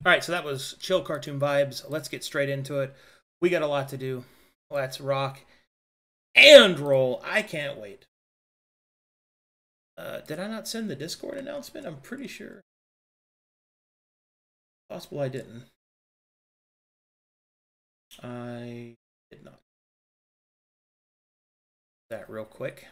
Alright, so that was chill cartoon vibes. Let's get straight into it. We got a lot to do. Let's rock and roll. I can't wait. Did I not send the Discord announcement? I'm pretty sure. Possible I didn't. I did not. That real quick.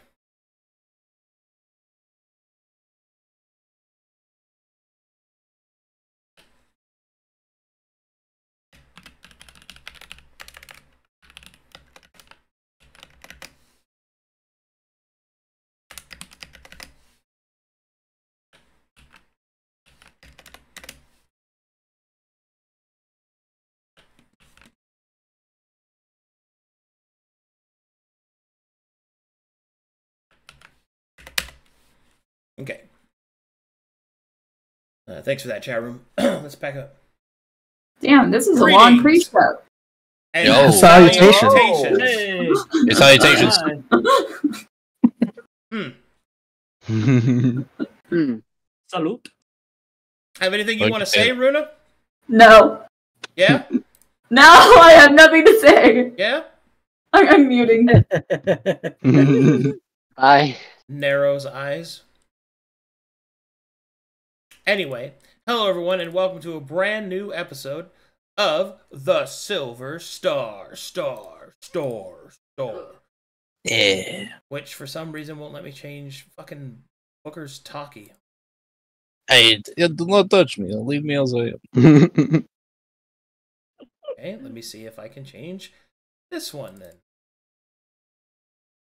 Okay. Thanks for that, chat room. Let's pack up. Damn, this is a long pre-show. And Yo. salutations. Hey. Salutations. Salute. Have anything you want to say, Runa? No. Yeah? No, I have nothing to say. Yeah? I'm muting. Bye. Narrows eyes. Anyway, hello everyone, and welcome to a brand new episode of the Silver Star. Yeah. Which, for some reason, won't let me change fucking Booker's talkie. Hey, do not touch me. Leave me as I am. Okay, let me see if I can change this one then.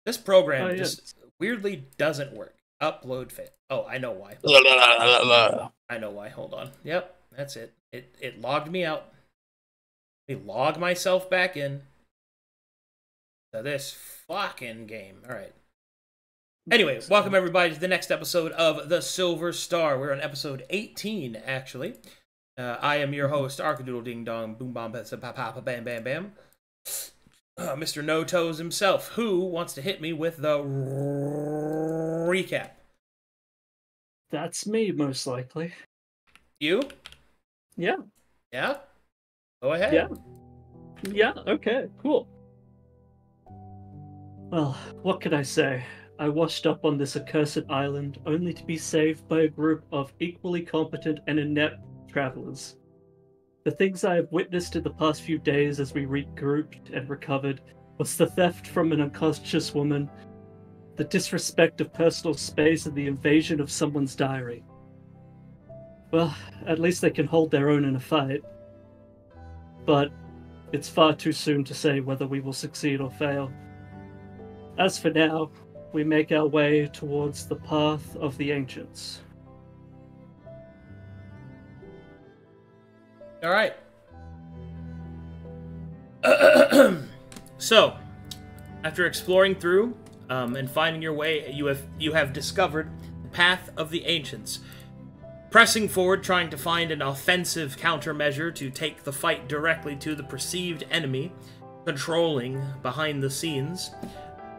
This program just weirdly doesn't work. Upload fit. Oh, I know why. I know why. Hold on. Yep, that's it. It logged me out. Let me log myself back in to this fucking game. All right. Anyway, welcome everybody to the next episode of The Silver Star. We're on episode 18, actually. I am your host, Arkadoodle Ding Dong Boom Bomb Papa Bam Bam Bam. Mr. No Toes himself, who wants to hit me with the recap? That's me, most likely. You? Yeah. Yeah? Go ahead. Yeah. Yeah, okay, cool. Well, what can I say? I washed up on this accursed island only to be saved by a group of equally competent and inept travelers. The things I have witnessed in the past few days as we regrouped and recovered was the theft from an unconscious woman, the disrespect of personal space, and the invasion of someone's diary. Well, at least they can hold their own in a fight. But it's far too soon to say whether we will succeed or fail. As for now, we make our way towards the path of the ancients. All right. So, after exploring through and finding your way, you have discovered the path of the ancients. Pressing forward, trying to find an offensive countermeasure to take the fight directly to the perceived enemy, controlling behind the scenes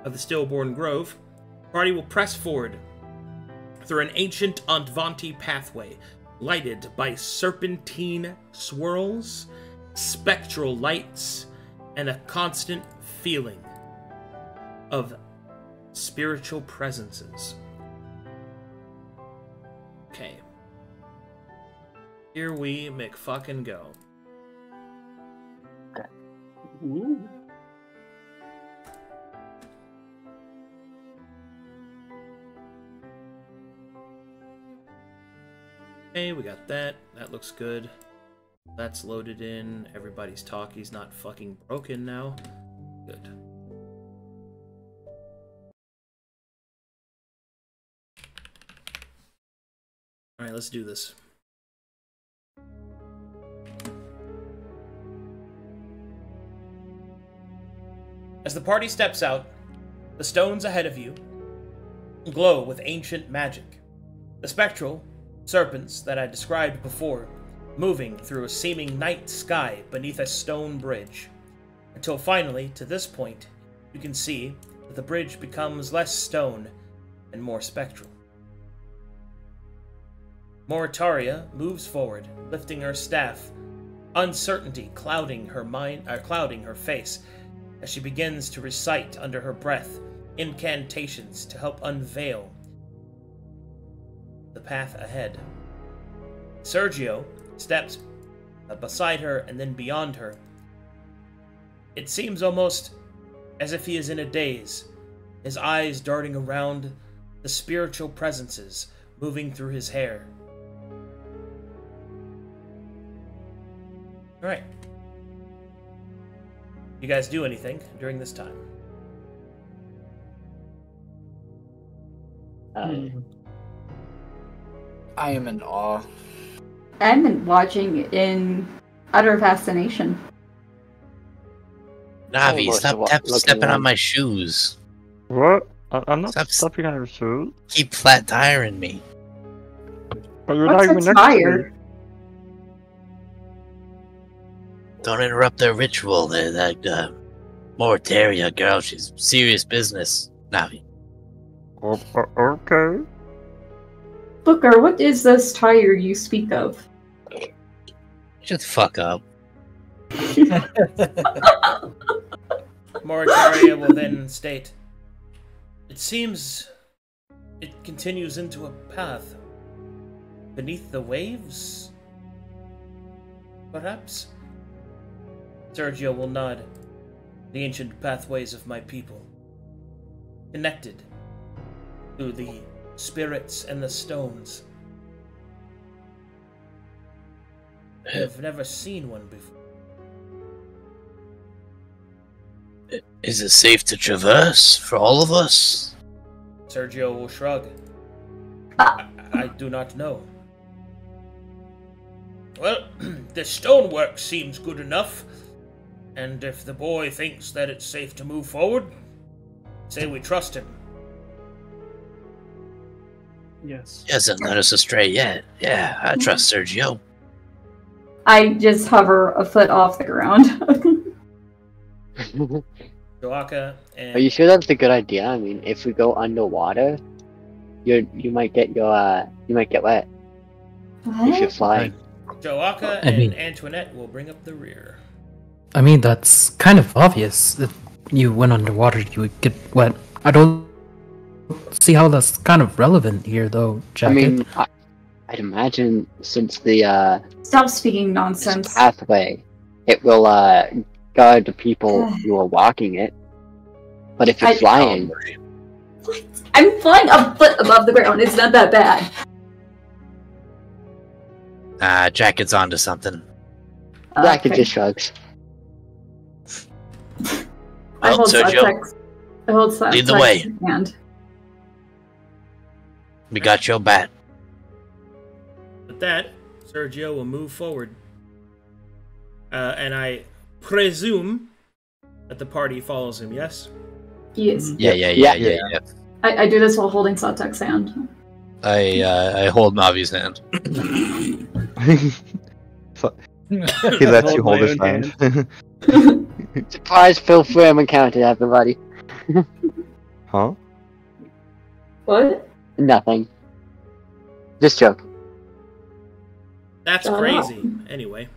of the Stillborn Grove, the party will press forward through an ancient Antvanti pathway, lighted by serpentine swirls, spectral lights, and a constant feeling of spiritual presences. Okay. Here we McFucking go. Ooh. Okay, we got that. That looks good. That's loaded in. Everybody's talkie's not fucking broken now. Good. Alright, let's do this. As the party steps out, the stones ahead of you glow with ancient magic. The spectral serpents that I described before, moving through a seeming night sky beneath a stone bridge, until finally, to this point, you can see that the bridge becomes less stone and more spectral. Moritaria moves forward, lifting her staff, uncertainty clouding her face as she begins to recite under her breath incantations to help unveil the path ahead. Sergio steps beside her and then beyond her. It seems almost as if he is in a daze, his eyes darting around the spiritual presences moving through his hair. Alright. You guys do anything during this time? I am in awe. I've been watching in utter fascination. Navi, Almost stop stepping around. on my shoes. What? I'm not Stop stepping on your shoes. Keep flat tiring me. But you're What's not a even next to tire? me. Don't interrupt their ritual. That Moritaria girl, she's serious business. Navi. Okay. Booker, what is this tire you speak of? Shut the fuck up. Moritaria will then state, "It seems it continues into a path beneath the waves? Perhaps?" Sergio will nod. "The ancient pathways of my people, connected to the spirits and the stones. I've never seen one before." Is it safe to traverse for all of us? Sergio will shrug. I do not know. Well, the stonework seems good enough, and if the boy thinks that it's safe to move forward, say we trust him. Yes. He hasn't led us astray yet. Yeah, I trust Sergio. I just hover a foot off the ground. Joaka and Are you sure that's a good idea? I mean, if we go underwater, you might get wet if you're flying. Joaka I mean- and Antoinette will bring up the rear. I mean, that's kind of obvious. If you went underwater, you would get wet. I don't see how that's kind of relevant here, though, I Jacket. mean, I'd imagine since the Stop speaking this nonsense. pathway, it will guard the people who are walking it. But if you're flying, I'm flying a foot above the ground. It's not that bad. Jacket's onto something. Racket Okay. just shrugs. I Well, hold Sergio, Subtext. I hold Subtext lead the way. in hand. We got your bat. With that, Sergio will move forward. And I presume that the party follows him, yes? Yes. Yeah. I do this while holding Subtext's hand. I hold Navi's hand. He lets you hold my his own hand. Surprise! Phil Fram encountered everybody. Huh? What? Nothing. Just joke. That's Shut crazy. Anyway.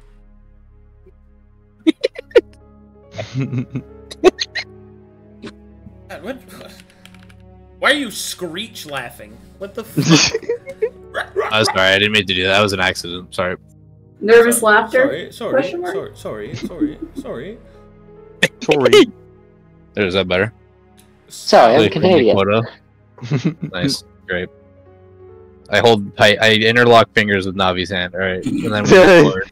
God, what? Why are you screech laughing? What the fuck? I'm sorry, I didn't mean to do that. That was an accident. Sorry. Nervous laughter? Sorry. Question mark? Sorry. Sorry. Is that better? Sorry, I'm Really Canadian. photo. Nice. Great. I hold tight. I interlock fingers with Navi's hand. All right, and then we move forward.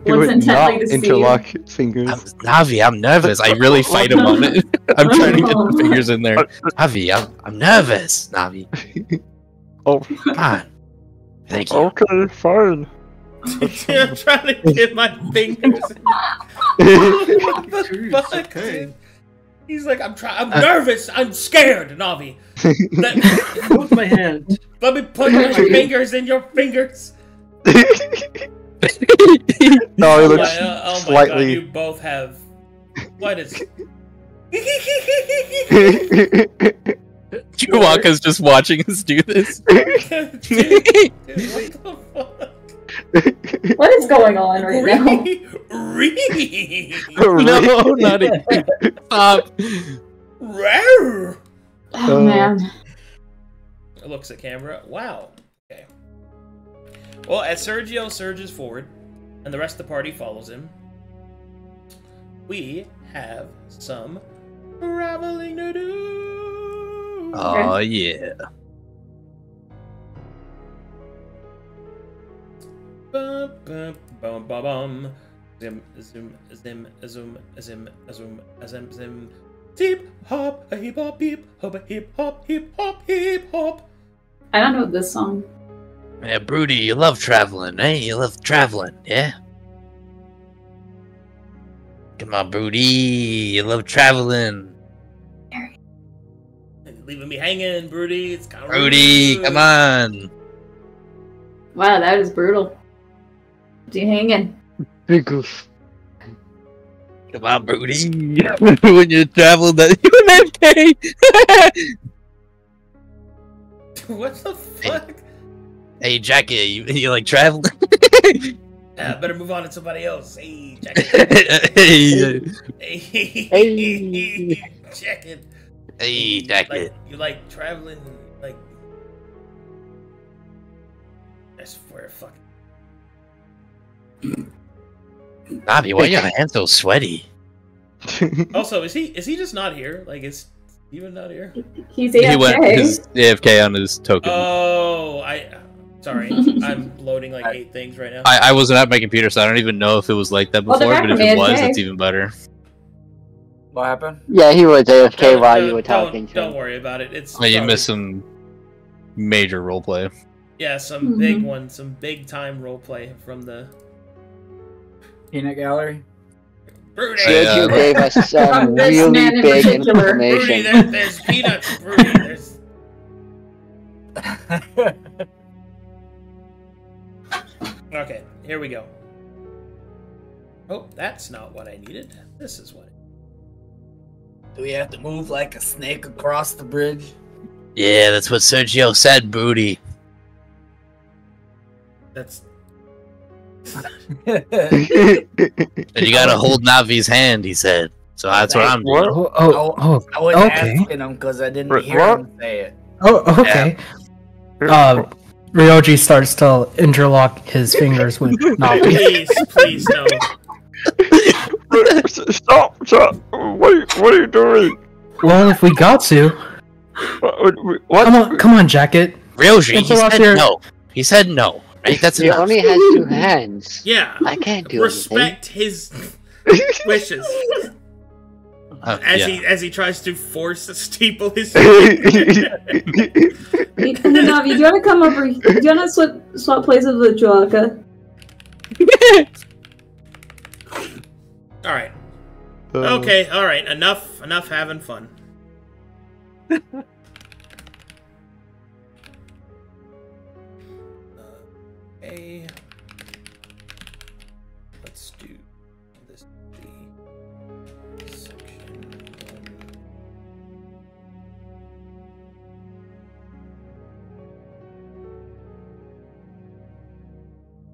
he Looks would intently not to see. interlock fingers. Navi, I'm nervous. I really fight him on it. I'm trying to get the fingers in there. Navi, I'm nervous. Navi, Oh, come on. Thank you. okay, fine. I'm trying to get my fingers. What the fuck, okay. dude? He's like, I'm nervous. I'm scared, Navi. Hold my hand. Let me put my fingers in your fingers. No, he looks oh my God, slightly. you both have. What is? Chewbacca's just watching us do this. Dude, what the fuck? What is going on right now? No, not again. Stop. Rawr. Oh man. It looks at camera. Wow. Okay. Well, as Sergio surges forward, and the rest of the party follows him, we have some traveling to do. Oh yeah. Bum, bum, bum, bum, bum. Zim, zoom, zim, zoom, zim, zoom, zim, zim. Hip hop, a hip hop, hip hop, a hip hop, hip hop, hip hop. I don't know this song. Yeah, Broody, you love traveling, eh? You love traveling, yeah? Come on, Broody, you love traveling. Leaving me hanging, Broody. It's kind of Broody, come on. Wow, that is brutal. Is he hanging? Big goof. Come on, Broody. When you travel, that you FK. What the fuck? Hey, Jackie, you like traveling? Better move on to somebody else. Hey, Jackie. Hey, Hey, Jackie. hey, Jackie. You like traveling? Like, I swear, fuck. Navi, why are your hands so sweaty? Also, is he just not here? Like, is Steven not here? He's He went AFK. his AFK on his token. Oh, sorry. I'm loading like 8 things right now. I wasn't at my computer, so I don't even know if it was like that Well, before, they're but if back it from was, AFK. it's even better. What happened? Yeah, he was AFK Don't- while don't- you were talking to Don't him. worry about it. It's Oh, you sorry. missed some major roleplay. Yeah, some big Mhm. one, some big time roleplay from the Peanut gallery? Broody. Sergio gave us some From this really man in big particular. Broody, information. there's peanuts. Broody, there's. Okay, here we go. Oh, that's not what I needed. This is what. Do we have to move like a snake across the bridge? Yeah, that's what Sergio said, Broody. That's. And you gotta hold Navi's hand, he said. So that's what I'm doing. What? I wasn't okay. asking him because I didn't Wait, hear what? him say it. Oh, okay. Ryoji starts to interlock his fingers with Navi. Please, no. Stop! What are you doing? Well, if we got to, What? come on, Jacket. Ryoji, he Interlock said your- no. He said no. Right? That's He enough. only has 2 hands. Yeah. I can't do Respect his wishes as he tries to force a steeple his. Navi, do you want to come over? Do you want to swap places with Joaka? All right. Okay. All right. Enough having fun. Okay. Let's do this. Section 1.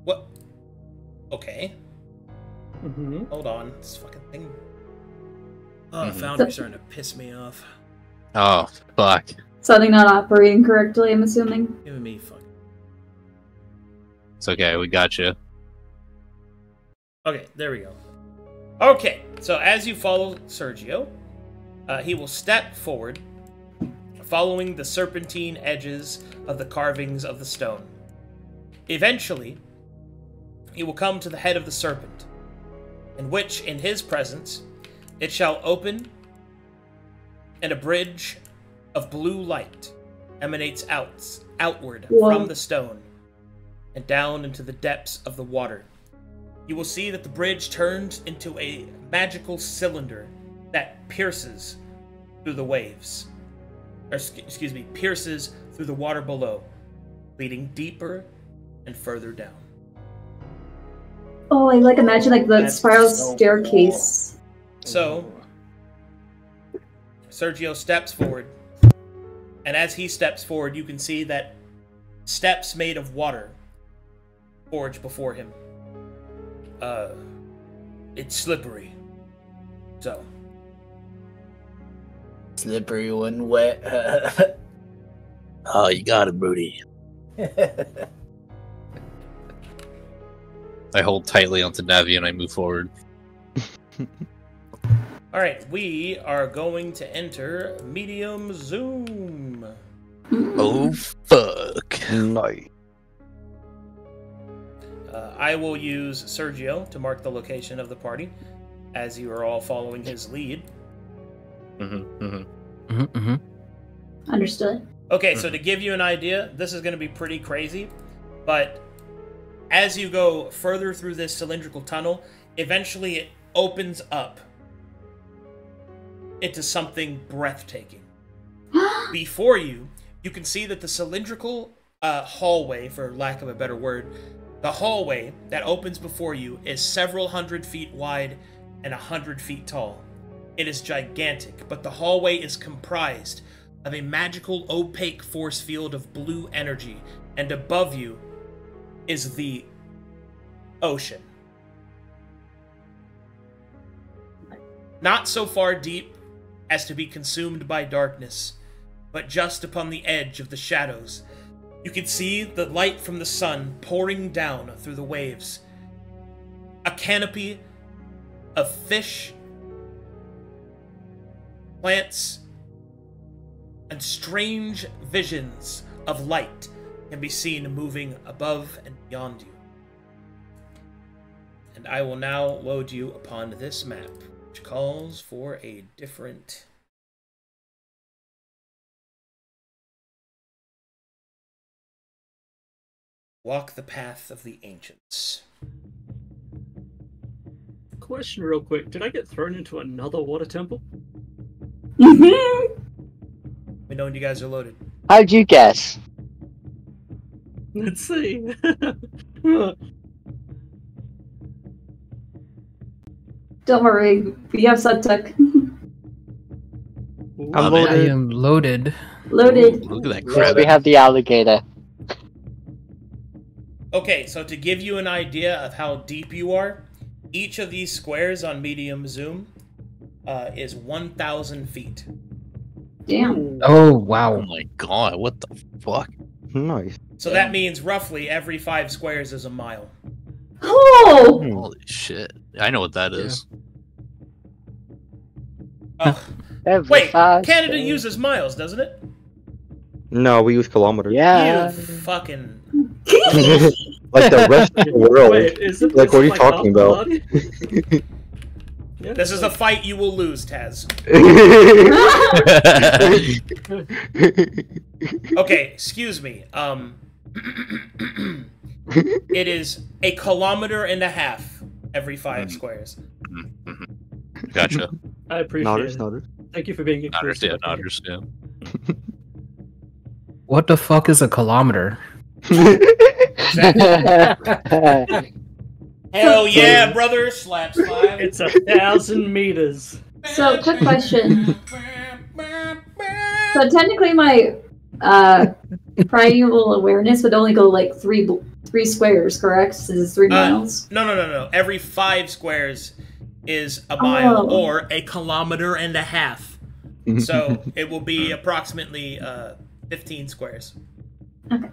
What? Okay. Mm-hmm. Hold on. This fucking thing. Oh, Mhm. Foundry's starting to piss me off. Oh, fuck. Something not operating correctly, I'm assuming. Giving me fucking. It's okay, we got you. Okay, there we go. Okay, so as you follow Sergio, he will step forward, following the serpentine edges of the carvings of the stone. Eventually, he will come to the head of the serpent, in which, in his presence, it shall open, and a bridge of blue light emanates outward Whoa. from the stone and down into the depths of the water. You will see that the bridge turns into a magical cylinder that pierces through the waves. Or, excuse me, pierces through the water below, leading deeper and further down. Oh, I like imagine like the That's spiral so staircase. So, Sergio steps forward And as he steps forward, you can see that steps made of water forge before him. It's slippery. So. Slippery when wet. Oh, you got it, Broody. I hold tightly onto Navi and I move forward. Alright, we are going to enter medium zoom. Oh, fuck. Nice. I will use Sergio to mark the location of the party, as you are all following his lead. Understood. Okay, so to give you an idea, this is going to be pretty crazy, but as you go further through this cylindrical tunnel, eventually it opens up into something breathtaking. Before you, you can see that the cylindrical hallway, for lack of a better word, the hallway that opens before you is several hundred feet wide and 100 feet tall. It is gigantic, but the hallway is comprised of a magical opaque force field of blue energy, and above you is the ocean. Not so far deep as to be consumed by darkness, but just upon the edge of the shadows. You can see the light from the sun pouring down through the waves. A canopy of fish, plants, and strange visions of light can be seen moving above and beyond you. And I will now load you upon this map, which calls for a different... Walk the path of the ancients. Question real quick. Did I get thrown into another water temple? Let me know when you guys are loaded. How'd you guess? Let's see. Don't worry, we have subtech. I am loaded. Loaded. Look at that Yes, crab. we have the alligator. Okay, so to give you an idea of how deep you are, each of these squares on medium zoom is 1,000 feet. Damn. Oh, wow. Oh my god, what the fuck? Nice. So that means roughly every 5 squares is a mile. Oh! Holy shit. I know what that is. Oh, Every wait, five Canada squares. uses miles, doesn't it? No, we use kilometers. Yeah. You fucking... Like the rest of the world. Wait, is it, Like, is what are it you talking about? Alpha Yeah, This is a fight you will lose, Taz. Okay, excuse me. It is 1.5 kilometers every 5 squares. Gotcha. I appreciate Nodders, it. nodders. Thank you for being inclusive. Understand, understand. What the fuck is a kilometer? Hell yeah, brother! Slap slap. It's 1,000 meters. So, quick question. So, technically, my primal awareness would only go like three squares, correct? So this is 3 miles. No. Every 5 squares is a mile, Oh. or 1.5 kilometers. So it will be approximately 15 squares. Okay.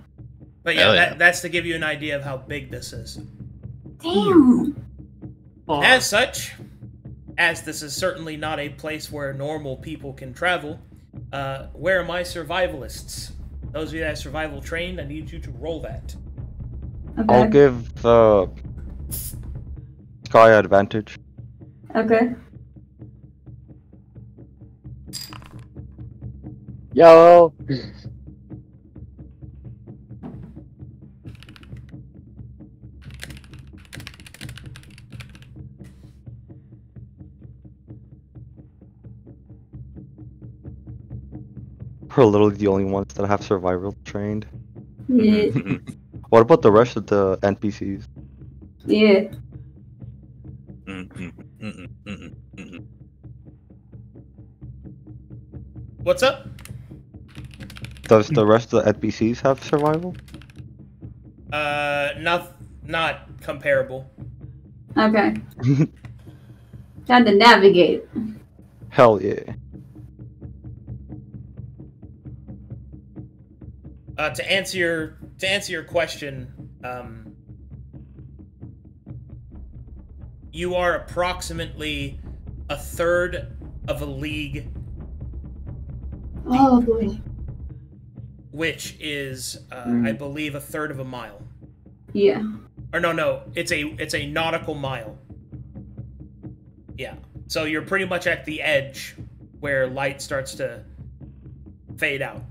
But Hell yeah, yeah. that's to give you an idea of how big this is. Damn. Oh, As such, as this is certainly not a place where normal people can travel, where are my survivalists? Those of you that are survival trained, I need you to roll that. I'll Okay. give Sky advantage. Okay. Yo. We're literally the only ones that have survival trained. Yeah. What about the rest of the NPCs? Yeah. What's up? Does the rest of the NPCs have survival? Not comparable. Okay. Time to navigate. Hell yeah. To answer your question, you are approximately a third of a league, Oh boy. which is, I believe, a third of a mile. Yeah. Or no, it's a nautical mile. Yeah. So you're pretty much at the edge where light starts to fade out.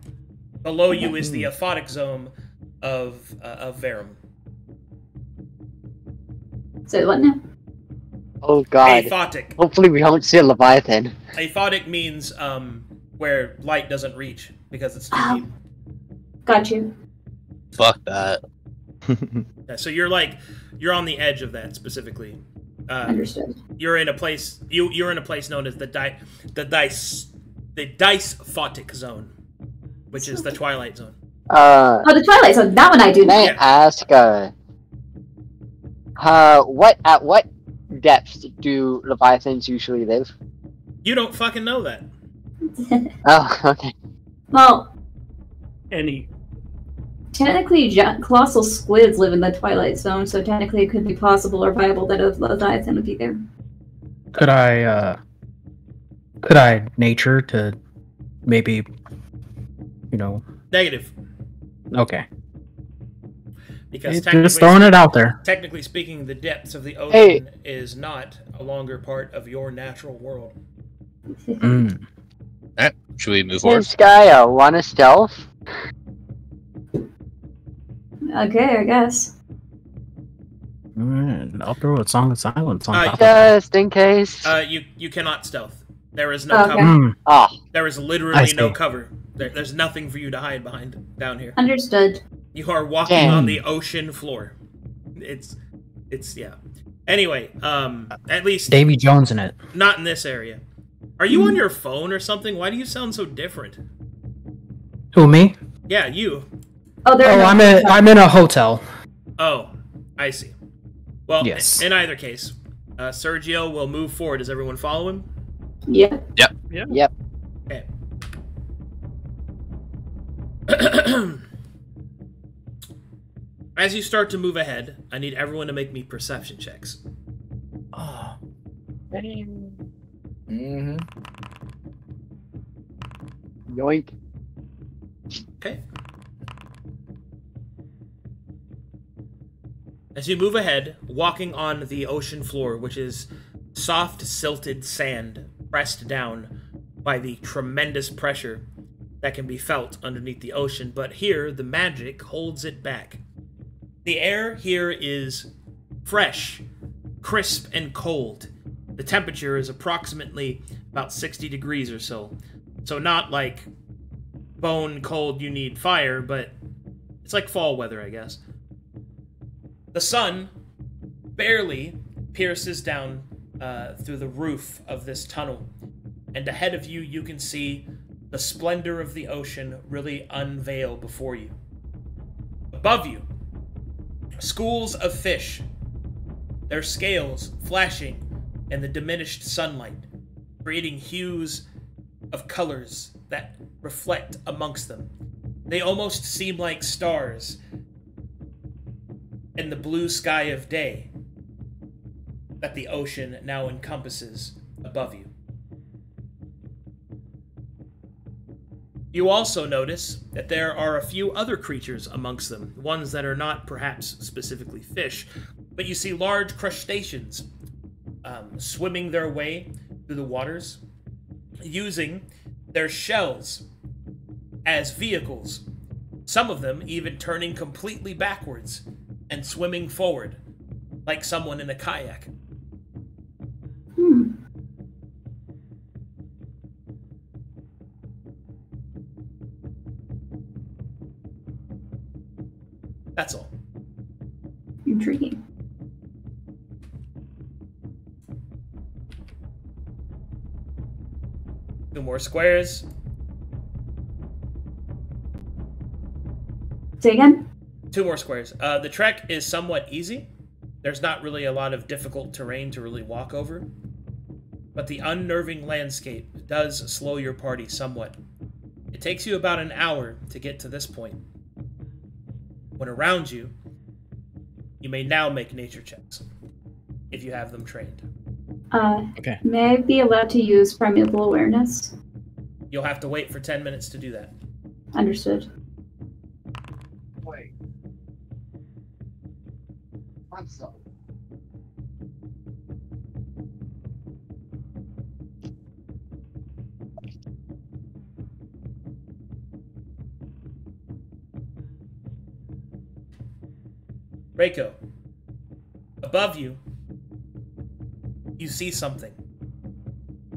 Below you is the aphotic zone of Verum. So what now? Oh god. Aphotic. Hopefully we don't see a Leviathan. Aphotic means where light doesn't reach because it's too deep. Got you. Fuck that. Yeah, so you're on the edge of that specifically. Understood. You're in a place you're in a place known as the dice photic zone, which is the Twilight Zone. Oh, the Twilight Zone. That one I do Can know. I ask, at what depths do Leviathans usually live? You don't fucking know that. Oh, okay. Well, Any. technically, colossal squids live in the Twilight Zone, so technically it could be possible or viable that a Leviathan would be there. Could I nature to maybe, Negative. Okay. Because Just throwing it out there. Technically speaking, the depths of the ocean is not a longer part of your natural world. Mm. Alright, should we move forward? This guy, wanna stealth? Okay, I guess. Alright, I'll throw a Song of Silence on top of it. Just in case. You cannot stealth. There is no Okay. cover. Mm. Oh, There is I literally see. no cover. There's nothing for you to hide behind down here. Understood. You are walking on the ocean floor. It's yeah. Anyway, at least Davy Jones in it. not in this area. Are you on your phone or something? Why do you sound so different? Who, me? Yeah, you. Oh, there. Oh, I'm in a hotel. Oh, I see. Well, Yes. in either case, Sergio will move forward. Does everyone follow him? Yeah. yep. Okay. As you start to move ahead, I need everyone to make me perception checks. Oh. Mm-hmm. Yoink. Okay. As you move ahead, walking on the ocean floor, which is soft, silted sand pressed down by the tremendous pressure that can be felt underneath the ocean, but here the magic holds it back. The air here is fresh, crisp, and cold. The temperature is approximately about 60 degrees or so. So not like bone cold you need fire, but it's like fall weather, I guess. The sun barely pierces down through the roof of this tunnel, and ahead of you, you can see the splendor of the ocean really unveil before you. Above you, schools of fish, their scales flashing in the diminished sunlight, creating hues of colors that reflect amongst them. They almost seem like stars in the blue sky of day that the ocean now encompasses above you. You also notice that there are a few other creatures amongst them, ones that are not perhaps specifically fish, but you see large crustaceans swimming their way through the waters, using their shells as vehicles, some of them even turning completely backwards and swimming forward, like someone in a kayak. That's all. Intriguing. Two more squares. Say again? 2 more squares. The trek is somewhat easy. There's not really a lot of difficult terrain to really walk over. But the unnerving landscape does slow your party somewhat. It takes you about an hour to get to this point. When around you, you may now make nature checks, if you have them trained. Okay. May I be allowed to use primeval awareness? You'll have to wait for 10 minutes to do that. Understood. Wait. I'm sorry. Reiko, above you, you see something.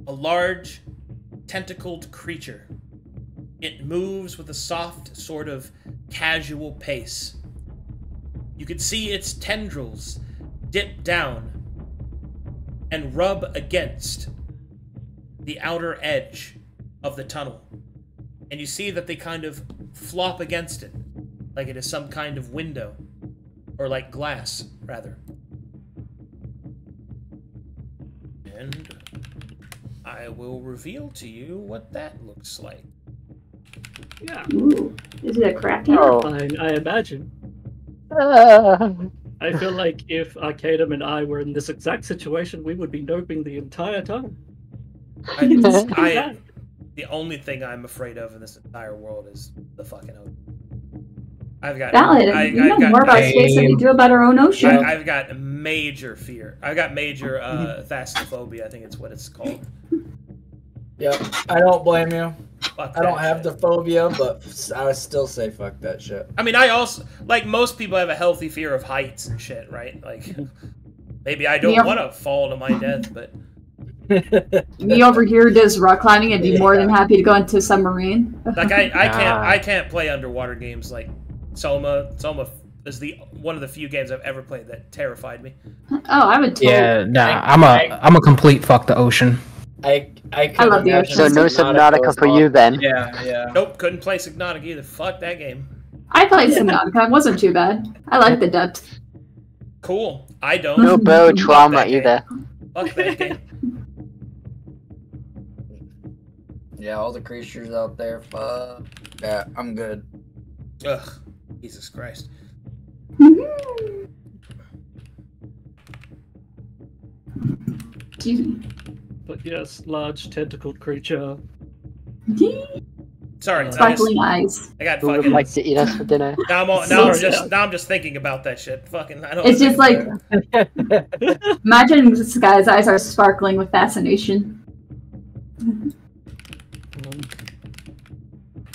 A large, tentacled creature. It moves with a soft, sort of casual pace. You can see its tendrils dip down and rub against the outer edge of the tunnel. And you see that they kind of flop against it, like it is some kind of window. Or like glass, rather. And I will reveal to you what that looks like. Yeah. Ooh. Is it a crack? Oh. I imagine. I feel like if Arcadum and I were in this exact situation, we would be noping the entire time. The only thing I'm afraid of in this entire world is the fucking ocean. I've got. Valid. You know more about space than you do about our own ocean. I've got major fear. I've got major thalassophobia. I think it's what it's called. Yep, I don't blame you. Fuck I don't that have shit. the phobia, but I would still say fuck that shit. I mean, I also, like most people, have a healthy fear of heights and shit, right? Like, maybe I don't want to fall to my death, but. Me over here does rock climbing and be more than happy to go into submarine. Like I can't play underwater games like Soma. Soma is one of the few games I've ever played that terrified me. Oh, I would totally. Yeah, nah, I'm a complete fuck the ocean. I love the ocean. So no Subnautica for you then. Yeah. Nope, couldn't play Subnautica either. Fuck that game. I played Subnautica. It wasn't too bad. I like the depth. Cool. I don't. No bow trauma that game. either. Fuck that game. Yeah, all the creatures out there. Fuck. Yeah, I'm good. Ugh. Jesus Christ. Excuse me. But yes, large tentacled creature. Sorry, Sparkling eyes. I got Who would fucking. like to eat us for dinner? Now I'm just thinking about that shit. Fucking. I don't. It's just like imagine this guy's eyes are sparkling with fascination.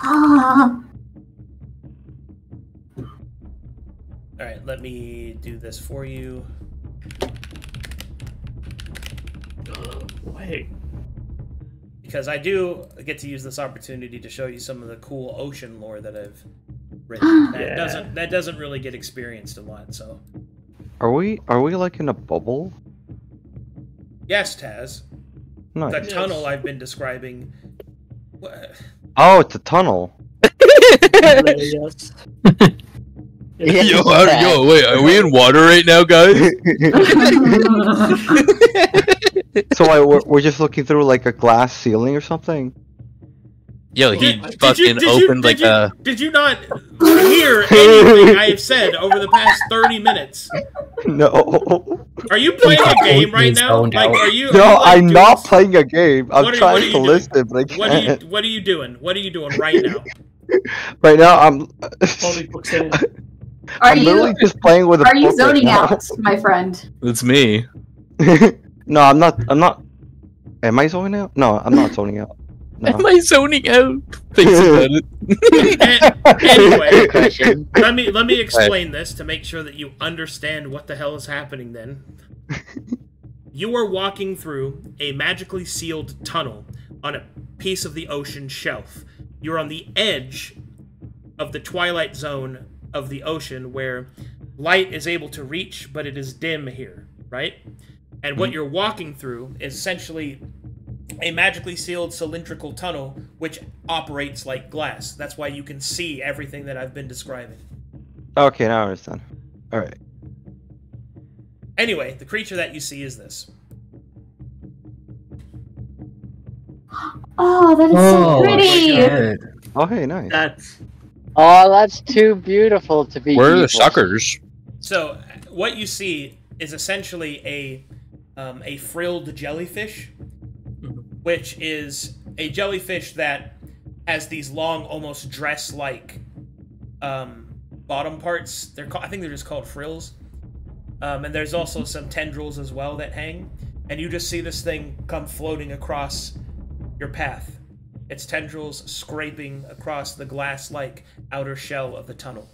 Ah. All right, let me do this for you. Wait. Because I do get to use this opportunity to show you some of the cool ocean lore that I've written. That doesn't really get experienced a lot. So. Are we like in a bubble? Yes, Taz. Nice. The tunnel I've been describing. Oh, it's a tunnel. Yes. Yo, wait, are we in water right now, guys? So we're just looking through like a glass ceiling or something? Yo, he fucking opened like a... Did you not hear anything I have said over the past 30 minutes? No. Are you playing a game right now? Like, are you? No, I'm not playing a game. I'm trying to listen, but I can't. What are you doing? What are you doing right now? Right now, I'm literally just playing with a Are you book right zoning now. out, my friend? It's me. No, I'm not. Am I zoning out? No, I'm not zoning out. No. Am I zoning out? Thanks about it. Anyway, let me explain this to make sure that you understand what the hell is happening then. You are walking through a magically sealed tunnel on a piece of the ocean shelf. You're on the edge of the twilight zone of the ocean where light is able to reach, but it is dim here, right? And what you're walking through is essentially a magically sealed cylindrical tunnel which operates like glass. That's why you can see everything that I've been describing. Okay, now I understand. All right. Anyway, the creature that you see is this. Oh, that is so pretty. Okay, nice. That's too beautiful to be. Where are evil. the suckers? So, what you see is essentially a frilled jellyfish, which is a jellyfish that has these long, almost dress-like bottom parts. I think they're just called frills. And there's also some tendrils as well that hang. And you just see this thing come floating across your path. Its tendrils scraping across the glass-like outer shell of the tunnel.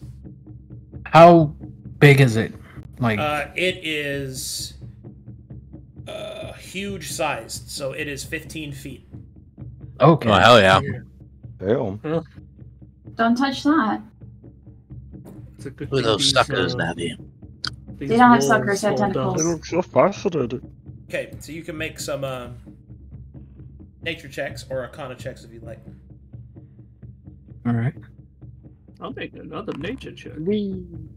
How big is it? Like, it is huge sized, so it is 15 feet. Okay. Oh, hell yeah. Damn. Don't touch that. It's a good Who are thing those these, suckers, Navi? They don't have suckers, they have tentacles. They look so faceted. Okay, so you can make some nature checks or arcana checks if you like. All right. I'll make another nature check.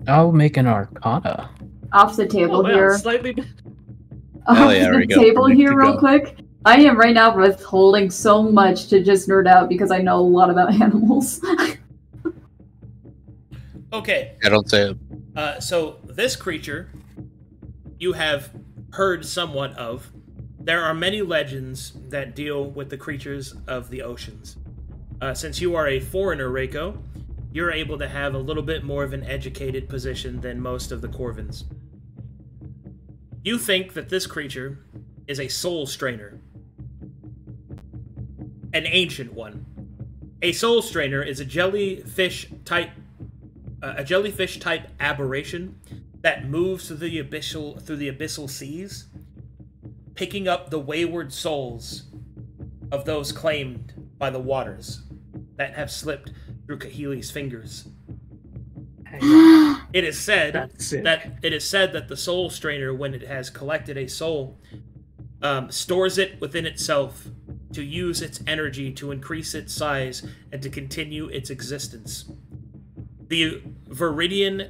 I'll make an arcana. Off the table here. Slightly. Hell yeah, Off there we the go. table Good here, to real go. quick. I am right now withholding so much to just nerd out because I know a lot about animals. Okay. I don't say it. So this creature you have heard somewhat of. There are many legends that deal with the creatures of the oceans. Since you are a foreigner, Reiko, you're able to have a little bit more of an educated position than most of the Corvins. You think that this creature is a soul strainer. An ancient one. A soul strainer is a jellyfish type aberration that moves through the abyssal seas, picking up the wayward souls of those claimed by the waters that have slipped through Kahili's fingers. It is said that the soul strainer, when it has collected a soul, stores it within itself to use its energy to increase its size and to continue its existence. The Viridian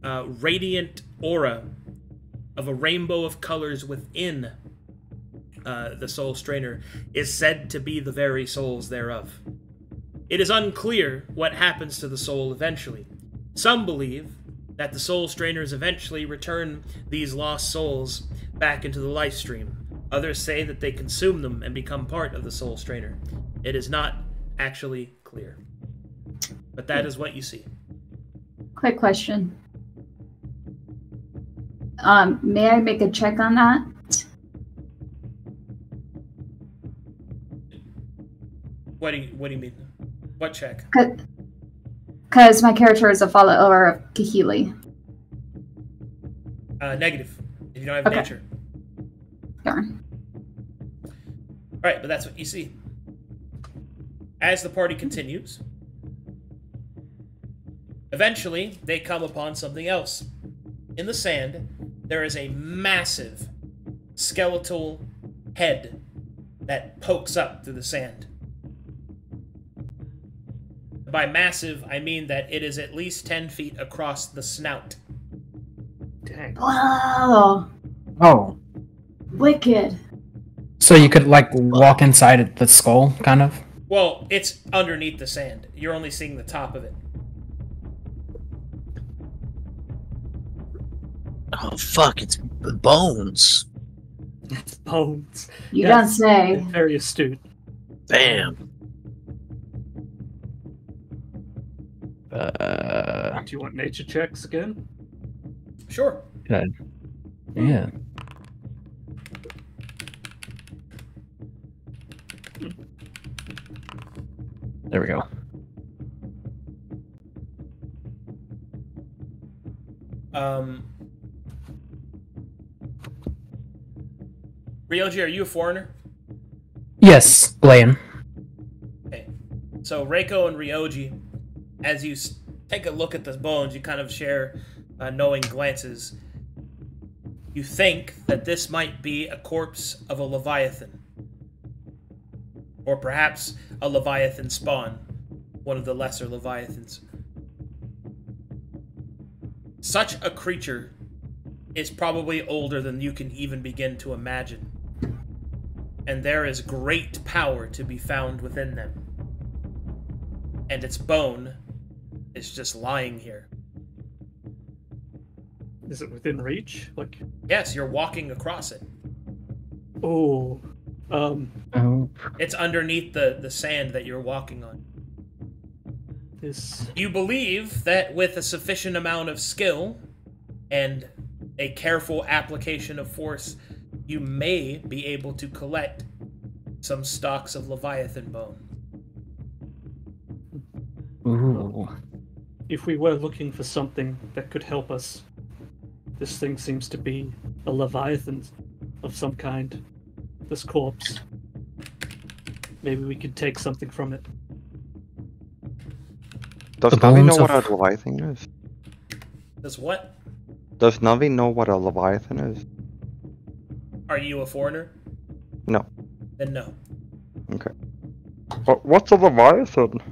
radiant aura of a rainbow of colors within the soul strainer is said to be the very souls thereof. It is unclear what happens to the soul eventually. Some believe that the soul strainers eventually return these lost souls back into the life stream. Others say that they consume them and become part of the soul strainer. It is not actually clear. But that is what you see. Quick question. May I make a check on that? What do you mean? What check? Because my character is a follower of Kahili. Negative. If you don't have nature. Darn. Alright, but that's what you see. As the party continues, eventually they come upon something else. In the sand, there is a massive skeletal head that pokes up through the sand. By massive, I mean that it is at least 10 feet across the snout. Dang. Wow. Oh. Wicked. So you could, like, walk inside the skull, kind of? Well, it's underneath the sand. You're only seeing the top of it. Oh, fuck, it's bones. It's bones. You don't say. Very astute. Damn. Do you want nature checks again? Sure. Good. Yeah. There we go. Ryoji, are you a foreigner? Yes, Blaine. Okay. So Reiko and Ryoji, as you take a look at the bones, you kind of share knowing glances. You think that this might be a corpse of a Leviathan. Or perhaps a Leviathan spawn. One of the lesser Leviathans. Such a creature is probably older than you can even begin to imagine. And there is great power to be found within them. And its bone is just lying here. Is it within reach? Like, yes, you're walking across it. Oh. It's underneath the sand that you're walking on. You believe that with a sufficient amount of skill and a careful application of force, you may be able to collect some stalks of Leviathan bone. Ooh. If we were looking for something that could help us, this thing seems to be a Leviathan of some kind. This corpse. Maybe we could take something from it. Does Navi know what a Leviathan is? Does what? Does Navi know what a Leviathan is? Are you a foreigner? No. Then no. Okay. What's a Leviathan?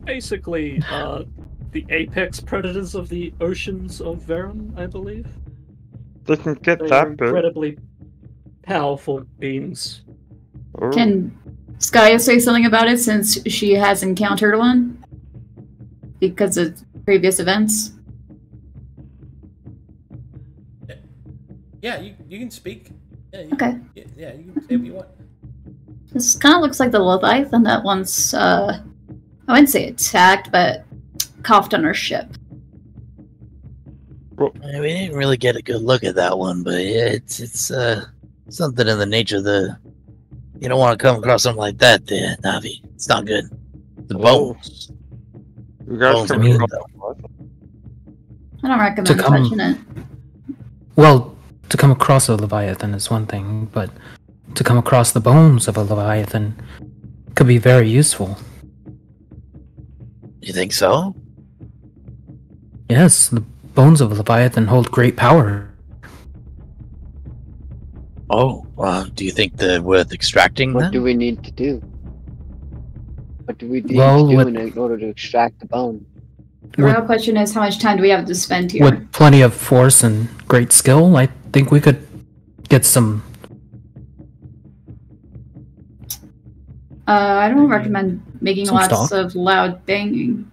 Basically, the apex predators of the oceans of Varen, I believe. Doesn't get They that are big. incredibly powerful beings. Can Skaya say something about it since she has encountered one? Because of previous events? Yeah, you can speak. Yeah, Okay. Yeah, you can say what you want. This kind of looks like the Leviathan that once, I wouldn't say attacked, but coughed on our ship. We didn't really get a good look at that one, but yeah, it's something in the nature of the. You don't want to come across something like that, there, Navi. It's not good. The bones. You guys Bones can are pick good, up though. I don't recommend To come- touching it. Well, to come across a Leviathan is one thing, but to come across the bones of a Leviathan could be very useful. You think so? Yes, the bones of a Leviathan hold great power. Oh, do you think they're worth extracting What then? do we need to do? What do we need Well, to do with- in order to extract the bone? The real question is, how much time do we have to spend here? With plenty of force and great skill, I think we could get some. I don't recommend making Some lots stock? of loud banging.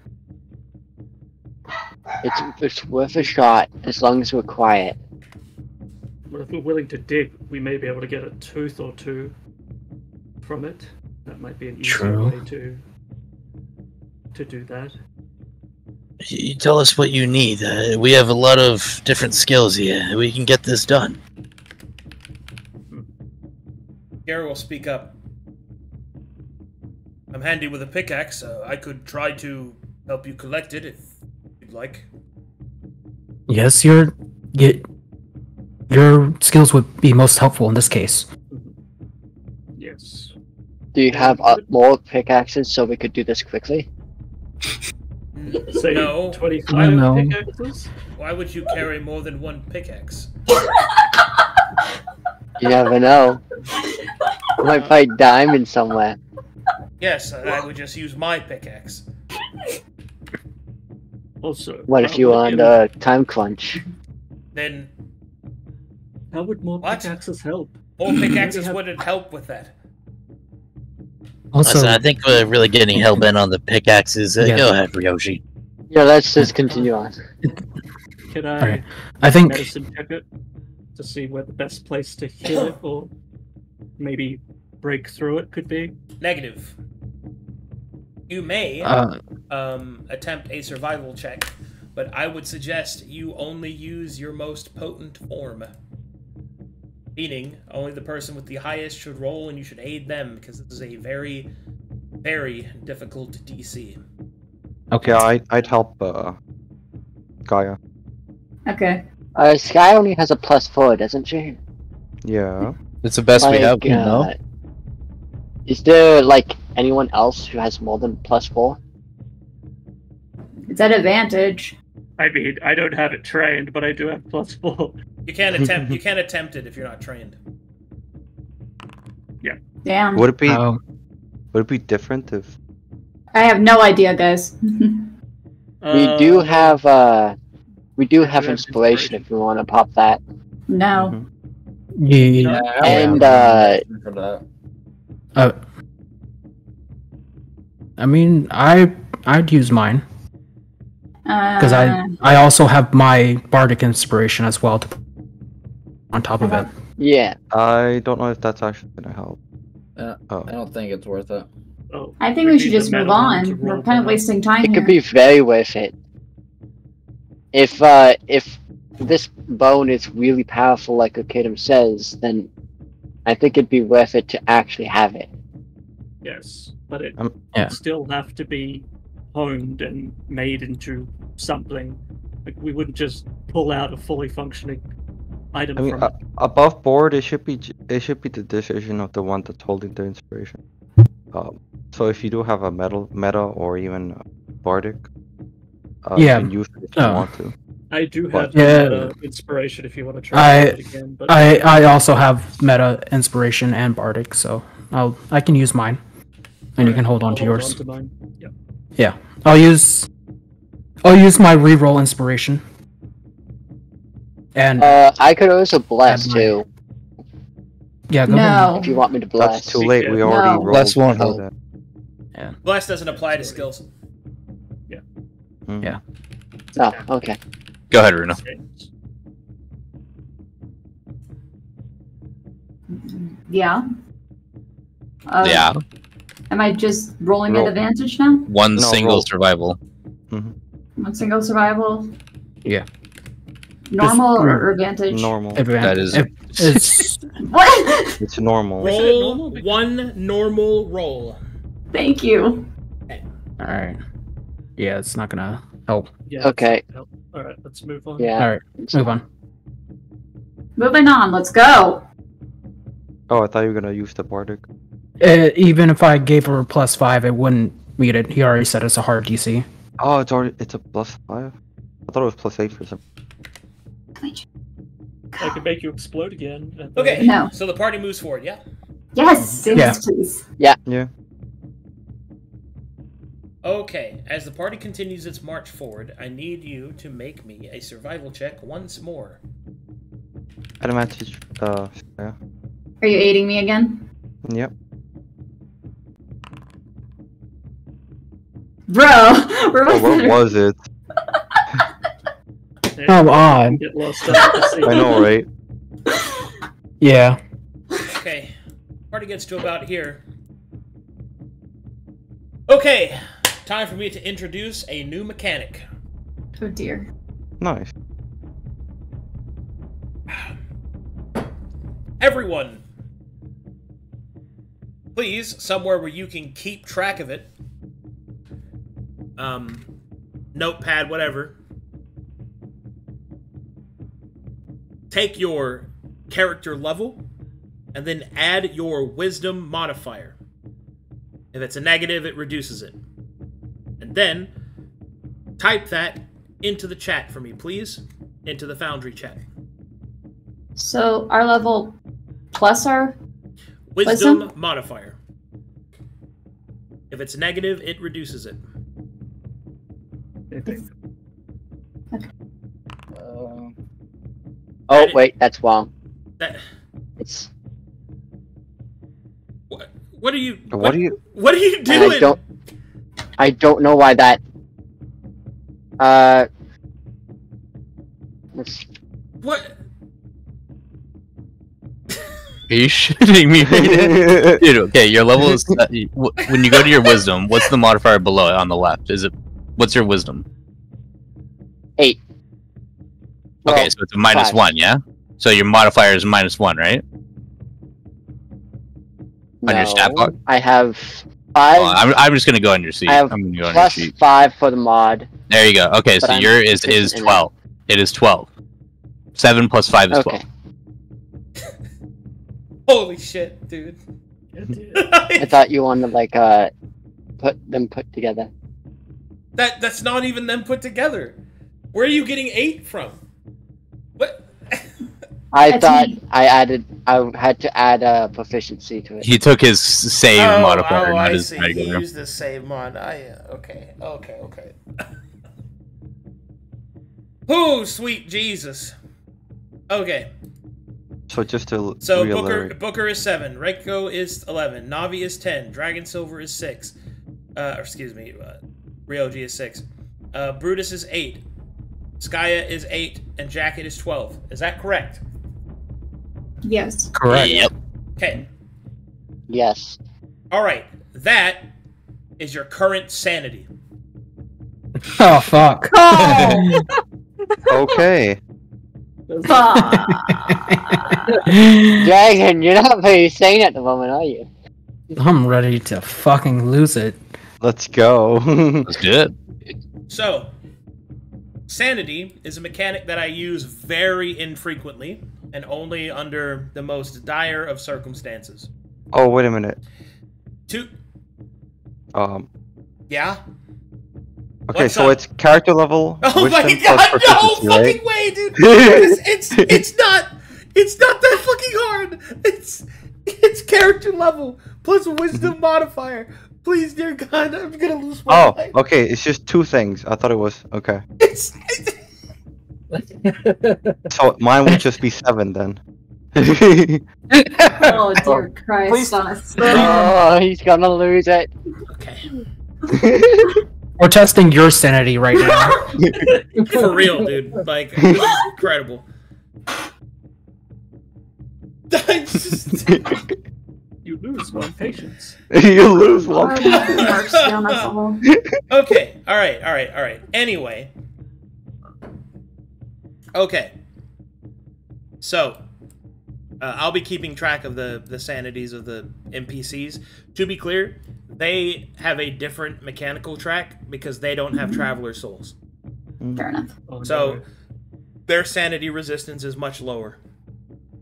It's worth a shot as long as we're quiet. But if we're willing to dig, we may be able to get a tooth or two from it. That might be an easier True. way to do that. You tell us what you need. We have a lot of different skills here. We can get this done. Gary will speak up. I'm handy with a pickaxe. I could try to help you collect it if you'd like. Yes, your skills would be most helpful in this case. Yes. Do you have more pickaxes so we could do this quickly? Say No. 25 No. pickaxes? Why would you carry more than one pickaxe? You never know. You might find diamond somewhere. Yes, I would just use my pickaxe. Also, What if you were under a time crunch? Then How would more What? pickaxes help? more pickaxes have- wouldn't help with that. Also, Listen, I think we're really getting hell-bent on the pickaxes. Yeah. Go ahead, Ryoshi. Yeah, let's just continue on. Can I Alright. I think medicine check it to see where the best place to heal it or maybe break through it could be? Negative. You may attempt a survival check, but I would suggest you only use your most potent form. Meaning, only the person with the highest should roll, and you should aid them, because this is a very, very difficult DC. Okay, I'd help Gaia. Okay. Sky only has a +4, doesn't she? Yeah. It's the best we have, you know? Is there, like, anyone else who has more than +4? It's at advantage. I mean, I don't have it trained, but I do have +4. You can't attempt. You can't attempt it if you're not trained. Damn. Would it be Oh. would it be different if I have no idea, guys. We do have inspiration if you want to pop that. No. Yeah. And for that. I mean, I'd use mine because Uh, I also have my bardic inspiration as well on top of it. yeah, I don't know if that's actually gonna help. I Oh, don't think it's worth it. Oh, I think we should need just the move metal one on. to We're roll kind of that. wasting time it here. could be very worth it. If this bone is really powerful, like Akidum says, then I think it'd be worth it to actually have it. Yes, but it Yeah. still have to be honed and made into something. Like we wouldn't just pull out a fully functioning item I mean, from it. above board, it should be the decision of the one that's holding the inspiration. So if you do have a meta or even a bardic, Yeah. you can use it if you Oh. want to. I do But- have Yeah. inspiration if you want to try it again. But I also have meta inspiration and bardic, so I can use mine, and you can hold on to I'll yours. on to mine. Yep. Yeah, I'll use my reroll inspiration, and I could also bless Add mine. too, yeah, go No. if you want me to bless. That's too late. We already No. rolled Bless won't before help. that. Bless doesn't apply to skills. Mm. Yeah. Oh, okay. Go ahead, Runa. Yeah. Yeah, Am I just rolling Roll. at advantage now? one No, single roll. survival. One single survival? Yeah. Normal Just- or advantage? Normal. That is- it's What? It's normal. Roll one normal roll. Thank you. all right. Yeah, it's not gonna help. Yeah. Okay. All right, let's move on. Yeah. All right, move on. Moving on, let's go. Oh, I thought you were gonna use the bardic. Even if I gave her a +5, it wouldn't meet it. He already said it's a hard DC. Oh, it's a +5. I thought it was +8 for some. I could make you explode again. at the- Okay, No. so the party moves forward, yeah? Yes, Yeah. yes, please. Yeah. Okay, as the party continues its march forward, I need you to make me a survival check once more. Advantage. Yeah. Are you aiding me again? Yep. Bro, we're Oh, what was it? Yeah, Come on. Get lost out at the sea. I know, right? Yeah. Okay, party gets to about here. Okay, time for me to introduce a new mechanic. Oh dear. Nice. Everyone, please, somewhere where you can keep track of it. Notepad, whatever. Take your character level and then add your wisdom modifier. If it's a negative, it reduces it. And then type that into the chat for me, please. Into the Foundry chat. So our level plus our Wisdom modifier. If it's negative, it reduces it. Oh wait, that's wrong. That, It's what are you? What are you? What are you doing? I don't know why that. Let's- What? Are you shitting me? Dude, okay, your level is when you go to your wisdom. What's the modifier below it on the left? What's your wisdom? 8. Okay, Well, so it's a -1, 5. yeah. So your modifier is -1, right? On your stat block? I have 5. I'm just gonna go on your sheet. I have I'm gonna go on your plus sheet. 5 for the mod. There you go. Okay, but so I'm your is proficient in 12. It is 12. 7 plus 5 is 12. Okay. Holy shit, dude. I thought you wanted like put together. That's not even them put together. Where are you getting 8 from? What? I That's thought me. I had to add a proficiency to it. He took his save modifier, not I his see. He regular. used the save mod. Okay. Oh, sweet Jesus. Okay. So just to So reiterate. Booker is 7, Reiko is 11, Navi is 10, Dragon Silver is 6. Ryoji is 6. Brutus is 8. Skaya is 8, and Jacket is 12. Is that correct? Yes. Correct. Yep. Okay. Yes. Alright. That is your current sanity. Oh fuck. Oh, Okay. fuck. Dragon, you're not very sane at the moment, are you? I'm ready to fucking lose it. Let's go. That's good. So, sanity is a mechanic that I use very infrequently and only under the most dire of circumstances. Oh, wait a minute. Yeah? Okay, What's so up? it's character level. Oh my wisdom god, plus no proficiency, right? fucking way, dude! It's not that fucking hard! It's character level plus wisdom modifier. Please, dear God, I'm gonna lose my Oh, life. okay, it's just 2 things. I thought it was okay. So mine would just be 7 then. Oh, dear Christ. Please. Us. Oh, he's gonna lose it. Okay. We're testing your sanity right now. For real, dude. Like, this is incredible. You lose one patience. You lose one. Marks down, that's all. Okay, alright. Anyway. Okay. So, I'll be keeping track of the sanities of the NPCs. To be clear, they have a different mechanical track because they don't have Traveler Souls. Fair enough. Oh, So, no. their sanity resistance is much lower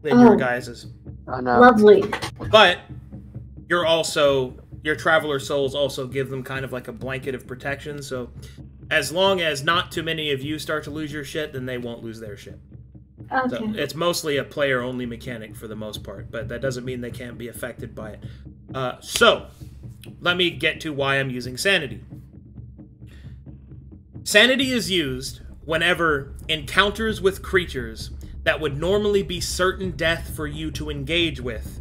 than your guys's. Oh no. Lovely. But your Traveler Souls also give them kind of like a blanket of protection, so as long as not too many of you start to lose your shit, then they won't lose their shit. Okay. So it's mostly a player-only mechanic for the most part, but that doesn't mean they can't be affected by it. So, let me get to why I'm using Sanity. Sanity is used whenever encounters with creatures that would normally be certain death for you to engage with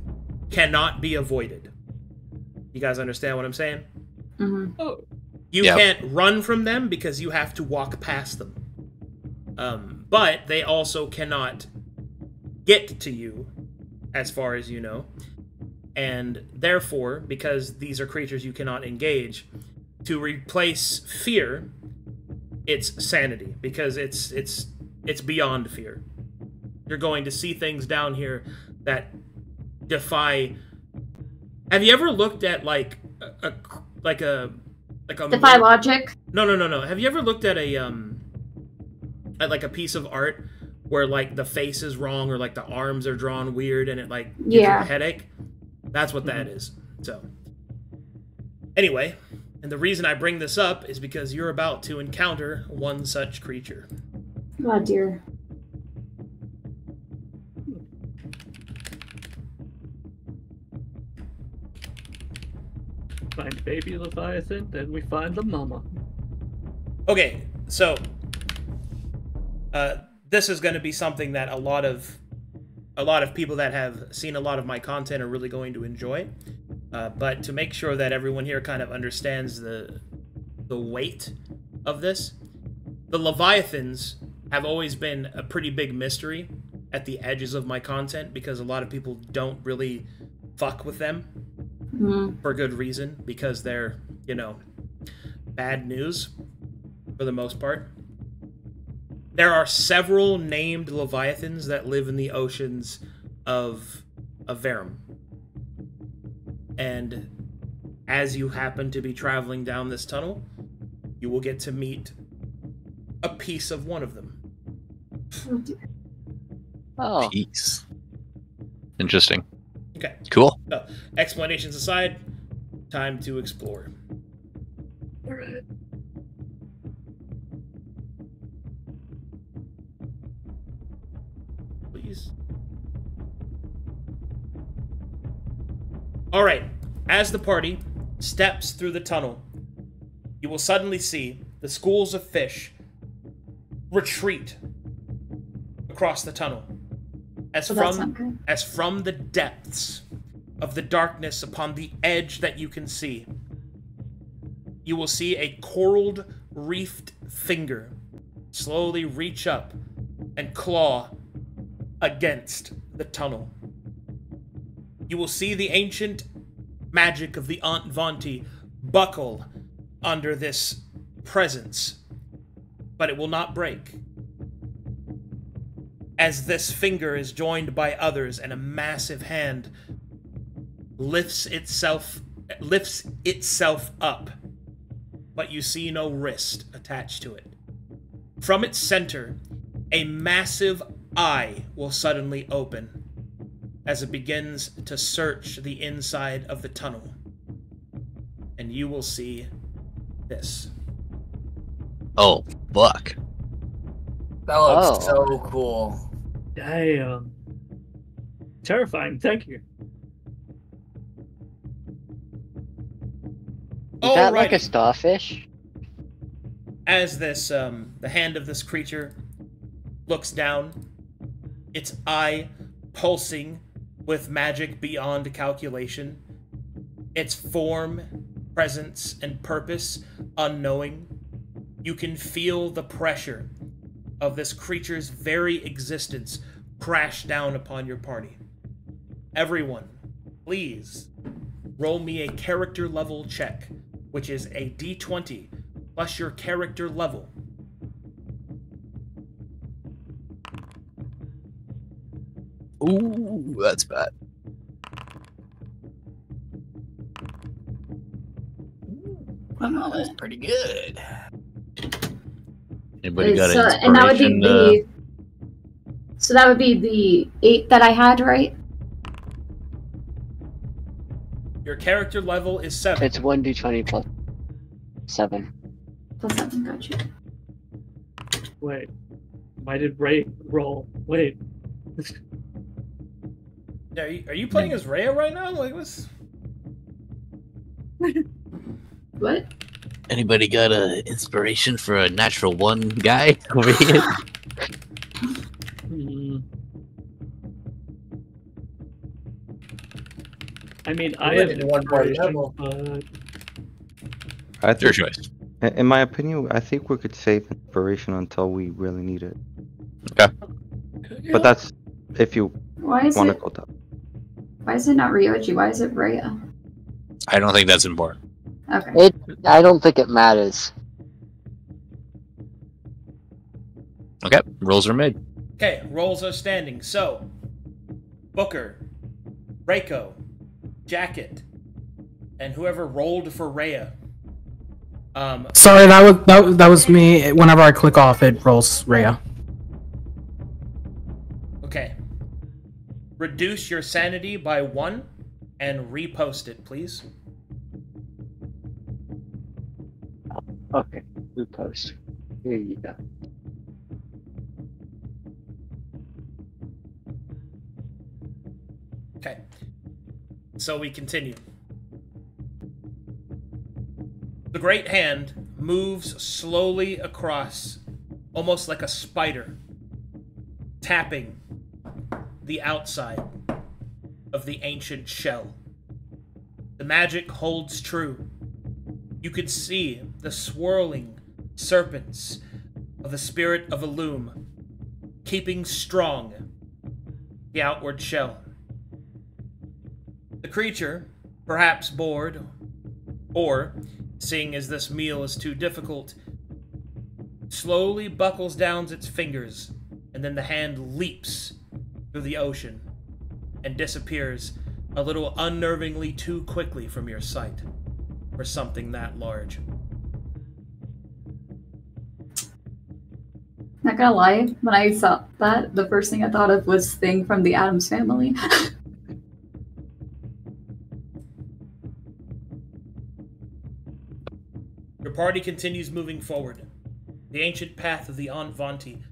cannot be avoided. You guys understand what I'm saying? Mm-hmm. Oh, You Yep. can't run from them because you have to walk past them. But they also cannot get to you, as far as you know. And therefore, because these are creatures you cannot engage, to replace fear, it's sanity, because it's beyond fear. You're going to see things down here that defy. Have you ever looked at like a Defy logic. No. Have you ever looked at at like a piece of art where like the face is wrong or like the arms are drawn weird and it like gives you a headache? That's what that is. So anyway, and the reason I bring this up is because you're about to encounter one such creature. Oh dear. find baby Leviathan, then we find the mama. Okay, so this is going to be something that a lot of people that have seen a lot of my content are really going to enjoy. But to make sure that everyone here kind of understands the weight of this, the Leviathans have always been a pretty big mystery at the edges of my content because a lot of people don't really fuck with them for good reason, because they're, you know, bad news for the most part. There are several named Leviathans that live in the oceans of Verum. And as you happen to be traveling down this tunnel, you will get to meet a piece of one of them. Oh. Peace. Interesting. Okay. Cool. So, explanations aside, time to explore. Alright. Please. Alright, as the party steps through the tunnel, you will suddenly see the schools of fish retreat across the tunnel. As from the depths of the darkness upon the edge that you can see, you will see a coraled, reefed finger slowly reach up and claw against the tunnel. You will see the ancient magic of the Aunt Vanti buckle under this presence, but it will not break. As this finger is joined by others and a massive hand lifts itself up, but you see no wrist attached to it. From its center, a massive eye will suddenly open as it begins to search the inside of the tunnel. And you will see this. Oh, fuck. That looks so cool. Damn. Terrifying, thank you. Is that like a starfish? As this, the hand of this creature looks down, its eye pulsing with magic beyond calculation, its form, presence, and purpose unknowing, you can feel the pressure of this creature's very existence crash down upon your party. Everyone, please roll me a character level check, which is a d20 plus your character level. Ooh, that's bad. Wow, that's pretty good. Anybody got So, an and that would be inspiration? so that would be the 8 that I had, right? Your character level is 7. It's 1d20 plus 7. Plus 7, got you. Wait. Why did Ray roll? Wait. Are you playing as Rhea right now? Like, what's... What? Anybody got a inspiration for a natural 1 guy over here? I mean, I have one more inspiration, level. but I Your think, choice. in my opinion, I think we could save inspiration until we really need it. Okay. But that's if you Why is want to it? go down. Why is it not Ryoji? Why is it Rhea? I don't think that's important. Okay. I don't think it matters. Okay, rolls are made. Okay, rolls are standing. So, Booker, Reiko, Jacket, and whoever rolled for Rhea. Sorry, that was me. Whenever I click off, it rolls Rhea. Okay. Reduce your sanity by 1 and repost it, please. Okay, we post. Here you go. Okay. So we continue. The Great Hand moves slowly across, almost like a spider, tapping the outside of the ancient shell. The magic holds true. You could see the swirling serpents of the spirit of Illum, keeping strong the outward shell. The creature, perhaps bored, or, seeing as this meal is too difficult, slowly buckles down its fingers, and then the hand leaps through the ocean and disappears a little unnervingly too quickly from your sight for something that large. Not gonna lie, when I saw that, the first thing I thought of was Thing from the Addams Family. Your party continues moving forward. The ancient path of the Aunt Vanti,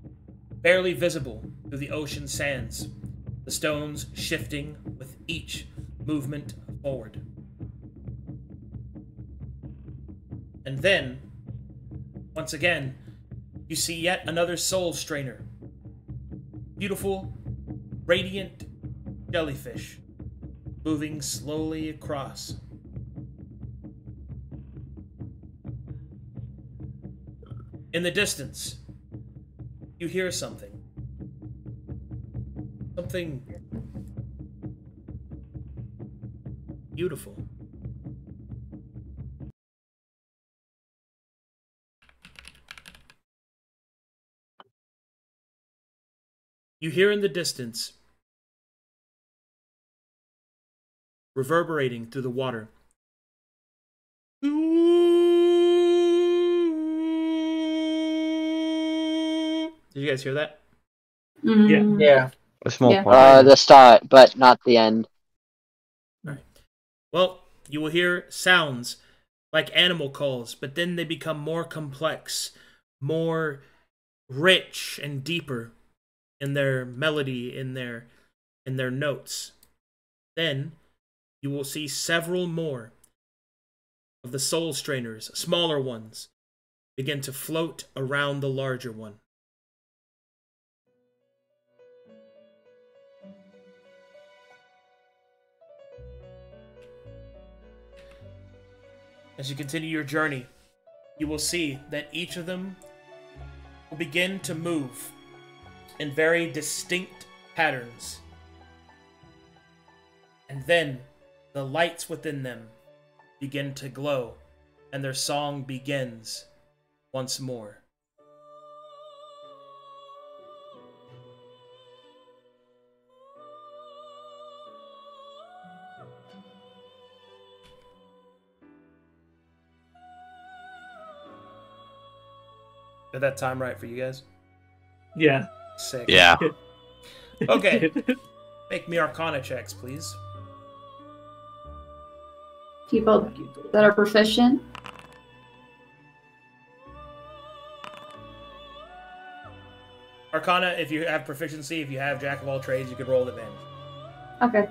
barely visible through the ocean sands, the stones shifting with each movement forward. And then, once again, You see yet another soul strainer. Beautiful, radiant jellyfish moving slowly across. In the distance, you hear something. Something beautiful. You hear in the distance, reverberating through the water. Did you guys hear that? Mm, Yeah. A small Yeah. part. The start, but not the end. Well, you will hear sounds like animal calls, but then they become more complex, more rich and deeper in their melody, in their notes. Then you will see several more of the soul strainers, smaller ones, begin to float around the larger one. As you continue your journey, you will see that each of them will begin to move in very distinct patterns. And then the lights within them begin to glow, and their song begins once more. Got that time right for you guys? Yeah. Sick. Yeah. Okay. Make me Arcana checks, please. people that are proficient. Arcana, if you have proficiency, if you have Jack of all trades, you could roll with advantage. Okay.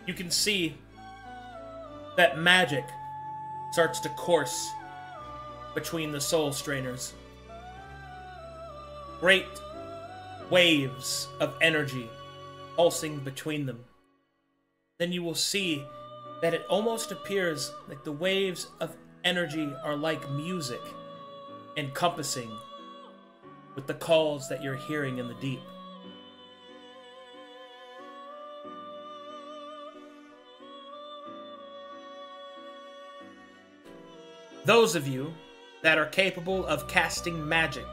You can see that magic starts to course between the soul strainers. Great waves of energy pulsing between them. Then you will see that it almost appears like the waves of energy are like music, encompassing with the calls that you're hearing in the deep. Those of you that are capable of casting magic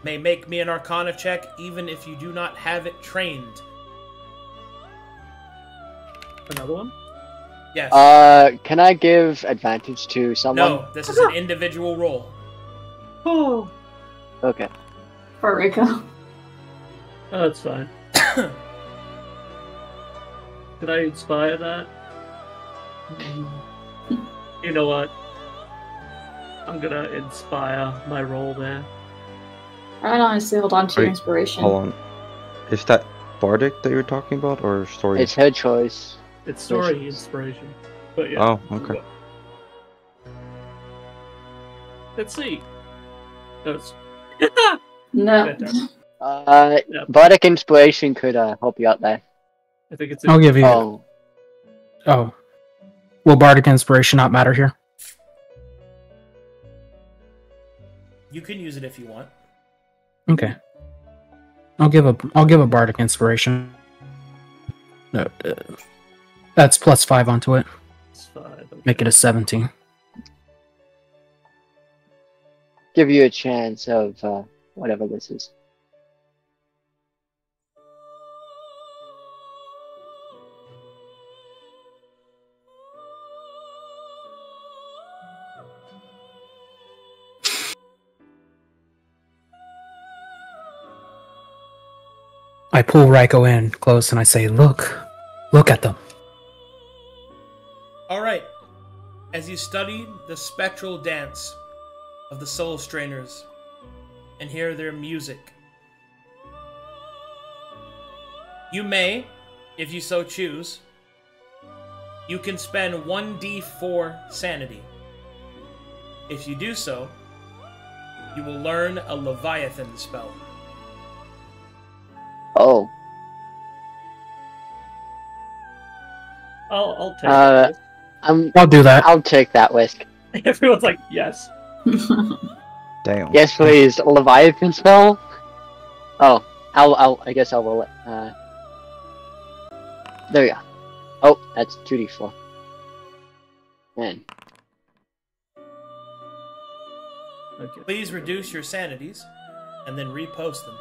may make me an Arcana check even if you do not have it trained. Another one? Yes. Can I give advantage to someone? No, this is an individual roll. Oh, Okay. For Rico. that's fine. Could I inspire that? You know what? I'm gonna inspire my roll there. I'd honestly hold on to your Wait, inspiration. Hold on. Is that Bardic that you're talking about, or story? It's her choice. It's story inspiration. But yeah. Oh, okay. Let's see. That's No. Yeah. Bardic Inspiration could help you out there. I think it's I'll give you. Oh, Oh. Will Bardic Inspiration not matter here? You can use it if you want. Okay. I'll give a Bardic Inspiration. No, that's +5 onto it. It's 5. Okay. Make it a 17. give you a chance of whatever this is. I pull Raiko in close and I say, look at them. Alright. As you study the spectral dance of the soul strainers, and hear their music. You may, if you so choose, you can spend 1d4 sanity. If you do so, you will learn a Leviathan spell. Oh. I'll take that. I'll do that. I'll take that risk. Everyone's like, yes. Damn. Yes, please. Leviathan spell? Oh, I guess I'll roll it. There we go. Oh, that's 2d4. Man. Okay. Please reduce your sanities, and then repost them.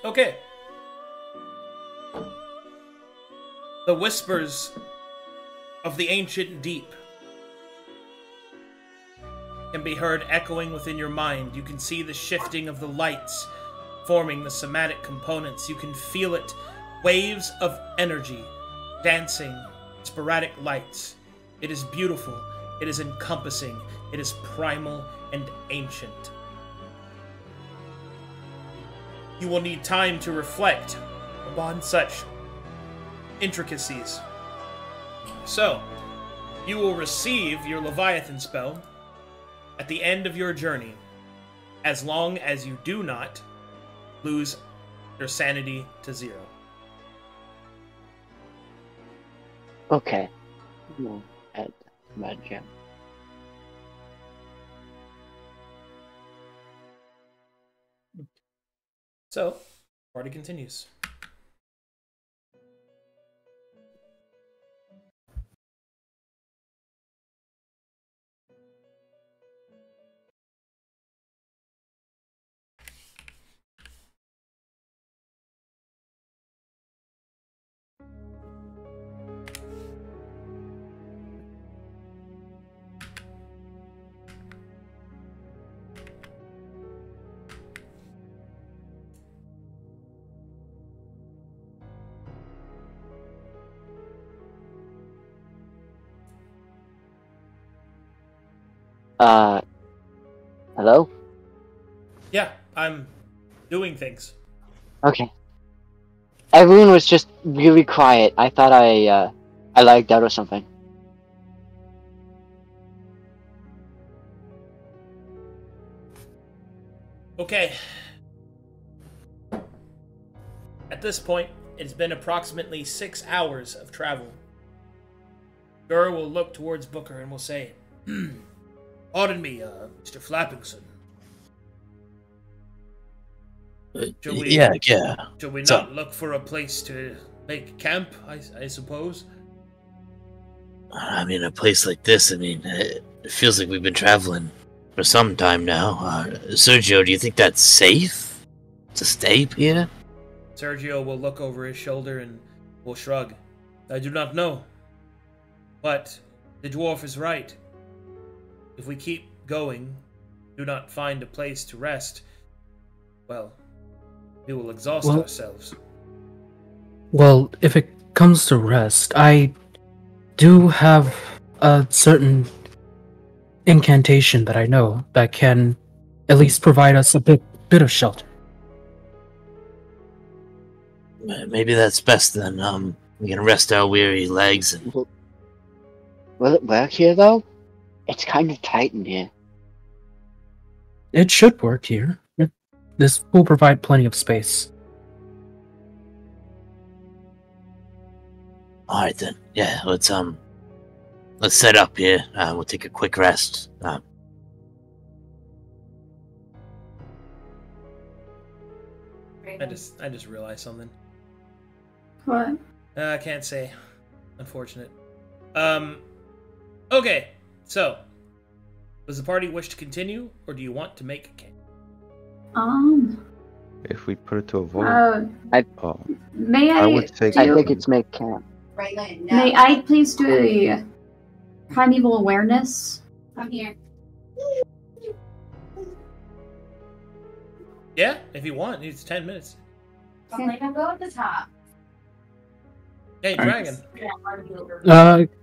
Okay. The whispers of the ancient deep can be heard echoing within your mind. You can see the shifting of the lights forming the somatic components. You can feel it. Waves of energy dancing, sporadic lights. It is beautiful. It is encompassing. It is primal and ancient. You will need time to reflect upon such intricacies. So, you will receive your Leviathan spell at the end of your journey, as long as you do not lose your sanity to 0. Okay. No, at Mad Jam. So, party continues. Hello? Yeah, I'm doing things. Okay. Everyone was just really quiet. I thought I lagged out or something. Okay. At this point, it's been approximately 6 hours of travel. Gur will look towards Booker and will say, "Pardon me, Mr. Flappington. Shall we, yeah. Shall we So- not look for a place to make camp, I suppose?" I mean, a place like this, I mean, it feels like we've been traveling for some time now. Sergio, do you think that's safe to stay here? Sergio will look over his shoulder and will shrug. "I do not know. But the dwarf is right. If we keep going, do not find a place to rest, well, we will exhaust ourselves." Well, if it comes to rest, I do have a certain incantation that I know that can at least provide us a bit of shelter. Maybe that's best then. We can rest our weary legs. And... Will it work here, though? It's kind of tight in here. It should work here. This will provide plenty of space. All right then. Yeah, let's set up here. We'll take a quick rest. I just realized something. What? I can't say. Unfortunate. Okay, so does the party wish to continue, or do you want to make a camp? If we put it to a vote, May I I would say I think it's make camp. May I please do a primeval awareness? I'm here. Yeah, if you want, it's 10 minutes. I'm like, I'll go at the top. Hey, dragon.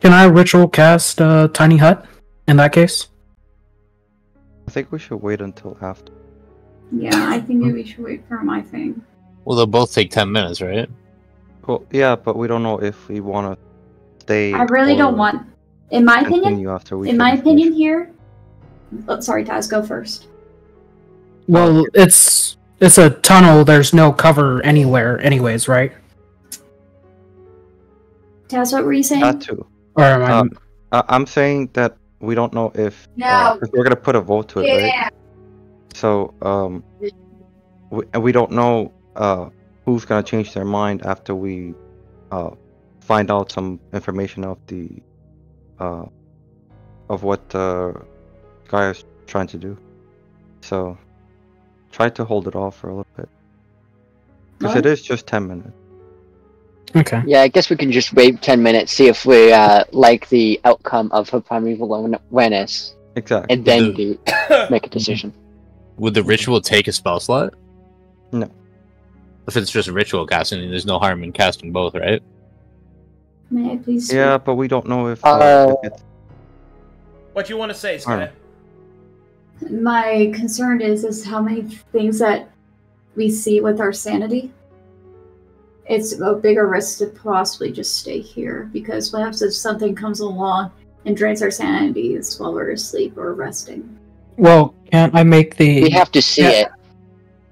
Can I ritual cast Tiny Hut in that case? I think we should wait until after. Yeah, I think we should wait for my thing. Well, they'll both take 10 minutes, right? Well, yeah, but we don't know if we want to stay. I really don't want. In my opinion, continue after we. in my finish opinion, here. Oh, sorry, Taz, go first. Well, it's a tunnel. There's no cover anywhere, anyways, right? Taz, what were you saying? That too. Or am I? I'm saying that we don't know if. No. If we're gonna put a vote to it, right? So we don't know who's gonna change their mind after we find out some information of the of what Sky is trying to do. So try to hold it off for a little bit, because it is just 10 minutes. Okay. Yeah, I guess we can just wait 10 minutes, see if we like the outcome of her primeval awareness, Exactly. and then make a decision. Would the ritual take a spell slot? No. If it's just ritual casting, there's no harm in casting both, right? May I please? Yeah, but we don't know if it's... What you want to say, Sky? My concern is how many things that we see with our sanity. It's a bigger risk to possibly just stay here, because what happens if something comes along and drains our sanities while we're asleep or resting? Well, can't I make the? We have to see it.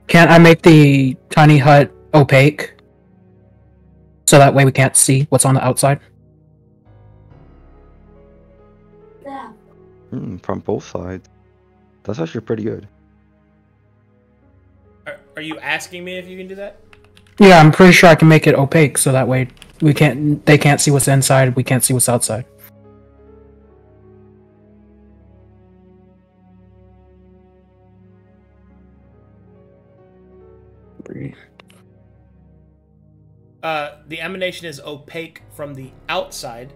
Can't I make the tiny hut opaque, so that way we can't see what's on the outside? From both sides. That's actually pretty good. Are you asking me if you can do that? Yeah, I'm pretty sure I can make it opaque, so that way they can't see what's inside, we can't see what's outside. The emanation is opaque from the outside,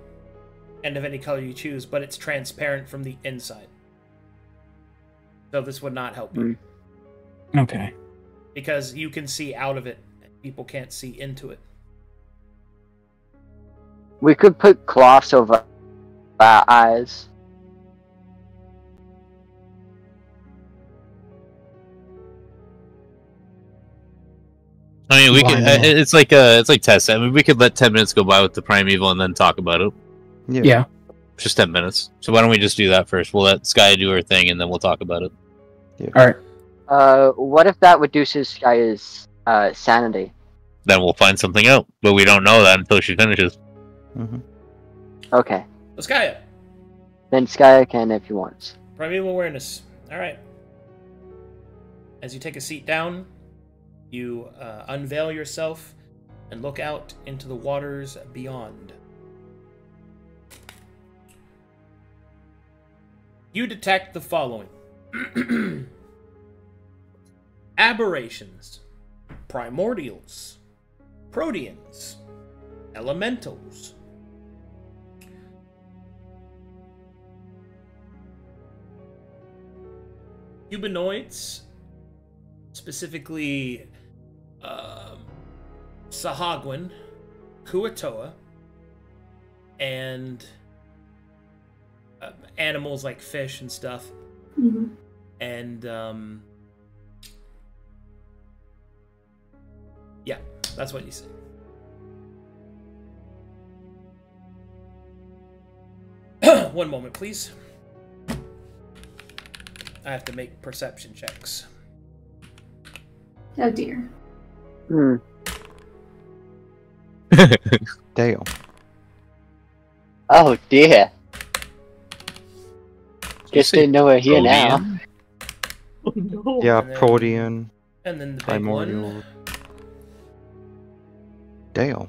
and of any color you choose, but it's transparent from the inside. So this would not help you. Okay. Because you can see out of it, and people can't see into it. We could put cloths over our eyes. I mean, we can. It's like Tess. I mean, we could let 10 minutes go by with the primeval and then talk about it. Yeah. Just 10 minutes. So why don't we just do that first? We'll let Sky do her thing, and then we'll talk about it. Yeah. All right. What if that reduces Sky's sanity? Then we'll find something out, but we don't know that until she finishes. Okay. So Skya. Then Skya can if he wants. Primeval awareness. Alright. As you take a seat down, you unveil yourself and look out into the waters beyond. You detect the following. Aberrations, primordials, proteans, elementals. Humanoids, specifically Sahagwin, Kuatoa, and animals like fish and stuff. And yeah, that's what you see. One moment, please. I have to make perception checks. Oh dear. Damn. Oh dear. Guess they know we're here now. Oh no. Yeah, And then- Protean, And then the big Primordial. one. Damn.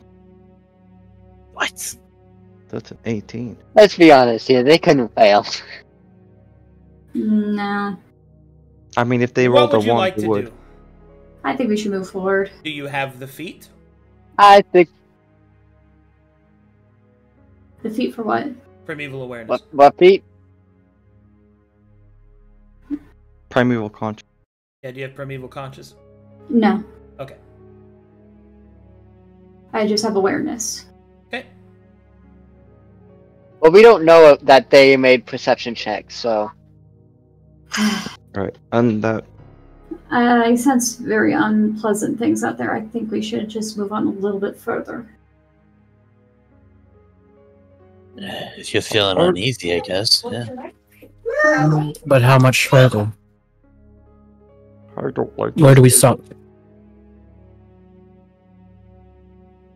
What? That's an 18. Let's be honest here, they couldn't fail. Nah. I mean, if they What rolled a would you 1, like they to would. do? I think we should move forward. Do you have the feet? I think The feet for what? Primeval awareness. what Pete? Primeval conscious. Yeah, do you have primeval conscious? No. Okay. I just have awareness. Okay. Well, we don't know that they made perception checks, so. Right, and that. I sense very unpleasant things out there. I think we should just move on a little bit further. If you're feeling uneasy, I guess. Yeah. But how much further? I don't like. Where do we stop?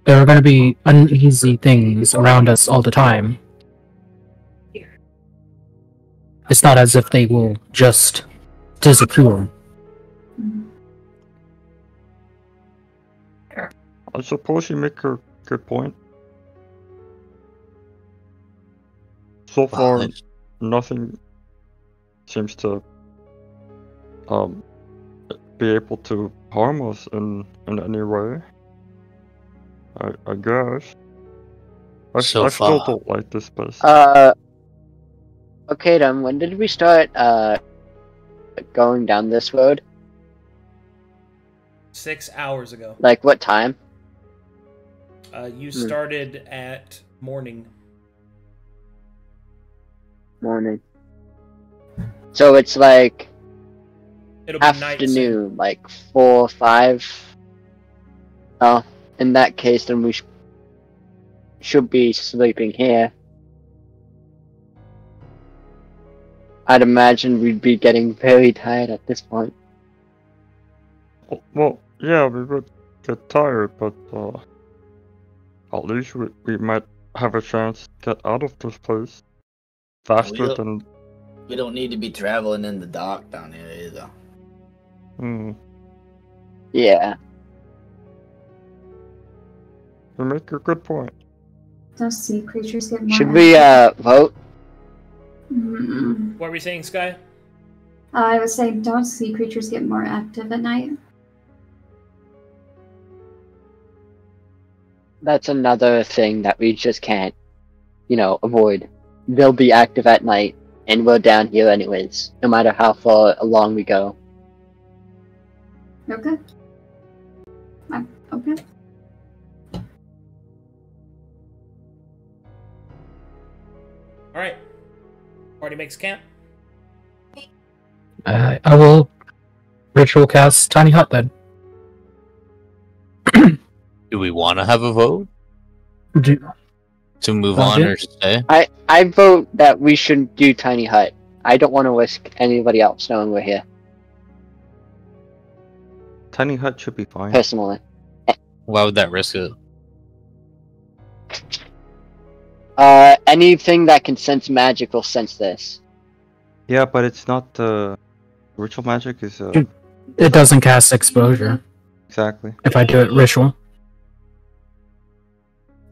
There are going to be uneasy things around us all the time. It's not as if they will just disappear. I suppose you make a good point. So far, nothing seems to be able to harm us in any way. I guess. I still don't like this place. Okay then, when did we start going down this road? 6 hours ago. Like what time? You started at morning. Morning. So it's like It'll be afternoon, like 4 or 5. Oh, in that case, then we should be sleeping here. I'd imagine we'd be getting very tired at this point. Well, yeah, we would get tired, but at least we might have a chance to get out of this place faster than. We don't need to be traveling in the dark down here either. Yeah. You make a good point. Does sea creatures get more? Should we vote? Mm-mm. What were you saying, Sky? I was saying, don't sea creatures get more active at night? That's another thing that we just can't, avoid. They'll be active at night, and we're down here anyways, no matter how far along we go. Okay. Okay. Alright. Party makes camp. I will ritual cast Tiny Hut then. Do we want to have a vote? To move on or stay? I vote that we should do Tiny Hut. I don't want to risk anybody else knowing we're here. Tiny Hut should be fine. Personally. Why would that risk it? Anything that can sense magic will sense this. Yeah, but it's not ritual magic is It doesn't cast exposure. Exactly. If I do it ritual.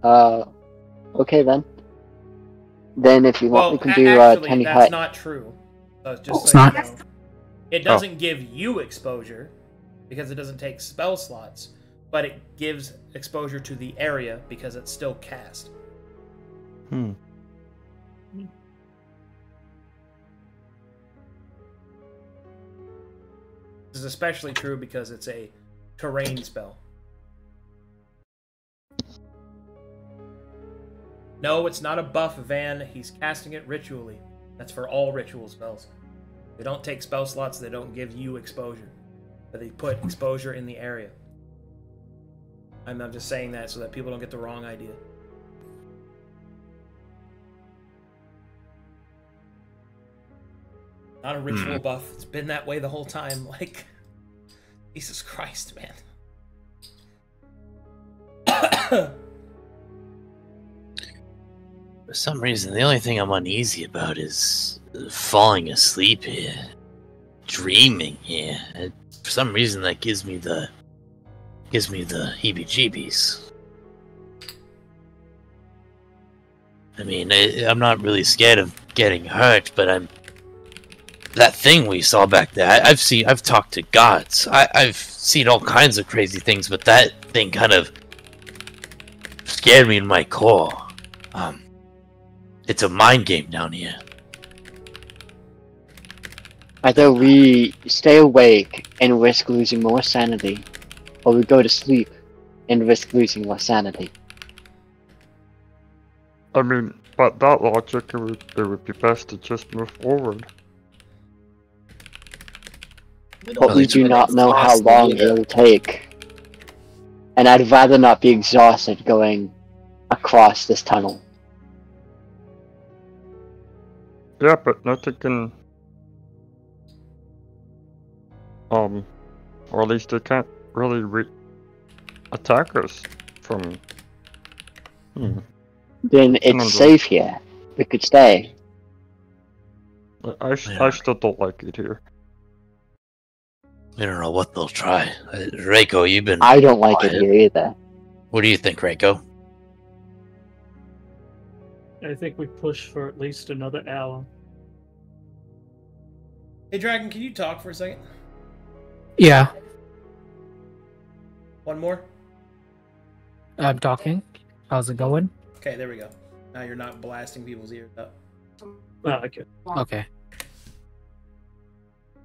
Okay then. Then if you want, we can do actually, Tiny that's Hut. not true. It's not. It doesn't give you exposure because it doesn't take spell slots, but it gives exposure to the area because it's still cast. This is especially true because it's a terrain spell. No, it's not a buff, Van. He's casting it ritually. That's for all ritual spells. They don't take spell slots, they don't give you exposure. But they put exposure in the area. I'm just saying that so that people don't get the wrong idea. Not a ritual buff. It's been that way the whole time. Like, Jesus Christ, man. For some reason, the only thing I'm uneasy about is falling asleep here, dreaming here. For some reason, that gives me the heebie-jeebies. I mean, I'm not really scared of getting hurt, but that thing we saw back there. I've talked to gods. I've seen all kinds of crazy things, but that thing kind of scared me in my core. It's a mind game down here. Either we stay awake and risk losing more sanity, or we go to sleep and risk losing more sanity. I mean, by that logic, it would be best to just move forward. But we do not know how long it'll take. And I'd rather not be exhausted going across this tunnel. Yeah, but nothing can... or at least they can't really attack us from... Then it's safe here. We could stay. I still don't like it here. I don't know what they'll try. Reiko, you've been... I don't like it here either. What do you think, Reiko? I think we push for at least another hour. Hey, Dragon, can you talk for a second? Yeah, One more? I'm talking. How's it going? Okay, there we go. Now you're not blasting people's ears up. Okay. Okay.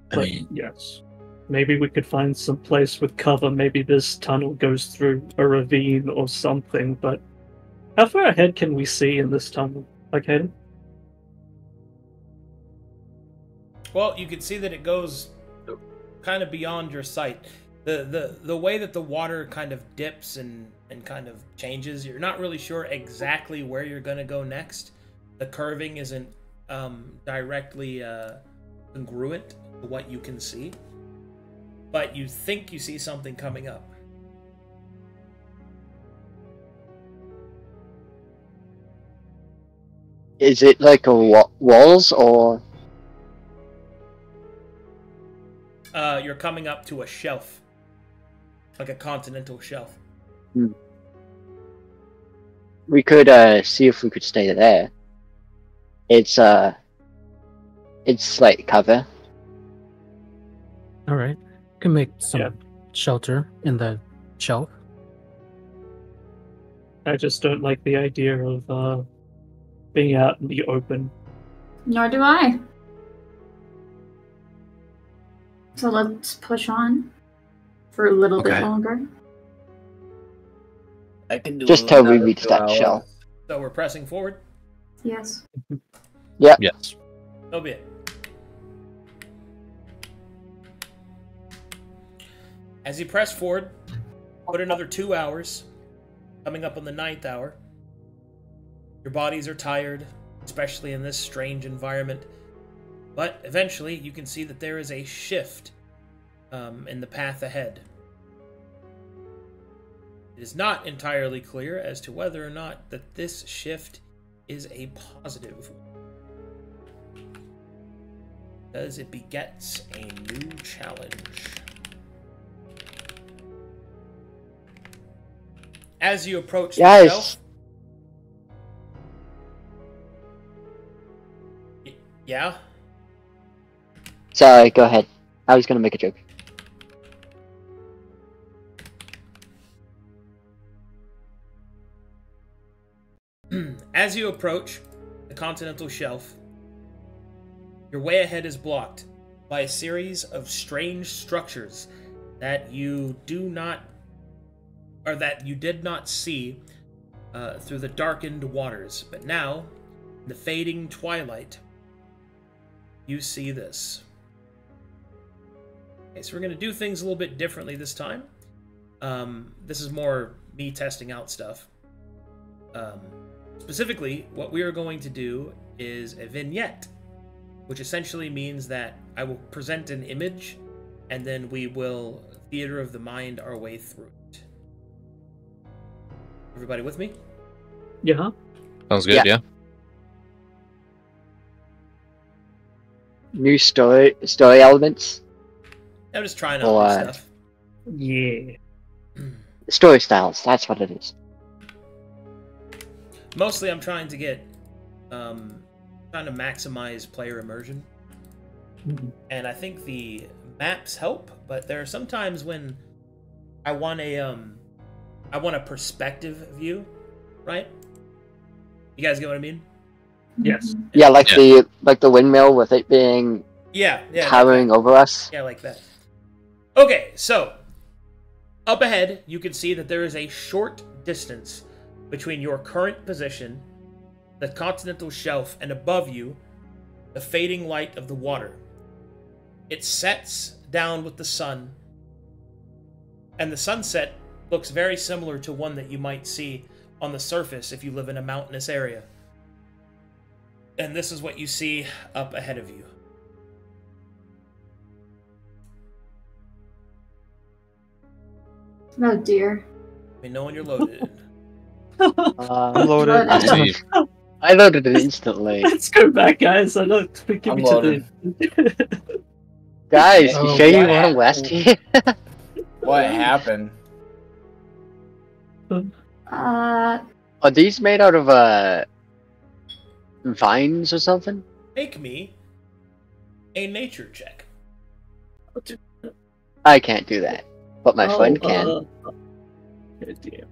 But yes. Maybe we could find some place with cover. Maybe this tunnel goes through a ravine or something, but how far ahead can we see in this tunnel? Okay. Well, you can see that it goes kind of beyond your sight. The way that the water kind of dips and kind of changes, you're not really sure exactly where you're going to go next. The curving isn't directly congruent to what you can see. But you think you see something coming up. Is it like a walls or? You're coming up to a shelf, like a continental shelf. We could see if we could stay there. It's like cover. All right. Can make some shelter in the shelf. I just don't like the idea of being out in the open. Nor do I. So let's push on for a little bit longer. I can do just till we reach that shelf. So we're pressing forward? Yes. Yeah. Yes. So be it. As you press forward, put another 2 hours, coming up on the 9th hour. Your bodies are tired, especially in this strange environment. But eventually, you can see that there is a shift in the path ahead. It is not entirely clear as to whether or not that this shift is a positive one, because it begets a new challenge. As you approach the shelf... Yeah? Sorry, go ahead. I was gonna make a joke. As you approach the continental shelf, your way ahead is blocked by a series of strange structures that you do not... or that you did not see through the darkened waters. But now, in the fading twilight, you see this. Okay, so we're going to do things a little bit differently this time. This is more me testing out stuff. Specifically, what we are going to do is a vignette, which essentially means that I will present an image, and then we will theater of the mind our way through it. Everybody with me? Yeah. Sounds good, yeah. New story elements. I'm just trying out new stuff. Yeah. Story styles, that's what it is. Mostly I'm trying to get trying to maximize player immersion. And I think the maps help, but there are some times when I want a perspective view, right? You guys get what I mean? Yes. Yeah, like the windmill with it being towering over us. Yeah, like that. Okay, so up ahead, you can see that there is a short distance between your current position the continental shelf, and above you, the fading light of the water. It sets down with the sun, and the sunset looks very similar to one that you might see on the surface if you live in a mountainous area. And this is what you see up ahead of you. Oh dear. Let me know when you're loaded. I'm loaded. I loaded it instantly. Let's go back, guys. I know. Give I'm me to loaded. the. Guys, Oh, you sure you what want to west here? What happened? Are these made out of vines or something? Make me a nature check. I can't do that, but my friend can. Oh, dear.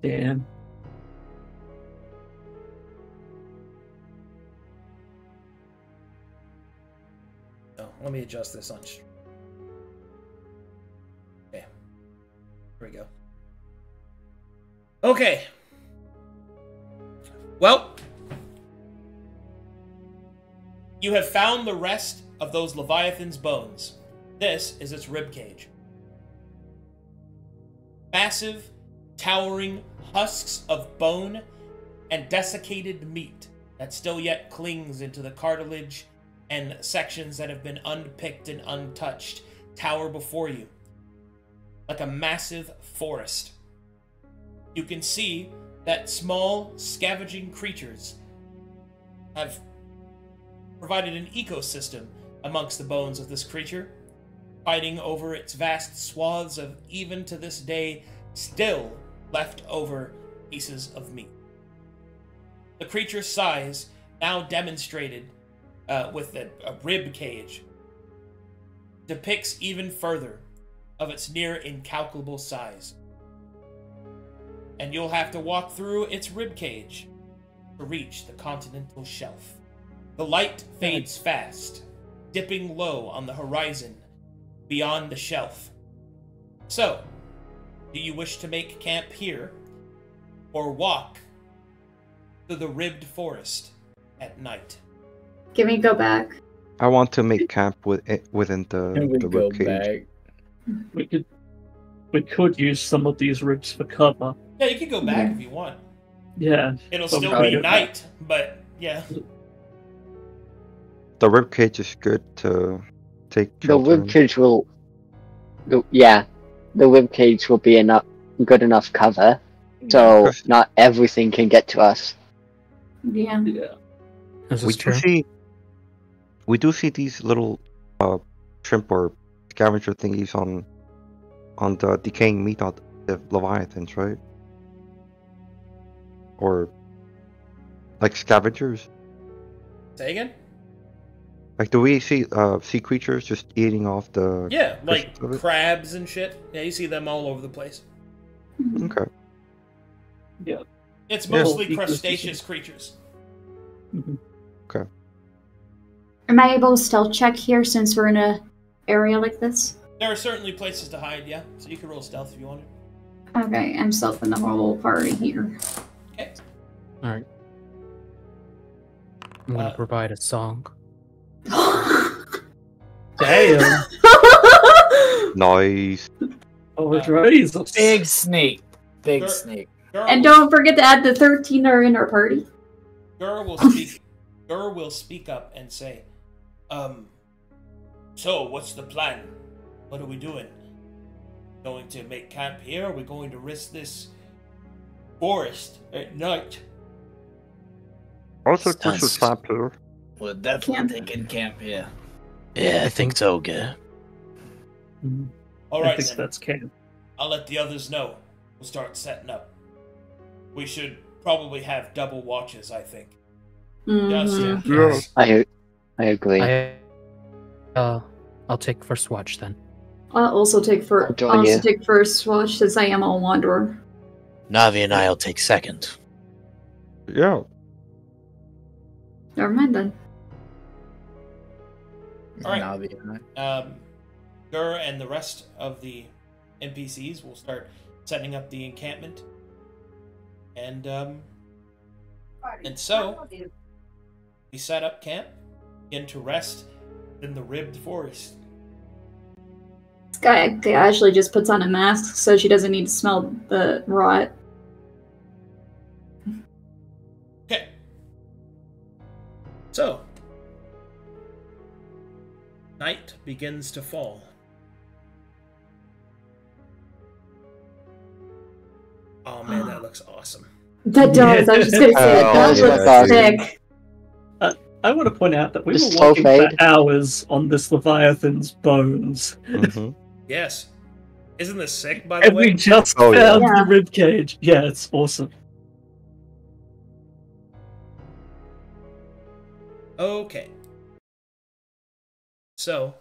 Damn. Oh, let me adjust this on stream. Okay. Here we go. Okay. Well, you have found the rest of those Leviathan's bones. This is its ribcage. Massive, towering husks of bone and desiccated meat that still yet clings into the cartilage and sections that have been unpicked and untouched tower before you, like a massive forest. You can see that small, scavenging creatures have provided an ecosystem amongst the bones of this creature, fighting over its vast swaths of, even to this day, still left over pieces of meat. The creature's size, now demonstrated with a rib cage, depicts even further of its near incalculable size. And you'll have to walk through its rib cage to reach the continental shelf. The light fades fast, dipping low on the horizon beyond the shelf. So, do you wish to make camp here, or walk through the ribbed forest at night? Can we go back? I want to make camp within Can we the go ribcage. back? We could use some of these ribs for cover. Yeah, you can go back if you want. Yeah. It'll But still we be could- night, but yeah. The ribcage is good to take The shelter in. ribcage will. The ribcage will be good enough cover, so Yes. not everything can get to us. Yeah. Yeah. This We is do true. see these little shrimp or scavenger thingies on the decaying meat of the leviathans, right? Or like scavengers. Say again? Like, do we see sea creatures just eating off the? Yeah, like crystals of it? crabs and shit. Yeah, you see them all over the place. Okay. Yeah. It's Yeah. mostly Ecosystem. crustaceous creatures. Am I able to stealth check here since we're in a area like this? There are certainly places to hide, yeah. So you can roll stealth if you wanted. Okay, I'm stealthing the whole party here. Okay. All right. I'm gonna provide a song. Damn. Nice. Oh, Jesus. Big snake. Big Sure. snake. And don't forget to add the 13 that are in our party. Gur will speak. Gur will speak up and say, so what's the plan? What are we doing? Going to make camp here? Are we going to risk this forest at night? I think we should Sounds- camp here. We're definitely Camp. taking camp here. Yeah, I think so, good. All I right, think then. that's camp. I'll let the others know. We'll start setting up. We should probably have double watches, I think. Just in Mhm. case. Yeah. I agree. I'll take first watch then. I'll also take I'll join you. first watch since I am a wanderer. Navi and I'll take second. Yeah. Never mind then. All right. Navi and I. Gur and the rest of the NPCs will start setting up the encampment. And so we set up camp, begin to rest in the ribbed forest. This guy actually just puts on a mask so she doesn't need to smell the rot. Okay. So, night begins to fall. Oh man, that looks awesome. That does. I was just gonna say that looks sick. I want to point out that we The were slow walking fade. for hours on this Leviathan's bones. Yes. Isn't this sick, by the And way? we just Oh, yeah. found Yeah. the ribcage. Yeah, it's awesome. Okay. So,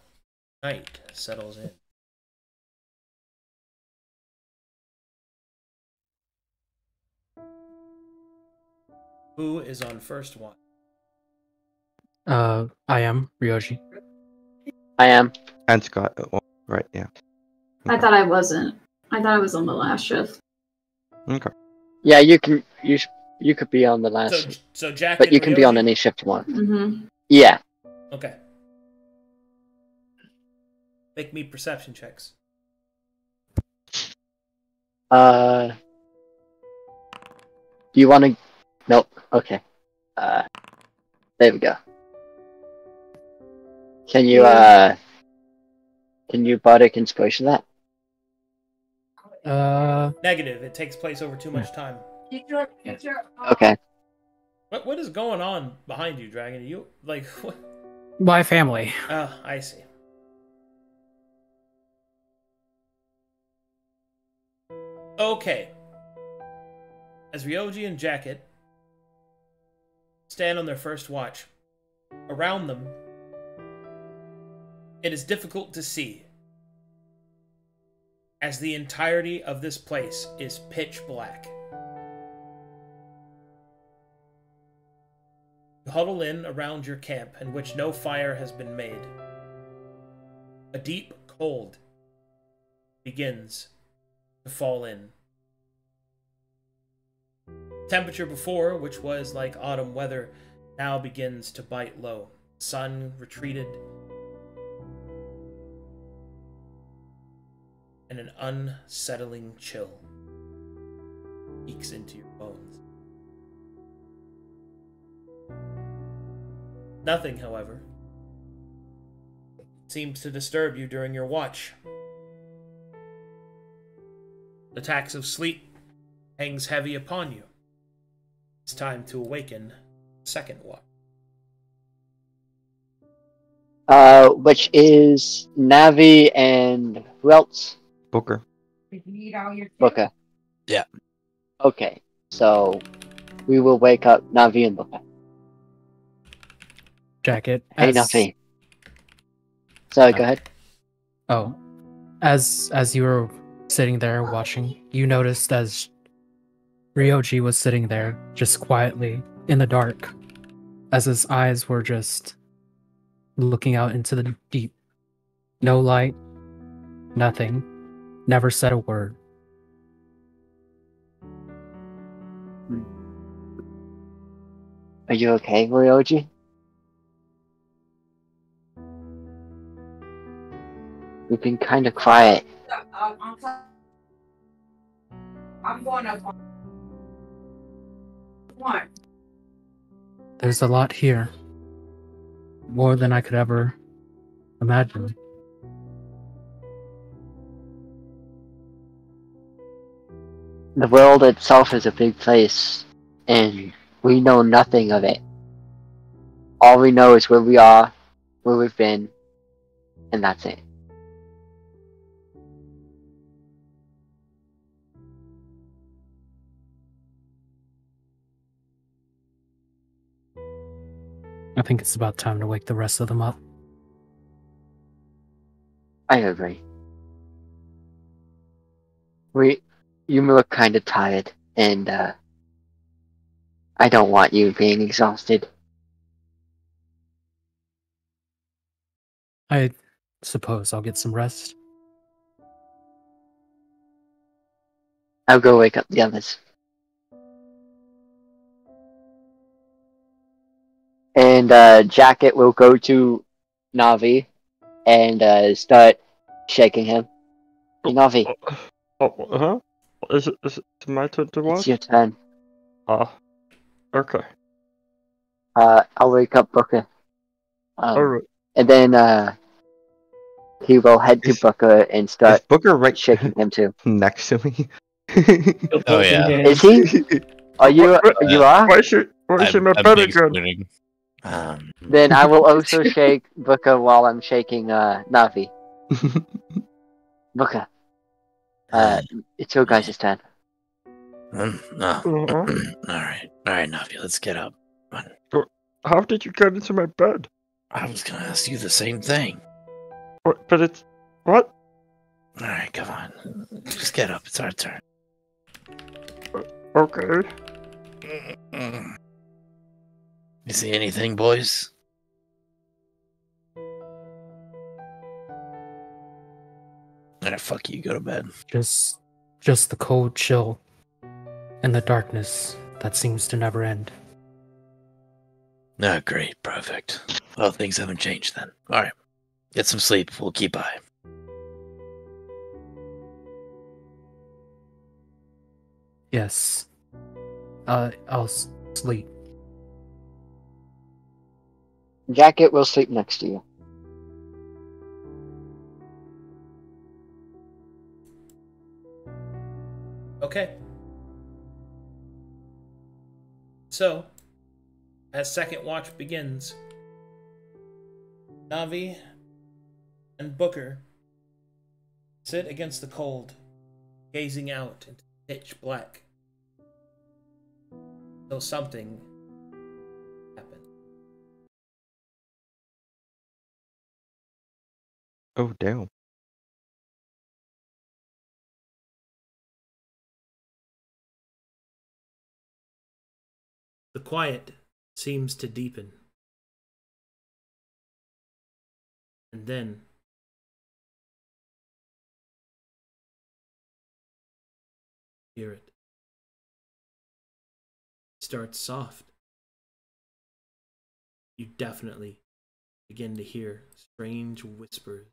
night settles in. Who is on first watch? I am Ryoji. I am. And Scott. Oh, right, yeah. I thought I wasn't. I thought I was on the last shift. Okay. Yeah, you could be on the last, So Jack but and you can be on Ryoji? any shift you want. Mm-hmm. Yeah. Okay. Make me perception checks. Do you want to? Nope. Okay. There we go. Can you bardic inspiration that? Negative. It takes place over too much time. Okay. What is going on behind you, Dragon? You like what? My family. Oh, I see. Okay. As Ryoji and Jacket stand on their first watch, around them, it is difficult to see, as the entirety of this place is pitch black. You huddle in around your camp, in which no fire has been made. A deep cold begins to fall in. Temperature before, which was like autumn weather, now begins to bite low. Sun retreated, and an unsettling chill peeks into your bones. Nothing, however, seems to disturb you during your watch. The tax of sleep hangs heavy upon you. It's time to awaken second watch. Which is Navi and who else? Booker. Booker. Yeah. Okay, so we will wake up Navi and Booker. Jacket. Hey, Navi. Sorry, go ahead. Oh, as you were sitting there watching, you noticed as Ryoji was sitting there just quietly in the dark, as his eyes were just looking out into the deep. No light, nothing, never said a word. Are you okay, Ryoji? You've been kind of quiet. I'm going up. What? There's a lot here. More than I could ever imagine. The world itself is a big place, and we know nothing of it. All we know is where we are, where we've been, and that's it. I think it's about time to wake the rest of them up. I agree. You look kind of tired, and I don't want you being exhausted. I suppose I'll get some rest. I'll go wake up the others. And Jacket will go to Navi and start shaking him. Hey, Navi. Huh? Is it my turn to watch? It's your turn. Okay. I'll wake up Booker. Alright. And then he will head to Booker and start Booker right shaking him too. next to me? Oh yeah. Is he? Are you? You are? Why is she my I'm bed big again? spooning. Then I will also shake Booker while I'm shaking Navi. Booker. It's your guys' turn. No. Alright, Navi, let's get up. How did you get into my bed? I was gonna ask you the same thing. But it's... What? Alright, come on. Just get up, it's our turn. Okay. You see anything, boys? Alright, fuck you, go to bed. Just the cold chill and the darkness that seems to never end. Ah, great, perfect. Well, things haven't changed then. Alright, get some sleep, we'll keep eye. Yes. I'll sleep. Jacket will sleep next to you. Okay. So, as second watch begins, Navi and Booker sit against the cold, gazing out into pitch black, till something happened. Oh, damn. The quiet seems to deepen. And then hear it. It starts soft. You definitely begin to hear strange whispers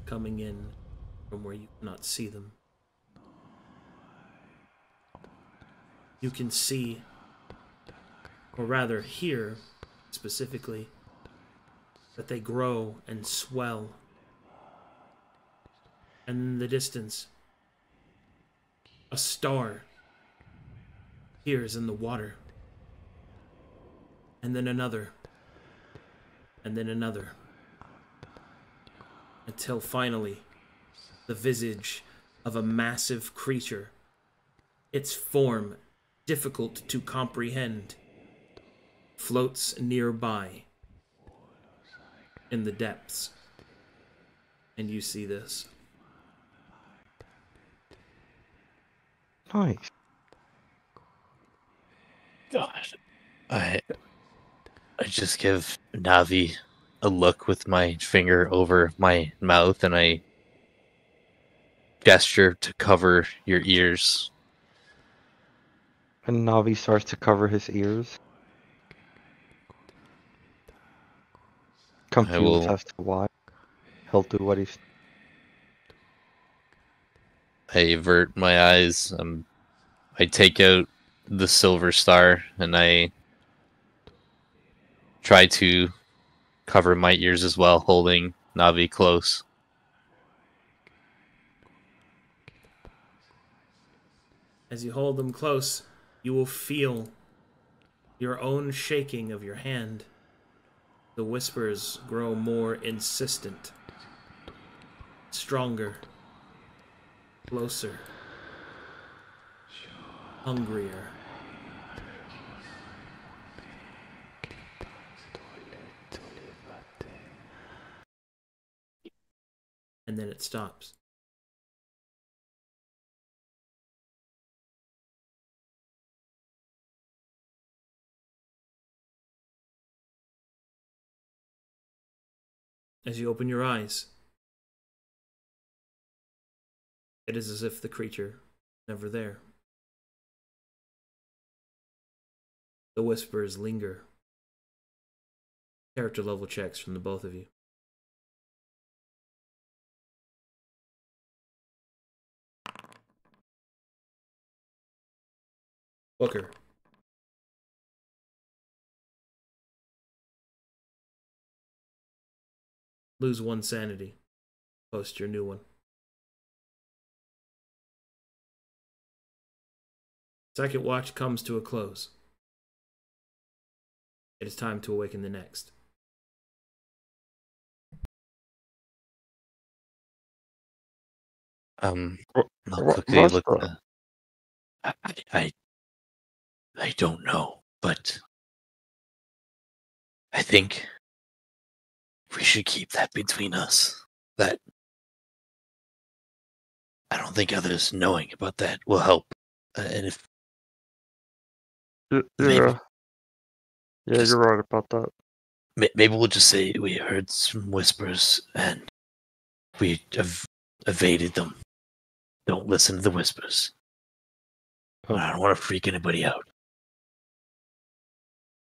coming in from where you cannot see them. You can see, or rather hear specifically, that they grow and swell. And in the distance, a star appears in the water. And then another. And then another. Until finally, the visage of a massive creature, its form difficult to comprehend, floats nearby in the depths. And you see this. Nice. God. I just give Navi a look with my finger over my mouth and I gesture to cover your ears. And Navi starts to cover his ears. Confused as to why. He'll do what he's... I avert my eyes. I take out the silver star and I try to cover my ears as well, holding Navi close. As you hold them close, you will feel your own shaking of your hand. The whispers grow more insistent, stronger, closer, hungrier. And then it stops. as you open your eyes, it is as if the creature never there. The whispers linger. Character level checks from the both of you. Booker. Lose 1 sanity. Post your new one. Second watch comes to a close. It is time to awaken the next. I'll quickly look. I don't know, but I think we should keep that between us. That I don't think others knowing about that will help. And if yeah, you're right about that. Maybe we'll just say we heard some whispers and we have evaded them. Don't listen to the whispers. I don't want to freak anybody out.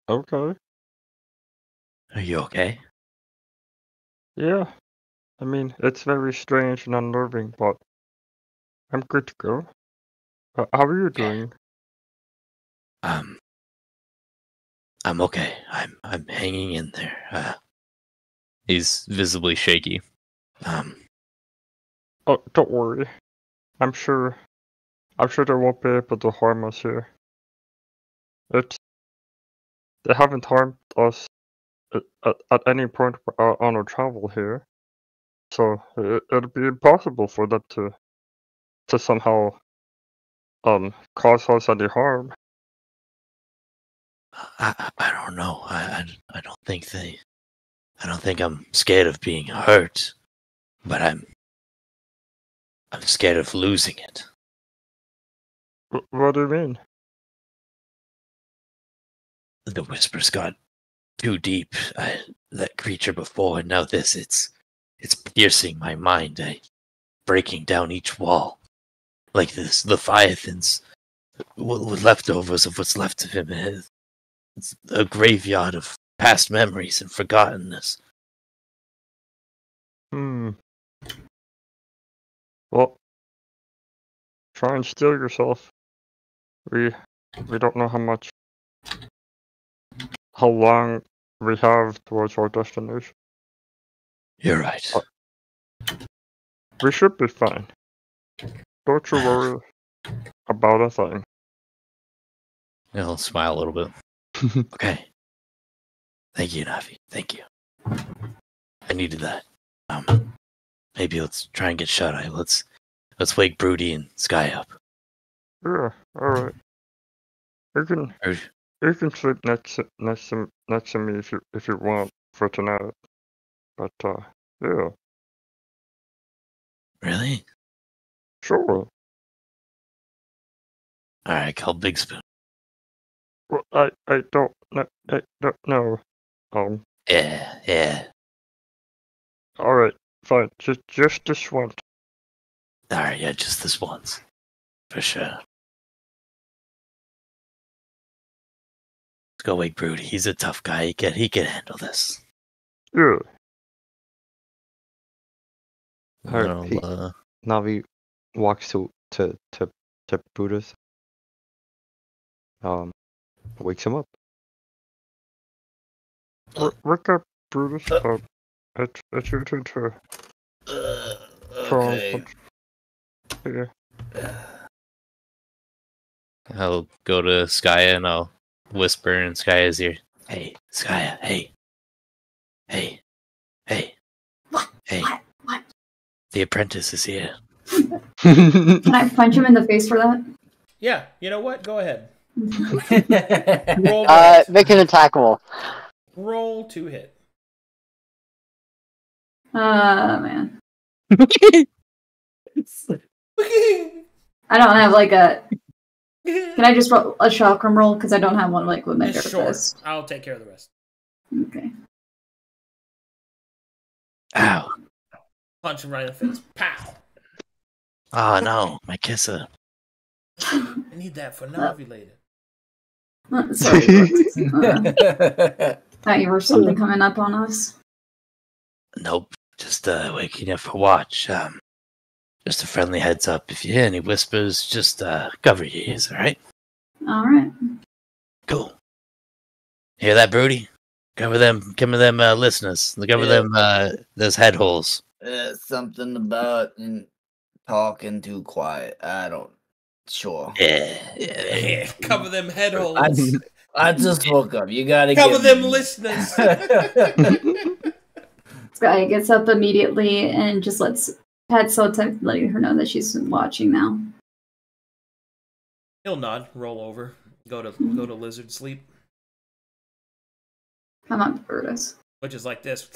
Okay. Are you okay? Yeah. I mean, it's very strange and unnerving, but I'm good to go. How are you doing? I'm okay. I'm hanging in there. He's visibly shaky. Oh, don't worry. I'm sure they won't be able to harm us here. They haven't harmed us at any point on our travel here, so it'll be impossible for them to somehow cause us any harm. I don't know. I don't think I don't think I'm scared of being hurt, but I'm scared of losing it. What do you mean? The whispers got too deep. That creature before, and now this. It's piercing my mind. Breaking down each wall, like this Leviathan's with leftovers of what's left of him. It's a graveyard of past memories and forgottenness. Well, try and steel yourself. We don't know how long we have towards our destination. You're right. We should be fine. Don't you worry about a thing. He'll smile a little bit. Okay. Thank you, Navi. Thank you. I needed that. Maybe let's try and get shut-eye. Let's wake Broody and Sky up. Yeah, alright. You can sleep next to me if you want for tonight. But yeah. Really? Sure. Alright, call Big Spoon. Well, I don't know. Yeah. Alright, fine. Just this one. Alright, yeah, just this once. For sure. Let's go wake Broody. He's a tough guy. He can handle this. Yeah. Navi walks to Brutus. Wakes him up. Wake up, Brutus. It's your turn to. Okay. Yeah. I'll go to Skya and I'll whisper in Skya's ear. Hey, Skya, hey. What? The apprentice is here. Can I punch him in the face for that? Yeah, you know what? Go ahead. Make an attack roll. Roll to hit. Man. I don't have like a. Can I just roll a chakram roll? Because I don't have one like with my Sure. fist. I'll take care of the rest. Okay. Ow. Punch him right in the face. Pow! Oh no, my kisser. I need that for non-related. Sorry. Thought you were something coming up on us. Nope. Just waking up for watch. Just a friendly heads up. If you hear any whispers, just cover your ears, alright? Alright. Cool. Hear that, Broody? Cover them listeners. Cover them those head holes. Something about talking too quiet. I don't. Sure. Yeah. Cover them head holes. I just woke up. You gotta cover them listeners. This guy gets up immediately and just lets Pat Sotek letting her know that she's watching now. He'll nod, roll over, go to lizard sleep. Come on, Brutus. Which is like this.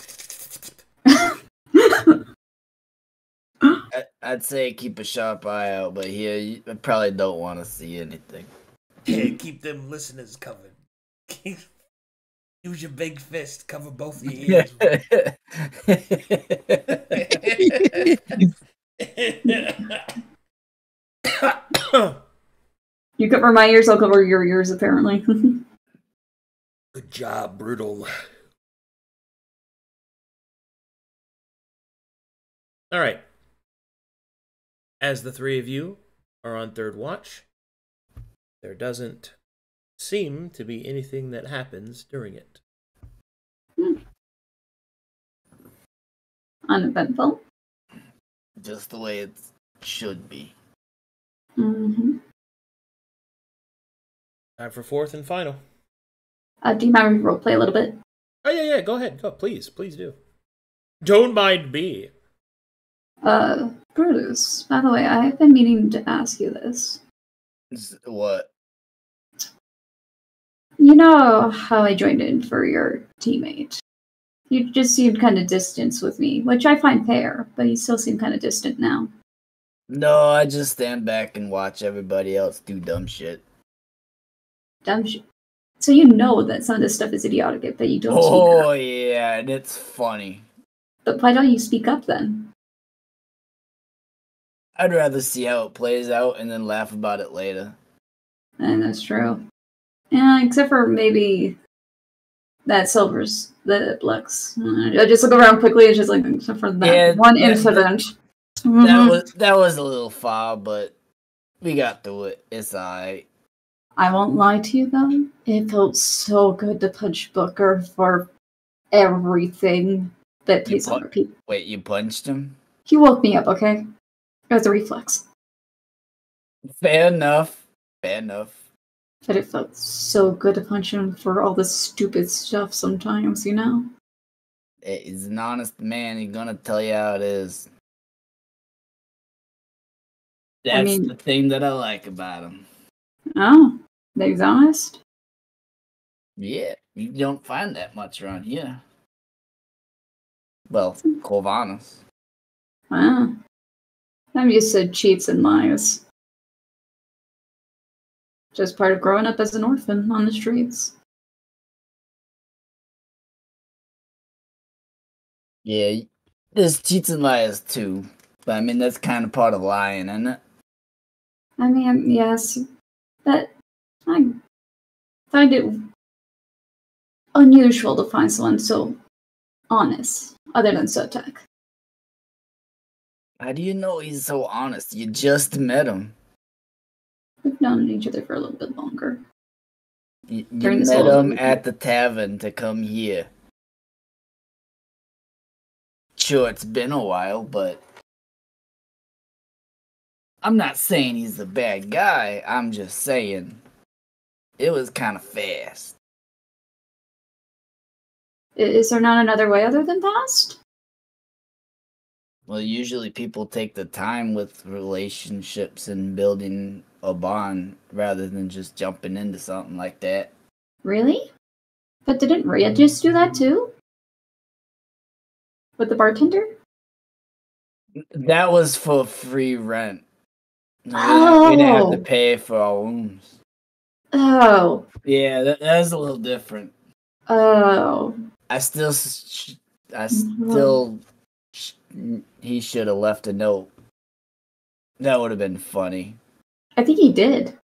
I'd say keep a sharp eye out, but here you probably don't want to see anything. Yeah, keep them listeners covered. Use your big fist, cover both your ears. You cover my ears, I'll cover your ears, apparently. Good job, Brutal. Alright. As the three of you are on third watch, there doesn't seem to be anything that happens during it. Uneventful. Just the way it should be. Mm-hmm. Time for fourth and final. Do you mind if we roleplay a little bit? Oh, yeah, go ahead. Go, please do. Don't mind me. Brutus, by the way, I've been meaning to ask you this. What? You know how I joined in for your teammate? You just seemed kind of distant with me, which I find fair, but you still seem kind of distant now. No, I just stand back and watch everybody else do dumb shit. Dumb shit? So you know that some of this stuff is idiotic, but you don't speak up. Oh, yeah, and it's funny. But why don't you speak up then? I'd rather see how it plays out and then laugh about it later. And that's true. Yeah, except for maybe that Silver's, the Blux. I just look around quickly, it's just like, except for that one incident. That was a little far, but we got through it. It's alright. I won't lie to you though. It felt so good to punch Booker for everything that plays on repeat. Wait, you punched him? He woke me up, okay? It was a reflex. Fair enough. Fair enough. But it felt so good to punch him for all the stupid stuff sometimes, you know? He's an honest man. He's gonna tell you how it is. That's the thing that I like about him. Oh, that he's honest? Yeah, you don't find that much around here. Well, Corvallis. Wow. I'm used to cheats and lies. Just part of growing up as an orphan on the streets. Yeah, there's cheats and lies too. But I mean, that's kind of part of lying, isn't it? I mean, yes. But I find it unusual to find someone so honest, other than Sotek. How do you know he's so honest? You just met him. We've known each other for a little bit longer. You met him at the tavern to come here. Sure, it's been a while, but I'm not saying he's a bad guy. I'm just saying it was kind of fast. Is there not another way other than fast? Well, usually people take the time with relationships and building a bond rather than just jumping into something like that. Really? But didn't Rhea just do that too? With the bartender? That was for free rent. We didn't have to pay for our rooms. Oh. Yeah, that's a little different. Oh. I still he should have left a note. That would have been funny. I think he did.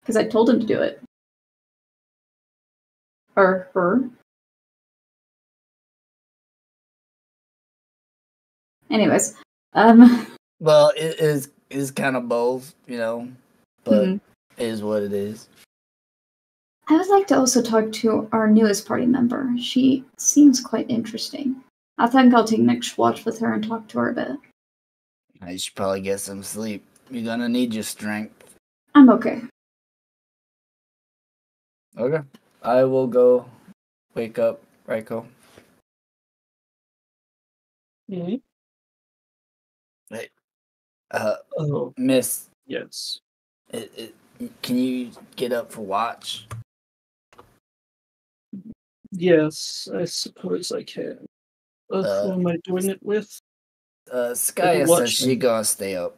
Because I told him to do it. Or her. Anyways. Well, it is kind of both, you know. But it is what it is. I would like to also talk to our newest party member. She seems quite interesting. I think I'll take next watch with her and talk to her a bit. You should probably get some sleep. You're gonna need your strength. I'm okay. Okay. I will go wake up Raiko. Mm-hmm. Hey. Oh. Miss. Yes. Can you get up for watch? Yes, I suppose I can. Who am I doing it with? Skya says she gonna stay up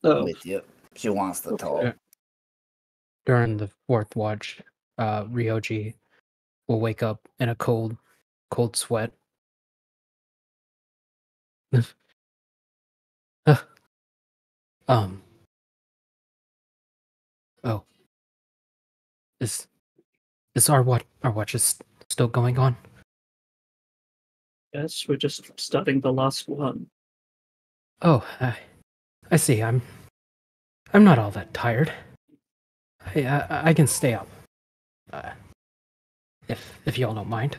with you. She wants to talk. During the fourth watch, Ryoji will wake up in a cold sweat. Oh. Is our watch is still going on? Yes, we're just starting the last one. Oh, I see. I'm not all that tired. I can stay up. If y'all don't mind.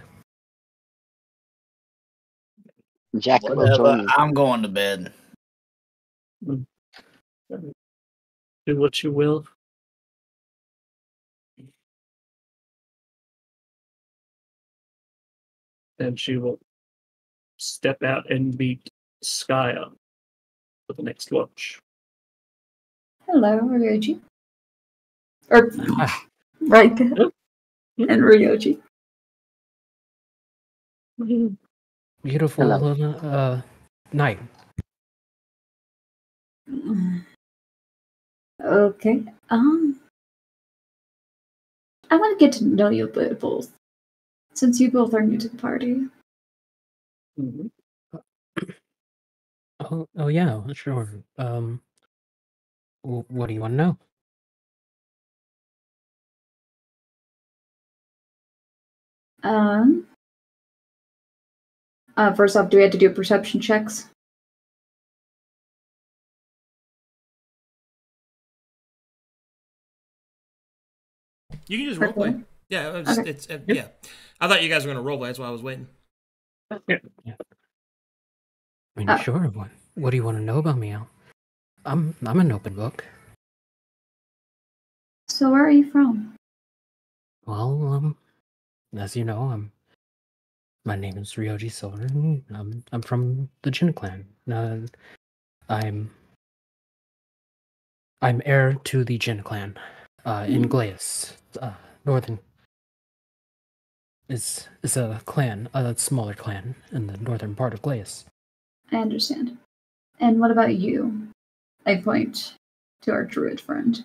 Jack will join you. I'm going to bed. Do what you will. Then she will step out and meet Skya for the next watch. Hello, Ryoji. Or Raiko and Ryoji. Beautiful night. Okay. I want to get to know you both, since you both are new to the party. Mm-hmm. Oh yeah, sure. What do you want to know? First off, do we have to do perception checks? You can just roleplay. Yeah, yeah. I thought you guys were gonna roleplay. That's why I was waiting. Yeah. I mean, sure. What do you want to know about me, Al? I'm an open book. So where are you from? Well, as you know, my name is Ryoji Silver. And I'm from the Jin clan. I'm heir to the Jin clan in Glaeus. Northern is a clan, a smaller clan in the northern part of Glaeus. I understand. And what about you? I point to our druid friend.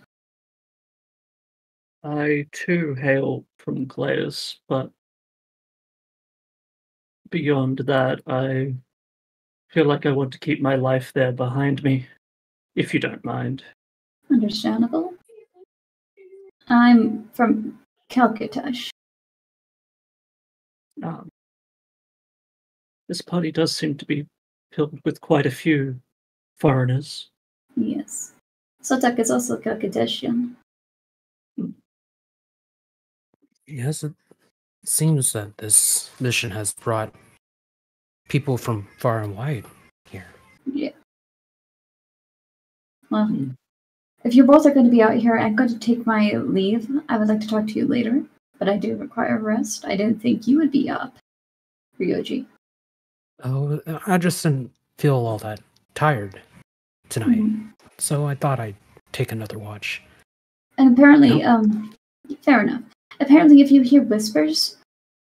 I too hail from Glaeus, but beyond that, I feel like I want to keep my life there behind me, if you don't mind. Understandable. I'm from Calcutta. This party does seem to be filled with quite a few foreigners. Yes. Sotak is also Calcuttasian. Yes, it seems that this mission has brought people from far and wide here. Yeah. Well, if you both are going to be out here, I'm going to take my leave. I would like to talk to you later, but I do require rest. I didn't think you would be up, Ryoji. Oh, I just didn't feel all that tired tonight, so I thought I'd take another watch. And apparently, fair enough. Apparently, if you hear whispers,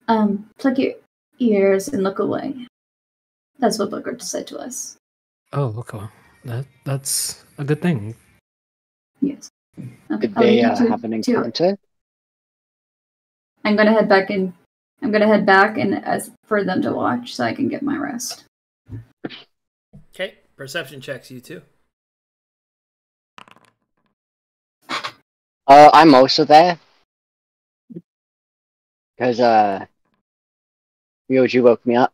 plug your ears and look away. That's what Booker said to us. Oh, okay. That's a good thing. Yes. Did they have an encounter? I'm gonna head back and ask for them to watch so I can get my rest. Okay, perception checks, you two. I'm also there. Because, Ryoji woke me up.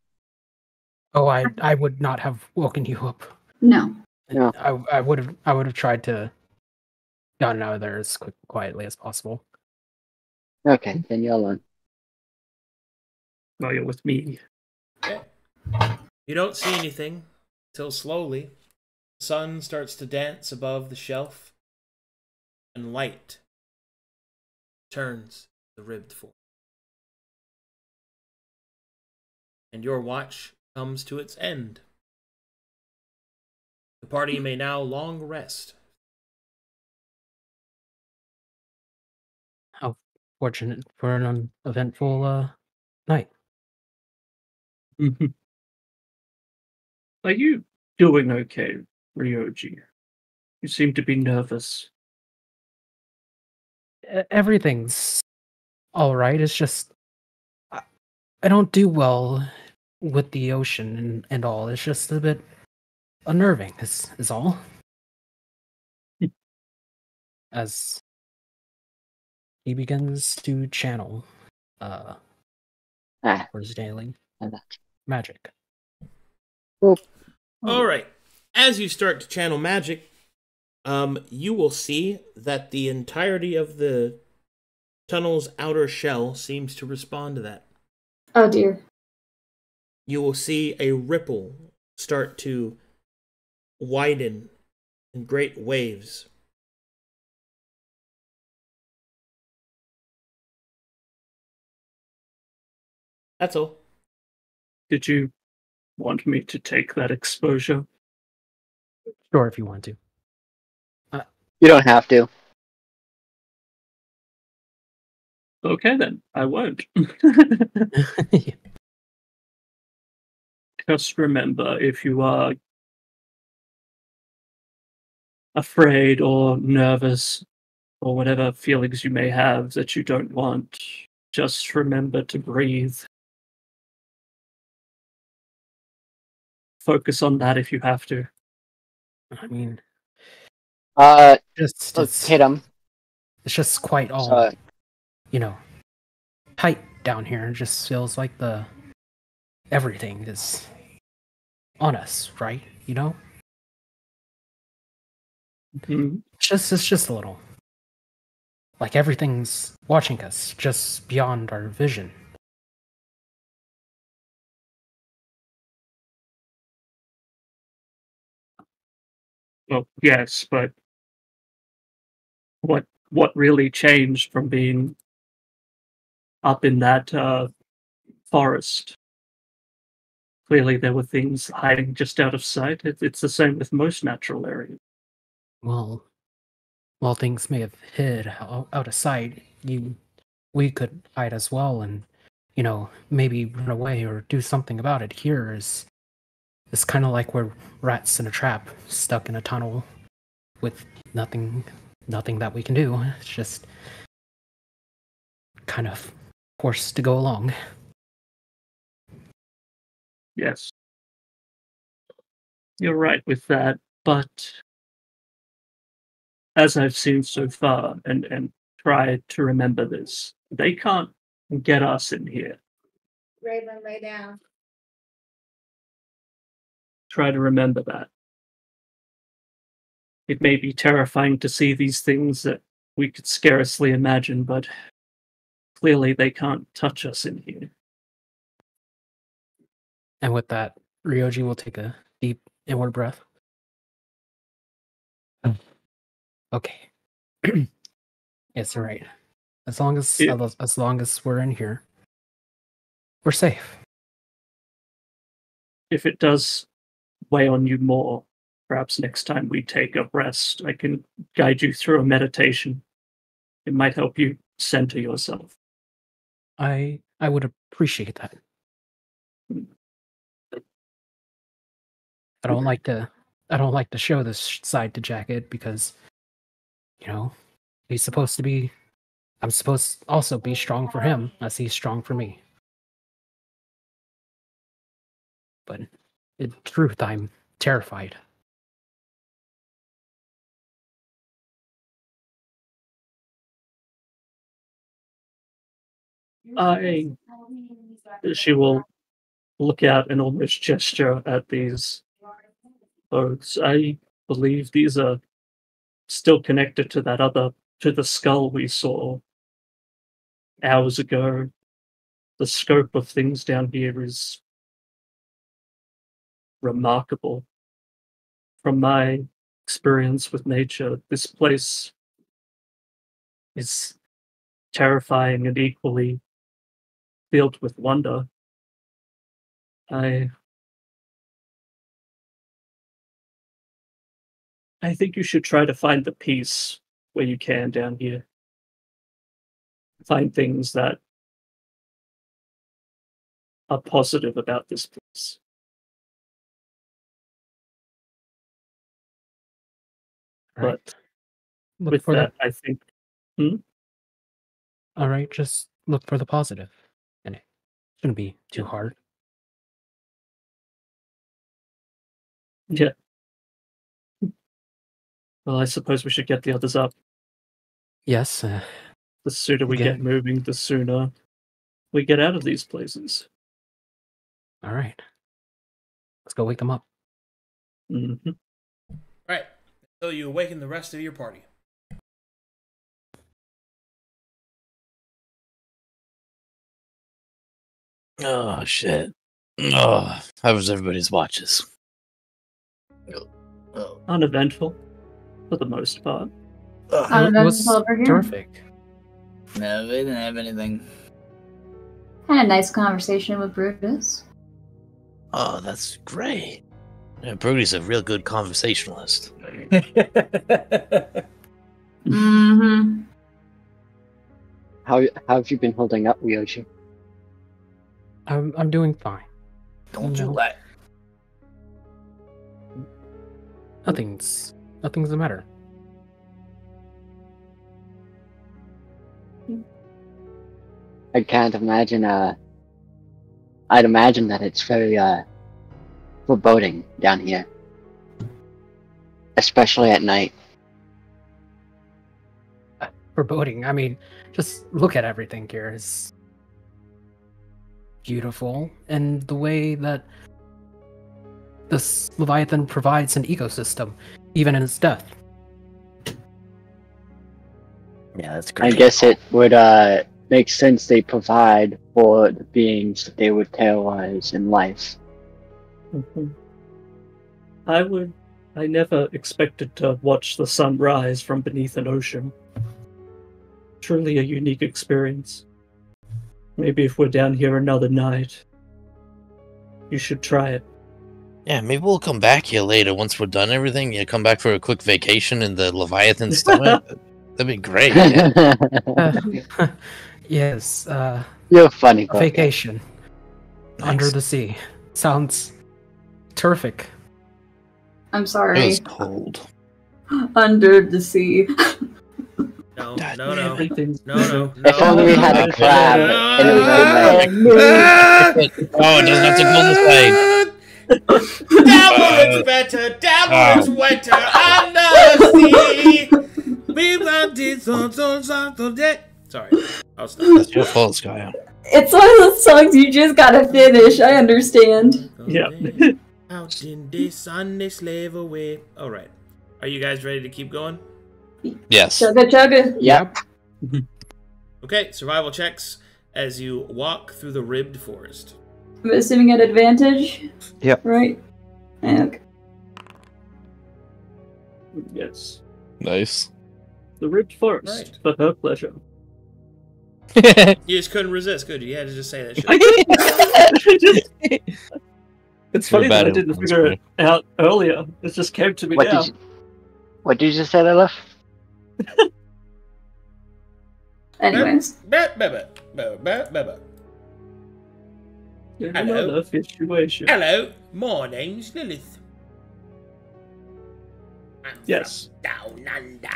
Oh, I would not have woken you up. No. No. I would have tried to gotten out of there as quietly as possible. Okay, then you're alone. Well, you're with me. Okay. You don't see anything till slowly the sun starts to dance above the shelf and light turns the ribbed form. And your watch comes to its end. The party may now long rest. How fortunate for an uneventful night. Are you doing okay, Ryoji? You seem to be nervous. Everything's all right. It's just I don't do well with the ocean and all. It's just a bit unnerving. Is all. As he begins to channel for his daily magic. All right. As you start to channel magic, you will see that the entirety of the tunnel's outer shell seems to respond to that. Oh dear. You will see a ripple start to widen in great waves. That's all. Did you want me to take that exposure? Sure, if you want to. You don't have to. Okay, then. I won't. Just remember, if you are afraid or nervous or whatever feelings you may have that you don't want, just remember to breathe. Focus on that if you have to. I mean, just hit him. It's just quite all, Sorry. Tight down here. It just feels like everything is on us, right? Mm-hmm. It's just a little. Like everything's watching us, just beyond our vision. Well, yes, but what really changed from being up in that forest? Clearly, there were things hiding just out of sight. It's the same with most natural areas. Well, while things may have hid out of sight, we could hide as well, and maybe run away or do something about it. Here it's kind of like we're rats in a trap, stuck in a tunnel with nothing that we can do. It's just kind of forced to go along. Yes. You're right with that, but as I've seen so far, and tried to remember this, they can't get us in here. Raven, lay down. Try to remember that. It may be terrifying to see these things that we could scarcely imagine, but clearly they can't touch us in here. And with that, Ryoji will take a deep inward breath. Okay. It's alright. As long as we're in here, we're safe. If it does weigh on you more, perhaps next time we take a rest, I can guide you through a meditation. It might help you center yourself. I would appreciate that. I don't like to show this side to Jacket because he's supposed to be. I'm supposed to also be strong for him as he's strong for me. But in truth, I'm terrified. She will look out and almost gesture at these boats. I believe these are still connected to to the skull we saw hours ago. The scope of things down here is remarkable. From my experience with nature, this place is terrifying and equally filled with wonder. I think you should try to find the peace where you can down here. Find things that are positive about this place. Right. But Look with for that, I think... All right, just look for the positive, and it shouldn't be too hard. Yeah. Well, I suppose we should get the others up. Yes. The sooner we get moving, the sooner we get out of these places. All right. Let's go wake them up. Mm-hmm. Right. So you awaken the rest of your party. Oh, shit. Oh, how was everybody's watches? Uneventful, for the most part. Uneventful over here. Terrific. No, we didn't have anything. Had a nice conversation with Brutus. Oh, that's great. Yeah, Brody's a real good conversationalist. Mm-hmm. How have you been holding up, Ryoshi? I'm doing fine. Don't you let. Nothing's the matter. I can't imagine. I'd imagine that it's very foreboding down here, especially at night. Foreboding. I mean, just look at everything here. It's beautiful, and the way that this Leviathan provides an ecosystem, even in its death. Yeah, that's great. I guess it would make sense they provide for the beings that they would terrorize in life. Mm-hmm. I never expected to watch the sun rise from beneath an ocean. Truly a unique experience. Maybe if we're down here another night, you should try it. Yeah, maybe we'll come back here later once we're done everything. You come back for a quick vacation in the Leviathan stomach. That'd be great. Yeah. Yes. You're funny. Vacation. Nice. Under the sea. Sounds terrific. I'm It sorry. was cold. Under the sea. No. If only we had a crab in a midnight. Oh, it doesn't have to go this way. Downwards better, downwards wetter, under the sea. We wanted something. Sorry, I'll stop. That's your fault, Skya. It's one of those songs you just gotta finish. I understand. Yeah. Out in the sun they slave away. All right, are you guys ready to keep going? Yes. Chugga chugga. Yep. Okay, survival checks as you walk through the ribbed forest. I'm assuming at advantage. Yep. Right. Okay. Yes. Nice. The ribbed forest, Right. for her pleasure. You just couldn't resist, could you? You had to just say that shit. It's funny that I didn't influence, figure bro. it out earlier. It just came to me What now. did you just say, Lilith? Anyways. Another situation. Hello, my name's Lilith. I'm Yes. from Down Under.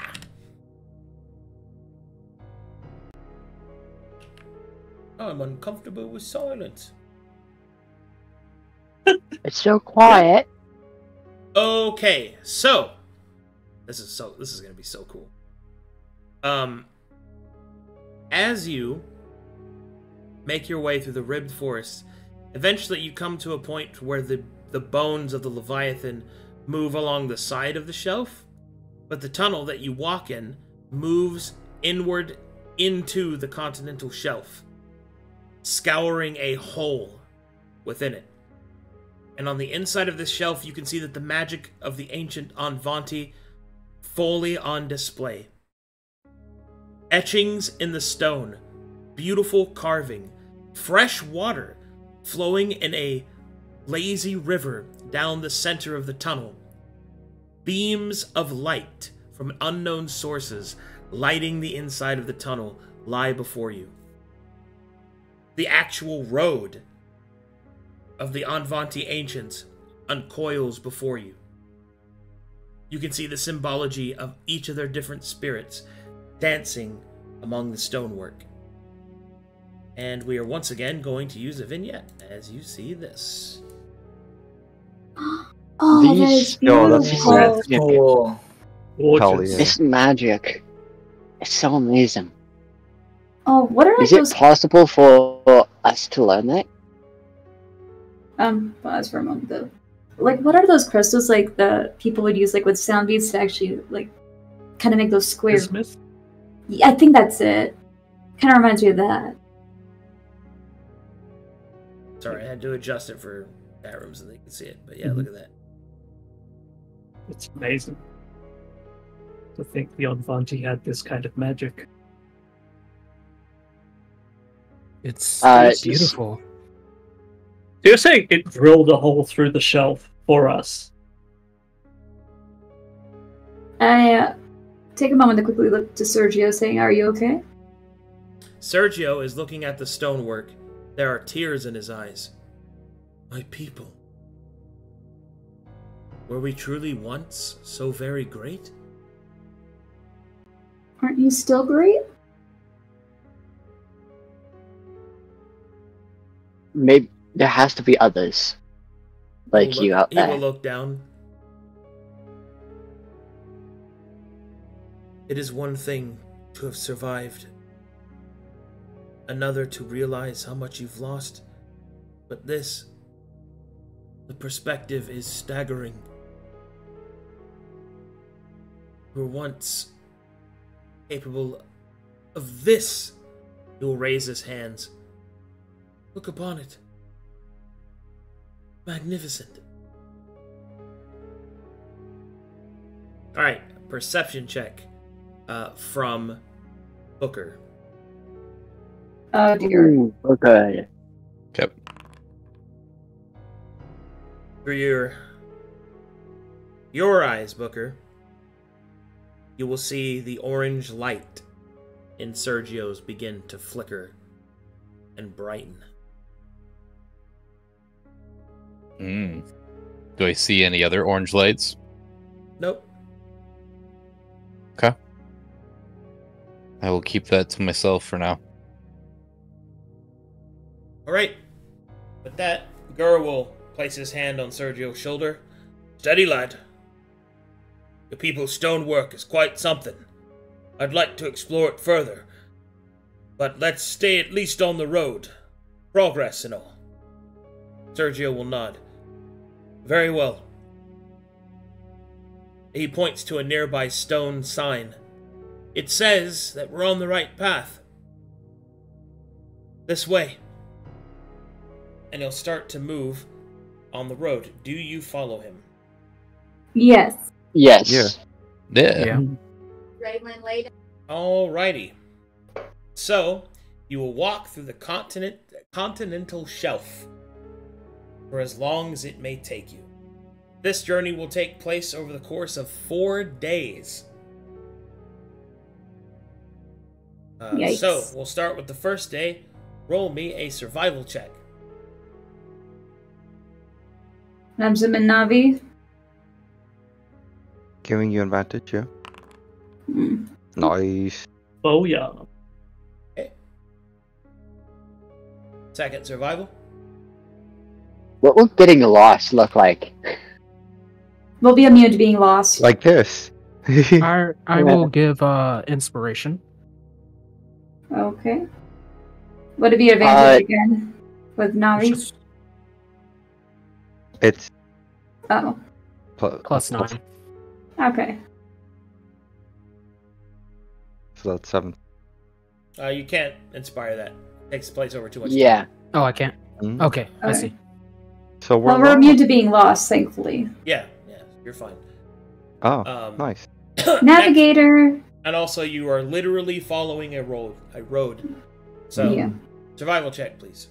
I'm uncomfortable with silence. It's so quiet. Okay, so this is gonna be so cool. As you make your way through the ribbed forest, eventually you come to a point where the bones of the Leviathan move along the side of the shelf, but the tunnel that you walk in moves inward into the continental shelf, scouring a hole within it. And on the inside of this shelf, you can see that the magic of the ancient Anvanti fully on display. Etchings in the stone, beautiful carving, fresh water flowing in a lazy river down the center of the tunnel, beams of light from unknown sources lighting the inside of the tunnel lie before you. The actual road of the Anvanti ancients uncoils before you. You can see the symbology of each of their different spirits dancing among the stonework. And we are once again going to use a vignette as you see this. Oh, that is beautiful. That's cool. Gorgeous. Yeah. It's magic. It's so amazing. Oh, what are Is those? it possible for us to learn that? Pause for a moment though. Like, what are those crystals like the people would use like with sound beads to actually like kind of make those square? Bismuth? Yeah, I think that's it. Kind of reminds me of that. Sorry, I had to adjust it for chat room so they could see it. But yeah, look at that. It's amazing to think the Anvanti had this kind of magic. It's It's beautiful. So you're saying it drilled a hole through the shelf for us? I take a moment to quickly look to Sergio, saying, "Are you okay?" Sergio is looking at the stonework. There are tears in his eyes. My people. Were we truly once so very great? Aren't you still great? Maybe there has to be others like He will you look- out He will there. look down. It is one thing to have survived, another to realize how much you've lost, but this, the perspective is staggering. You were once capable of this. He will raise his hands. Look upon it. Magnificent. Alright, perception check from Booker. Oh dear. Ooh, okay. Okay. Through your eyes, Booker, you will see the orange light in Sergio's begin to flicker and brighten. Do I see any other orange lights? Nope. Okay. I will keep that to myself for now. Alright. With that, Gur will place his hand on Sergio's shoulder. Steady, lad. Your people's stonework is quite something. I'd like to explore it further. But let's stay at least on the road. Progress and all. Sergio will nod. Very well. He points to a nearby stone sign. It says that we're on the right path. This way. And he'll start to move on the road. Do you follow him? Yes. Yes. Yeah. Raylan later. Alrighty. So, you will walk through the continental shelf for as long as it may take you. This journey will take place over the course of 4 days. Yikes. So, we'll start with the first day. Roll me a survival check. Namzim and Navi. Giving you advantage, yeah. Hmm. Nice. Oh yeah. Okay. Second survival. What would getting lost look like? We'll be immune to being lost. Like this. I will give inspiration. Okay. Would it be advantage again with Navi? It's Oh. Plus 9. Okay. So that's 7. You can't inspire that. It takes place over too much Yeah. time. Oh, I can't. Mm. Okay, I see. So We're immune to being lost, thankfully. Yeah, you're fine. Oh, nice. Navigator. And also, you are literally following a road. So, Yeah. survival check, please.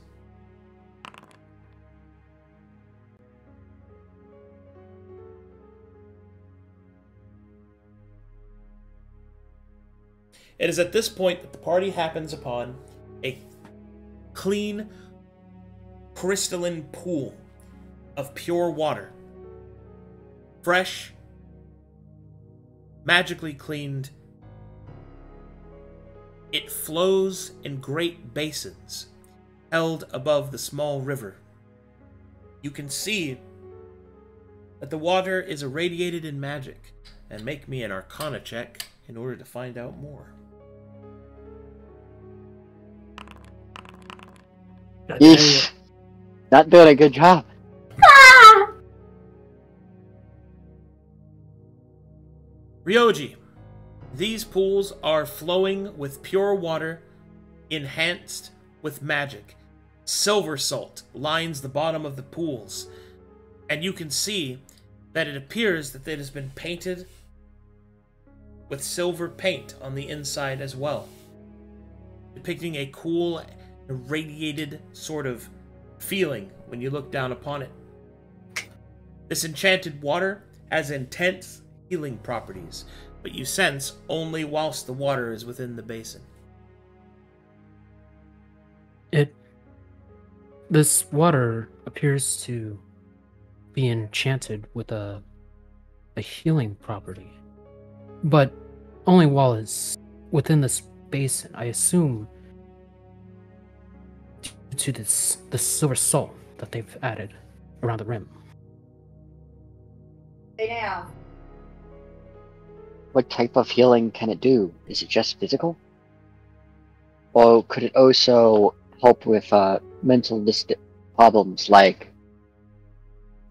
It is at this point that the party happens upon a clean, crystalline pool of pure water. Fresh, magically cleaned. It flows in great basins, held above the small river. You can see that the water is irradiated in magic, and make me an Arcana check in order to find out more. Yeesh. Not doing a good job. Ryoji, these pools are flowing with pure water, enhanced with magic. Silver salt lines the bottom of the pools, and you can see that it appears that it has been painted with silver paint on the inside as well, depicting a cool, irradiated sort of feeling when you look down upon it. This enchanted water has intense healing properties, but you sense only whilst the water is within the basin. This water appears to be enchanted with a healing property, but only while it's within this basin. I assume due to the silver salt that they've added around the rim. Stay down. What type of healing can it do? Is it just physical? Or could it also help with mental problems, like,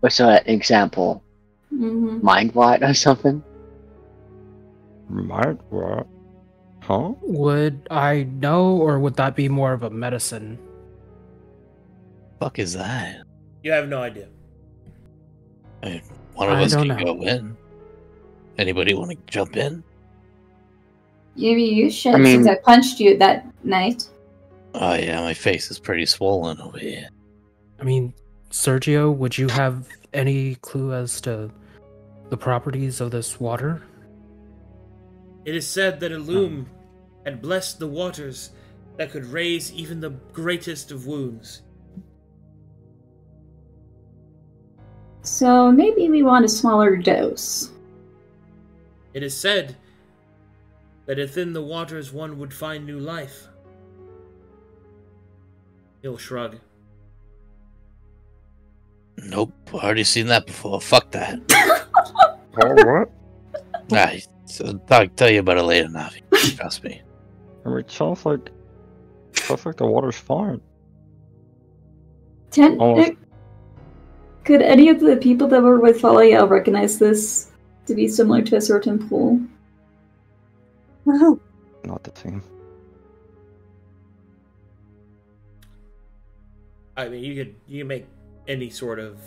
what's an example? Mind rot or something? Mind rot? Huh? Would I know, or would that be more of a medicine? Fuck is that? You have no idea. One of us don't can know. go in. Anybody want to jump in? Maybe you should, I mean- since I punched you that night. Oh yeah, my face is pretty swollen over here. I mean, Sergio, would you have any clue as to the properties of this water? It is said that Illum had blessed the waters that could raise even the greatest of wounds. So maybe we want a smaller dose. It is said that within the waters one would find new life. He'll shrug. Nope, already seen that before. Fuck that. Oh, what? I'll tell you about it later, Navi. Trust me. I mean, it sounds like the water's fine. Almost. Could any of the people that were with Falael recognize this to be similar to a certain pool? Not the same. I mean, you can make any sort of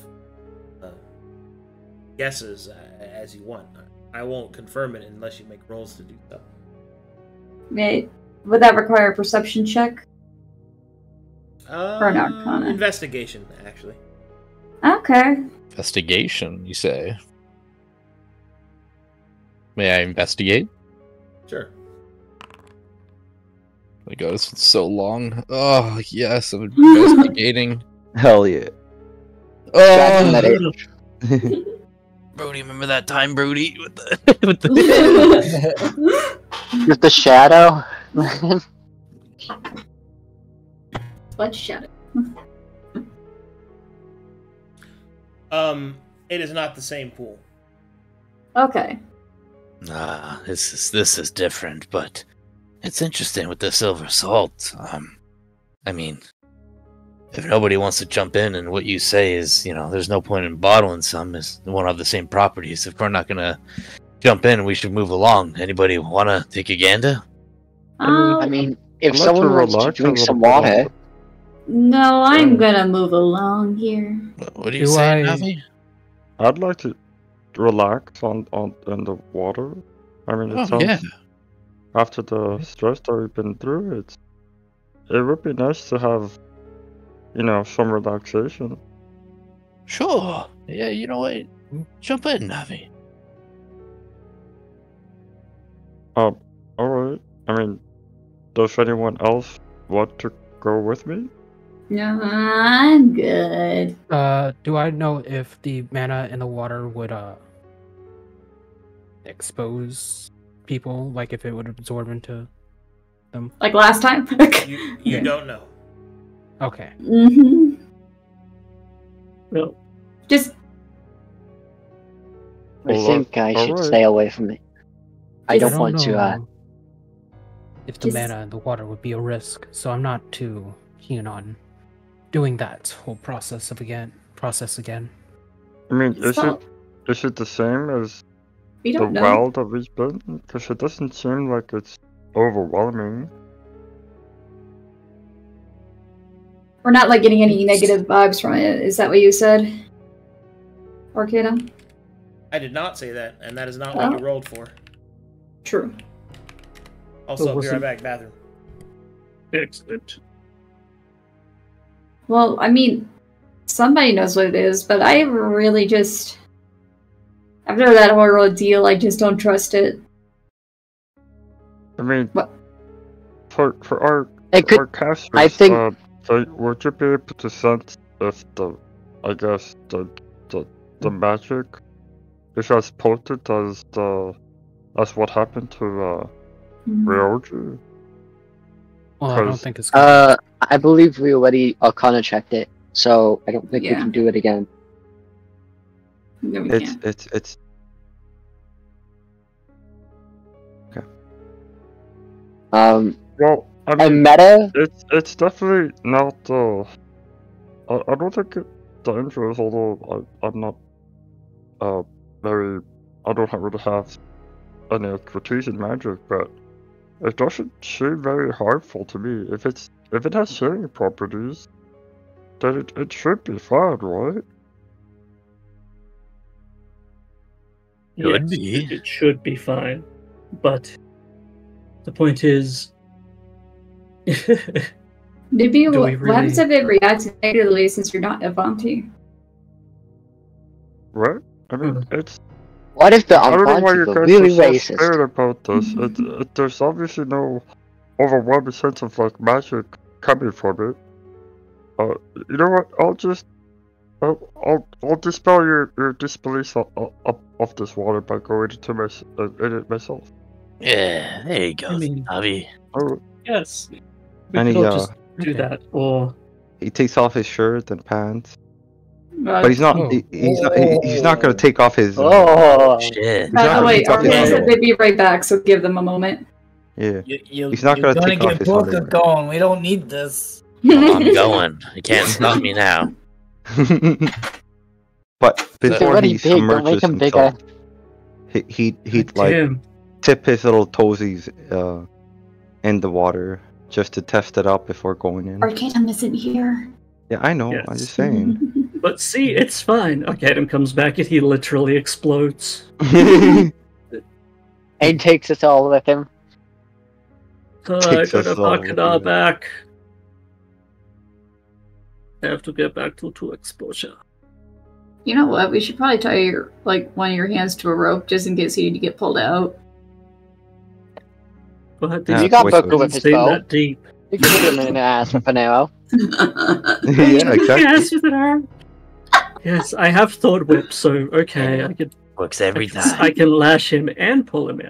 guesses as you want. I won't confirm it unless you make rolls to do so. Would that require a perception check? Or an Arcana? Investigation, actually. Okay. Investigation, you say? May I investigate? Sure. My God, this one's so long. Oh, yes, I'm investigating. Hell yeah. Back in that Oh, age. Brody, remember that time, Brody? With the With the shadow? What shadow? It is not the same pool. Okay. This is different, but it's interesting with the silver salt. I mean, if nobody wants to jump in, and what you say is, there's no point in bottling some, as they won't have the same properties. If we're not gonna jump in, we should move along. Anybody want to take a gander? I mean, if someone wants to drink some water. No, I'm gonna move along here. What do you say, Navi? I'd like to relax on in the water. I mean, it sounds after the stress that we've been through, it would be nice to have, some relaxation. Sure. Yeah, you know what? Jump in, Navi. Alright. I mean, does anyone else want to go with me? No, I'm good. Do I know if the mana in the water would expose people, like if it would absorb into them? Like last time? You don't know. Okay. Mm-hmm. No. Just I think I should stay away from it. I don't want to if the mana in the water would be a risk, so I'm not too keen on doing that whole process again. I mean, is it the same as we the don't know. well that we've been? Because it doesn't seem like it's overwhelming. We're not like getting any negative vibes from it. Is that what you said, Arcana? I did not say that, and that is not what you rolled for. True. Also, I'll be right back. Bathroom. Excellent. Well, I mean, somebody knows what it is, but I really just... After that whole ordeal, I just don't trust it. I mean, what? For our casters, I think... would you be able to sense if the magic is as potent as what happened to Ryoji? Well, I don't think it's I believe we already Arcana checked it, so I don't think we can do it again. No, we can't. It's okay. Well, I mean, meta. It's definitely not. I don't think it's dangerous. Although I'm not very. I don't really have any expertise in magic, but it doesn't seem very harmful to me. If it has healing properties, then it should be fine, right? Yes, it should be fine, but the point is, Maybe what happens if it reacts negatively since you're not Avanti? Right? I mean, it's. What if the I don't know why you Avanti guys were really are so racist? scared about this. There's obviously no overwhelming sense of magic coming from it. You know what? I'll dispel your disbelief of this water by going in it myself. Yeah, there you go, Navi. Yes. And We could all just do that, or he takes off his shirt and pants. But he's not. He's not going to take off his. Shit! Wait, Arcana said they'd be right back, so give them a moment. Yeah. He's not going to take off his underwear. Going. We don't need this. I'm going. You can't stop me now. But before he submerges himself, he'd like tip his little toesies in the water just to test it out before going in. Arcanum isn't here. Yeah, I know. Yes. I'm just saying. But see, it's fine. Arcanum comes back and he literally explodes. And takes us all with him. I got Arcana back. I have to get back to exposure. You know what? We should probably tie one of your hands to a rope just in case you need to get pulled out. But You got Booker with his bow. That deep. You can hit him in the ass with an arrow. Yeah, exactly. Yes, with an arrow. Yes, I have Thorn Whip, so okay, I can. Works every time. I can lash him and pull him in.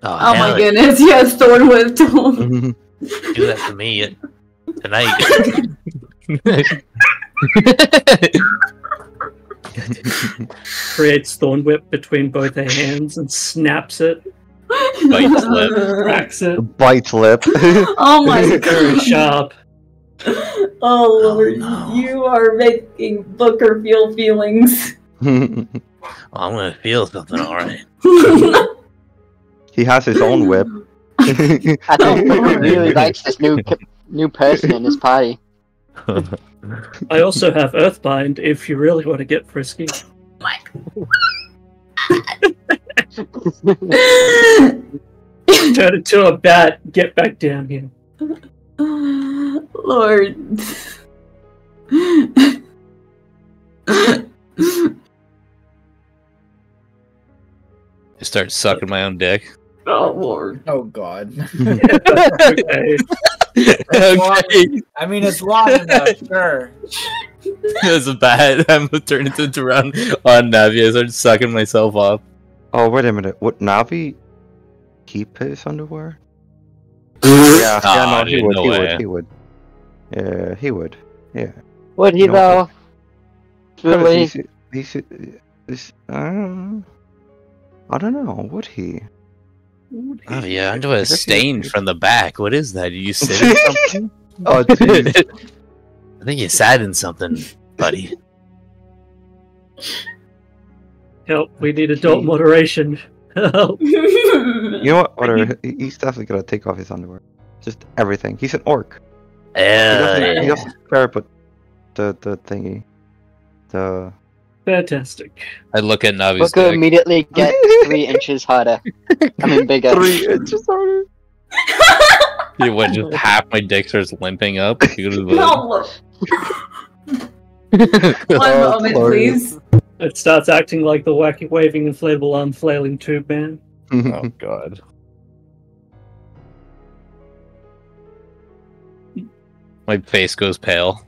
Oh my goodness, yes, Thorn Whip. Do that to me tonight. Creates Thorn Whip between both her hands and snaps it. Bites lip. Cracks it. Bites lip. Oh my Very god. sharp. Oh lord, you are making Booker feel feelings. Well, I'm gonna feel something, alright. He has his own whip. I think Booker really likes this new person in his party. I also have Earthbind if you really want to get frisky. Turn into a bat, get back down here. Lord. I start sucking my own dick. Oh Lord. Oh God. Okay. Okay. I mean, it's long enough, sure. It's a bat. I'm gonna turn it around on Navi. I start sucking myself off. Oh, wait a minute. Would Navi keep his underwear? Yeah, no, he would. Yeah, he would. Yeah. Would he You know, though? Because Really? he's, I don't know. Would he? Oh yeah, underwear stained from the back. What is that? Did you sit in something? Oh, jeez. I think you sat in something, buddy. Help, we need adult moderation. Help. You know what? Whatever. He's definitely gonna take off his underwear. Just everything. He's an orc. He doesn't care about the thingy. The. Fantastic. I look at Navi's Booker dick. immediately gets 3 inches harder. I mean bigger. 3 inches harder. You went just half my dick starts limping up. No. One moment, please. It starts acting like the wacky waving inflatable arm flailing tube man. Oh god. My face goes pale.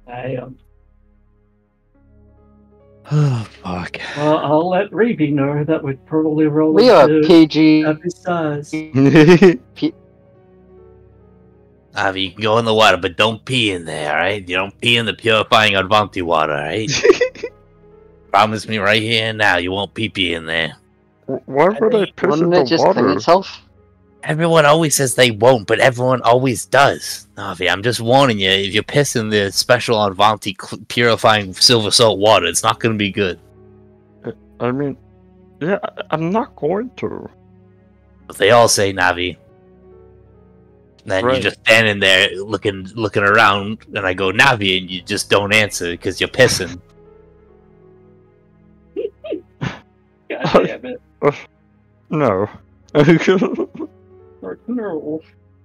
I Oh fuck. Well, I'll let Reeve know that we'd probably roll We are into PG. Navi's size. Avi, you can go in the water, but don't pee in there, alright? You don't pee in the purifying Advanti water, alright? Promise me right here and now you won't pee in there. Why would I piss in Wouldn't it the just clean water? itself? Everyone always says they won't, but everyone always does. Avi, I'm just warning you, if you piss in the special Advanti purifying silver salt water, it's not going to be good. I mean, yeah, I'm not going to. But they all say Navi. Then Right. you're just standing there looking around, and I go Navi, and you just don't answer because you're pissing. God damn it. No. No.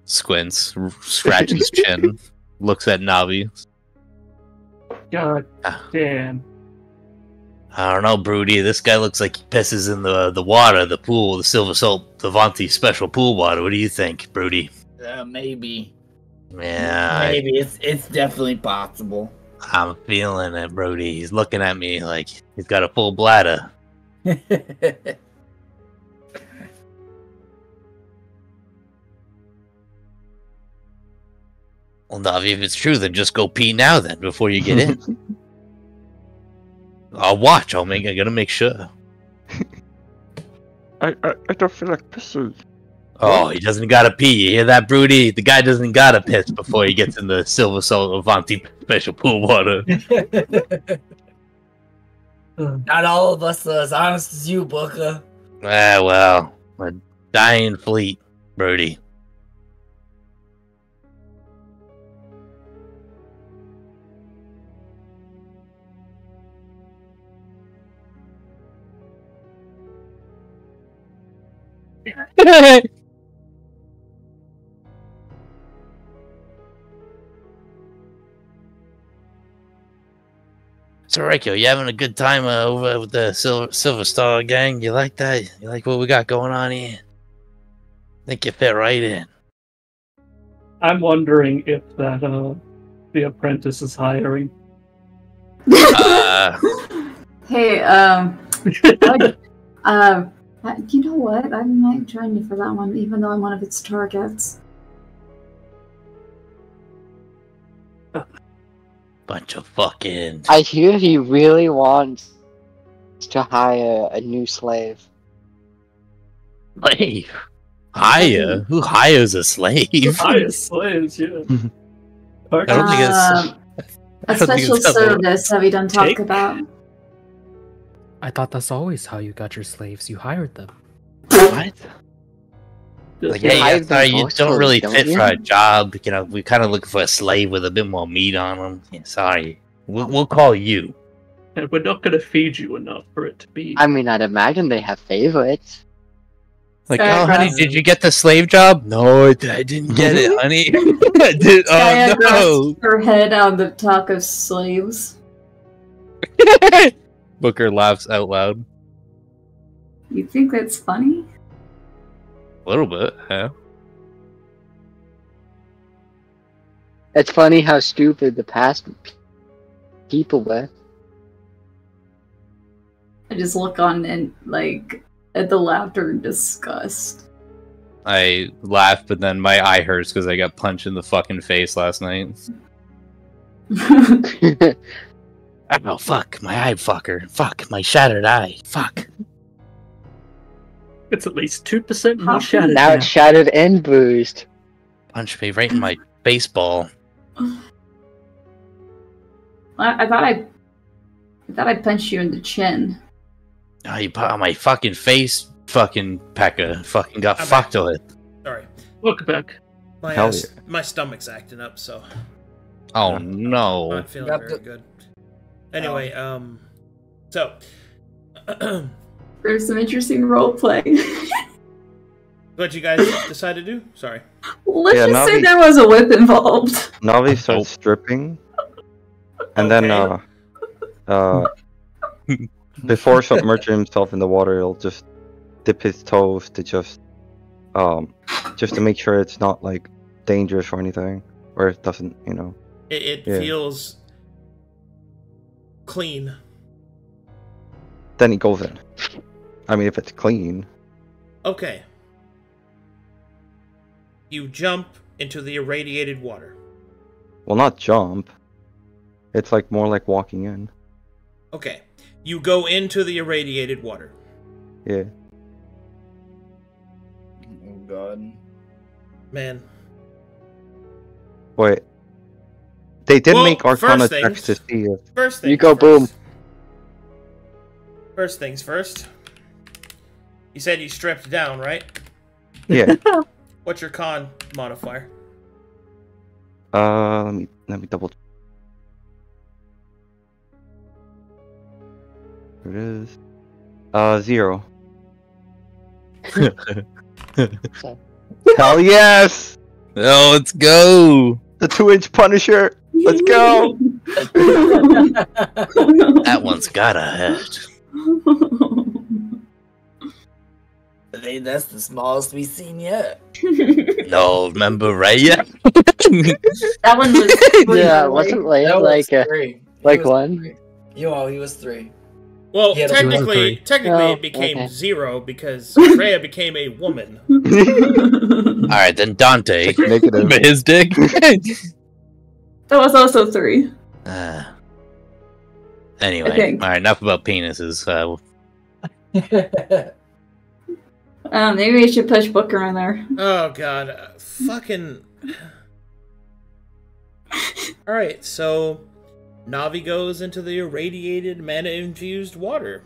Squints, scratches his chin, looks at Navi. God damn. I don't know, Broody. This guy looks like he pisses in the water, the pool, the silver salt, the Vanti special pool water. What do you think, Broody? Maybe. Yeah, Maybe it's definitely possible. I'm feeling it, Brody. He's looking at me like he's got a full bladder. Well, Navi, if it's true, then just go pee now, then, before you get in. I'll watch. I'm gonna make sure. I don't feel like pissing. Oh, he doesn't gotta pee. You hear that, Broody? The guy doesn't gotta piss before he gets in the silver salt Avanti special pool water. Not all of us are as honest as you, Booker. Ah, well, a dying fleet, Brody. So, Reiko, you having a good time over with the Silver Star gang? You like that? You like what we got going on here? Think you fit right in. I'm wondering if that the apprentice is hiring. Hey, you know what? I might join you for that one, even though I'm one of its targets. Bunch of fucking. I hear he really wants to hire a new slave. Slave? Hire? Who hires a slave? Who hires slaves, yeah. I don't think it's. A special service that we don't talk Take? about. I thought that's always how you got your slaves. You hired them. What? Like, You hey, hire I'm sorry, them you also, don't really don't fit you? for our job. You know, we're kind of looking for a slave with a bit more meat on him. Yeah, sorry, we'll call you. And we're not going to feed you enough for it to be. I mean, I'd imagine they have favorites. Like, Sarah oh, honey, Grass- did you get the slave job? No, I didn't get it, honey. I did. Gaia Oh no. rests her head on the talk of slaves. Booker laughs out loud. You think that's funny? A little bit, yeah. It's funny how stupid the past people were. I just look on and like at the laughter and disgust. I laugh, but then my eye hurts because I got punched in the fucking face last night. Oh fuck, my eye fucker. Fuck, my shattered eye. Fuck. It's at least 2% more shattered. Now it's shattered and bruised. Punch me right in my baseball. I thought I punched you in the chin. Oh, you put on my fucking face, fucking Pekka. Fucking got fucked with. Sorry. Look back. My stomach's acting up, so Oh I'm no. not feeling very good. Anyway, so There's some interesting role play. what you guys decide to do? Sorry. Let's Yeah, just say Navi- there was a whip involved. Navi starts stripping, and then before submerging himself in the water, he'll just dip his toes to just to make sure it's not like dangerous or anything, or it doesn't, you know. It Yeah. feels clean. Then he goes in. I mean, if it's clean. Okay. You jump into the irradiated water. Well, not jump. It's like more like walking in. Okay. You go into the irradiated water. Yeah. Oh god. Man. Wait. They did Well, make Arcana first checks to things- see if. First thing. You go boom. First things first. You said you stripped down, right? Yeah. What's your con modifier? Let me double. Here it is. 0. Hell yes! Oh, let's go! The 2-inch Punisher. Let's go! That one's gotta hurt. I think that's the smallest we've seen yet. No, remember Raya? That one was Yeah, it wasn't like That was like three. like He was one. three. He was 3. Well, Yeah, technically Oh, it became okay. 0 because Freya became a woman. Alright, then Dante. Negative. His dick? That was also 3. Anyway, I think. alright, enough about penises. Maybe we should push Booker in there. Oh god, fucking. Alright, so Navi goes into the irradiated mana-infused water.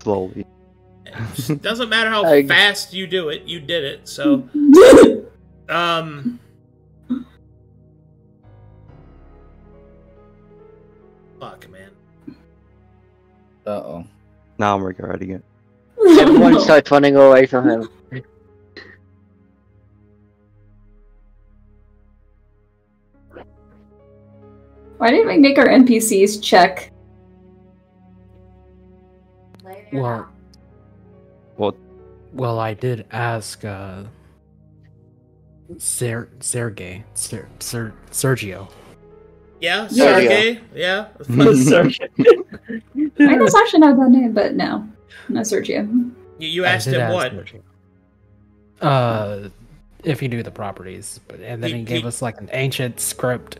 Slowly. It doesn't matter how I- fast you do it, you did it, so... Fuck, man. Uh-oh. Now I'm regretting it. Everyone starts running away from him. Why didn't we make our NPCs check? Well, What? well, I did ask Sergey, Sergio. Yeah, Yeah. Sergey? Yeah? I just actually know that name, but no. No Sergio. You I asked did him ask what? Sergio. If he knew the properties, and then He- he gave he- us like an ancient script.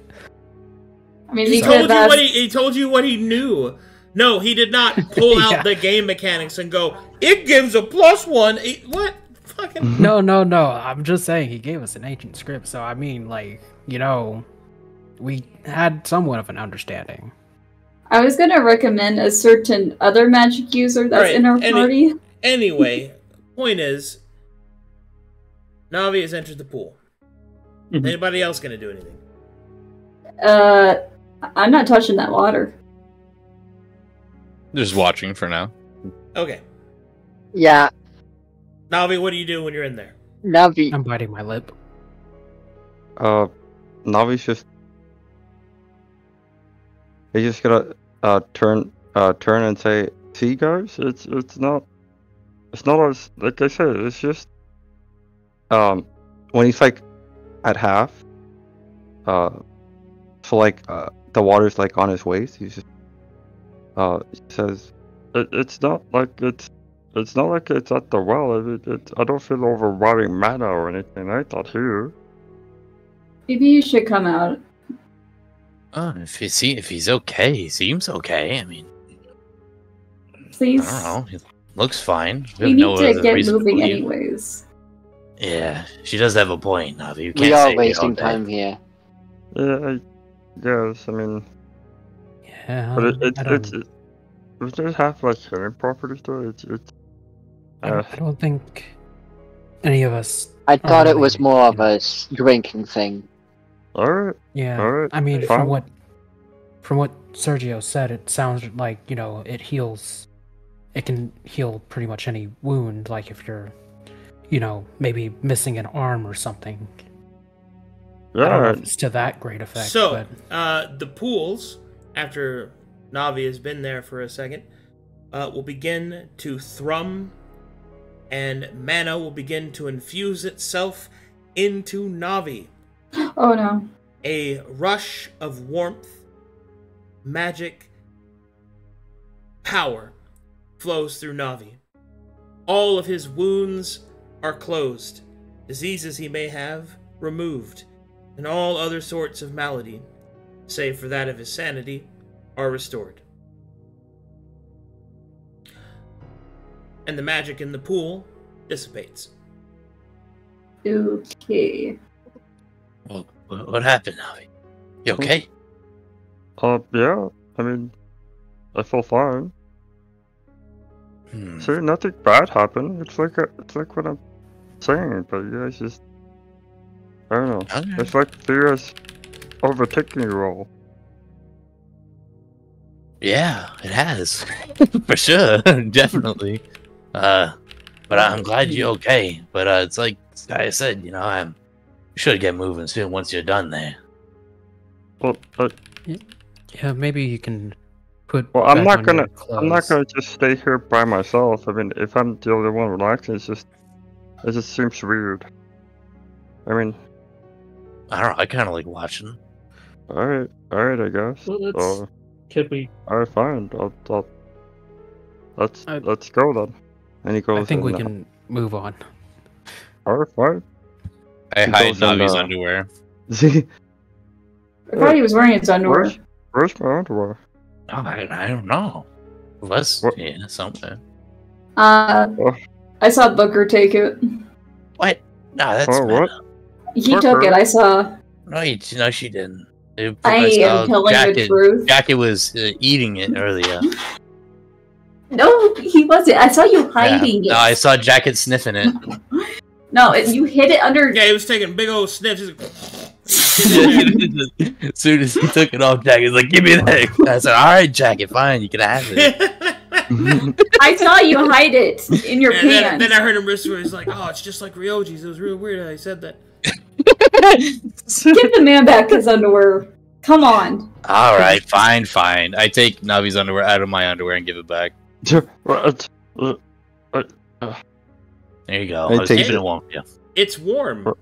I mean, he told you what he told you what he knew. No, he did not pull out the game mechanics and go, it gives a +1. What? Fucking. No. I'm just saying he gave us an ancient script, so I mean, like, you know, we had somewhat of an understanding. I was gonna recommend a certain other magic user that's in our party. Anyway, point is, Navi has entered the pool. Anybody else gonna do anything? I'm not touching that water. Just watching for now. Okay. Yeah. Navi, what do you do when you're in there? Navi. I'm biting my lip. Navi's just... He's just gonna turn and say, "See, guys, it's not as like I said. It's just when he's like at half, so like the water's like on his waist. He's just he says, it's not like it's at the well. I don't feel overwhelming mana or anything. I thought here. Maybe you should come out. Oh, if he's okay, he seems okay. I mean, Please. I don't know. He looks fine. We need to get moving anyways. Yeah, she does have a point, Navi. You can't We say are wasting time here. Yeah, I guess. I mean, yeah, but it does have like healing properties though. I don't think any of us. I thought it really, was more of a drinking thing. Alright. Yeah. Alright. I mean, fine. from what Sergio said, it sounds like, you know, it heals. It can heal pretty much any wound. Like if you're, you know, maybe missing an arm or something. Yeah. I don't know if it's to that great effect. So, but... the pools, after Navi has been there for a second, will begin to thrum, and mana will begin to infuse itself into Navi. Oh no. A rush of warmth, magic, power flows through Navi. All of his wounds are closed, diseases he may have removed, and all other sorts of malady, save for that of his sanity, are restored. And the magic in the pool dissipates. Okay. Well, what happened, Navi? You okay? Yeah. I mean, I feel fine. See, nothing bad happened. It's like what I'm saying, but yeah, it's just I don't know. Okay. It's like Thea's overtaking you all. Yeah, it has. For sure. Definitely. But I'm glad you're okay. But it's like I said, you know, you should get moving soon once you're done there. Well, yeah, maybe you can put. well, I'm back not on your gonna. I'm not clothes. gonna just stay here by myself. I mean, if I'm the only one relaxing, it just seems weird. I mean, I don't know. I kind of like watching. all right, I guess. Well, could we? All right, fine. Let's go then. And he goes. I think we and, can move on. All right, fine. I He hide goes and, Navi's underwear. I thought he was wearing his underwear. Where's my underwear? Oh, I don't know. Unless, yeah, something. I saw Booker take it. What? No, that's Oh, what? He took it. I saw. No, no, she didn't. I am telling the truth. Jackie was eating it earlier. No, he wasn't. I saw you hiding No, I saw Jacket sniffing it. No, you hid it under. Yeah, he was taking big old sniffs. As soon as he took it off, Jacket's like, "Give me that." I said, "All right, Jacket, fine, you can have it." I saw you hide it in your pants. Then I heard him whisper. He's like, "Oh, it's just like Ryoji's." It was real weird how he said that. Give the man back his underwear. Come on. All right, fine. I take Navi's underwear out of my underwear and give it back. There you go. I was keeping it warm. Yeah. It's warm.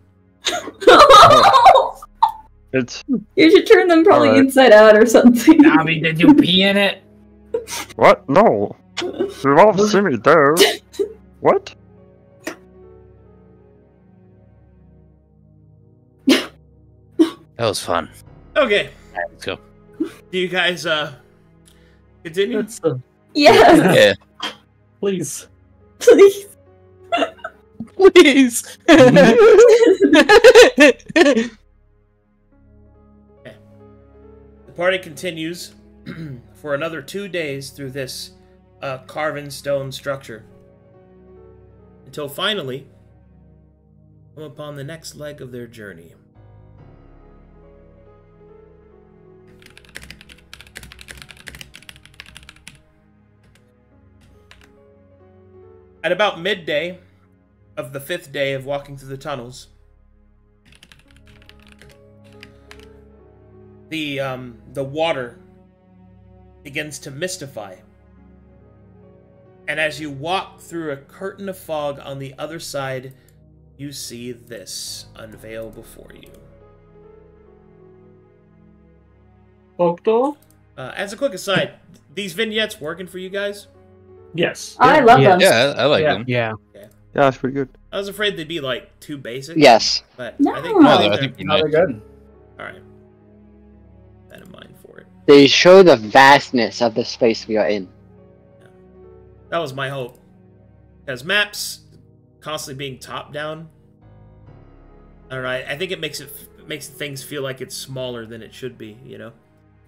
It's. You should turn them probably Alright. inside out or something. Navi, did you pee in it? What? No. You've all seen me there. What? That was fun. Okay. All right, let's go. Do you guys continue? Yes. Yeah. Please. Please. Please. The party continues for another 2 days through this carven stone structure, until finally come upon the next leg of their journey. At about midday of the 5th day of walking through the tunnels, the water begins to mystify. And as you walk through a curtain of fog on the other side, you see this unveil before you. Fog door? As a quick aside, these vignettes working for you guys? Yes. I love them. Yeah, I like them. Yeah. Okay. Yeah, that's pretty good. I was afraid they'd be like too basic. Yes. But No. I think, No, I I think think No, they're good. alright. That in mind for it. They show the vastness of the space we are in. That was my hope. Because maps constantly being top down. Alright, I think it makes things feel like it's smaller than it should be, you know?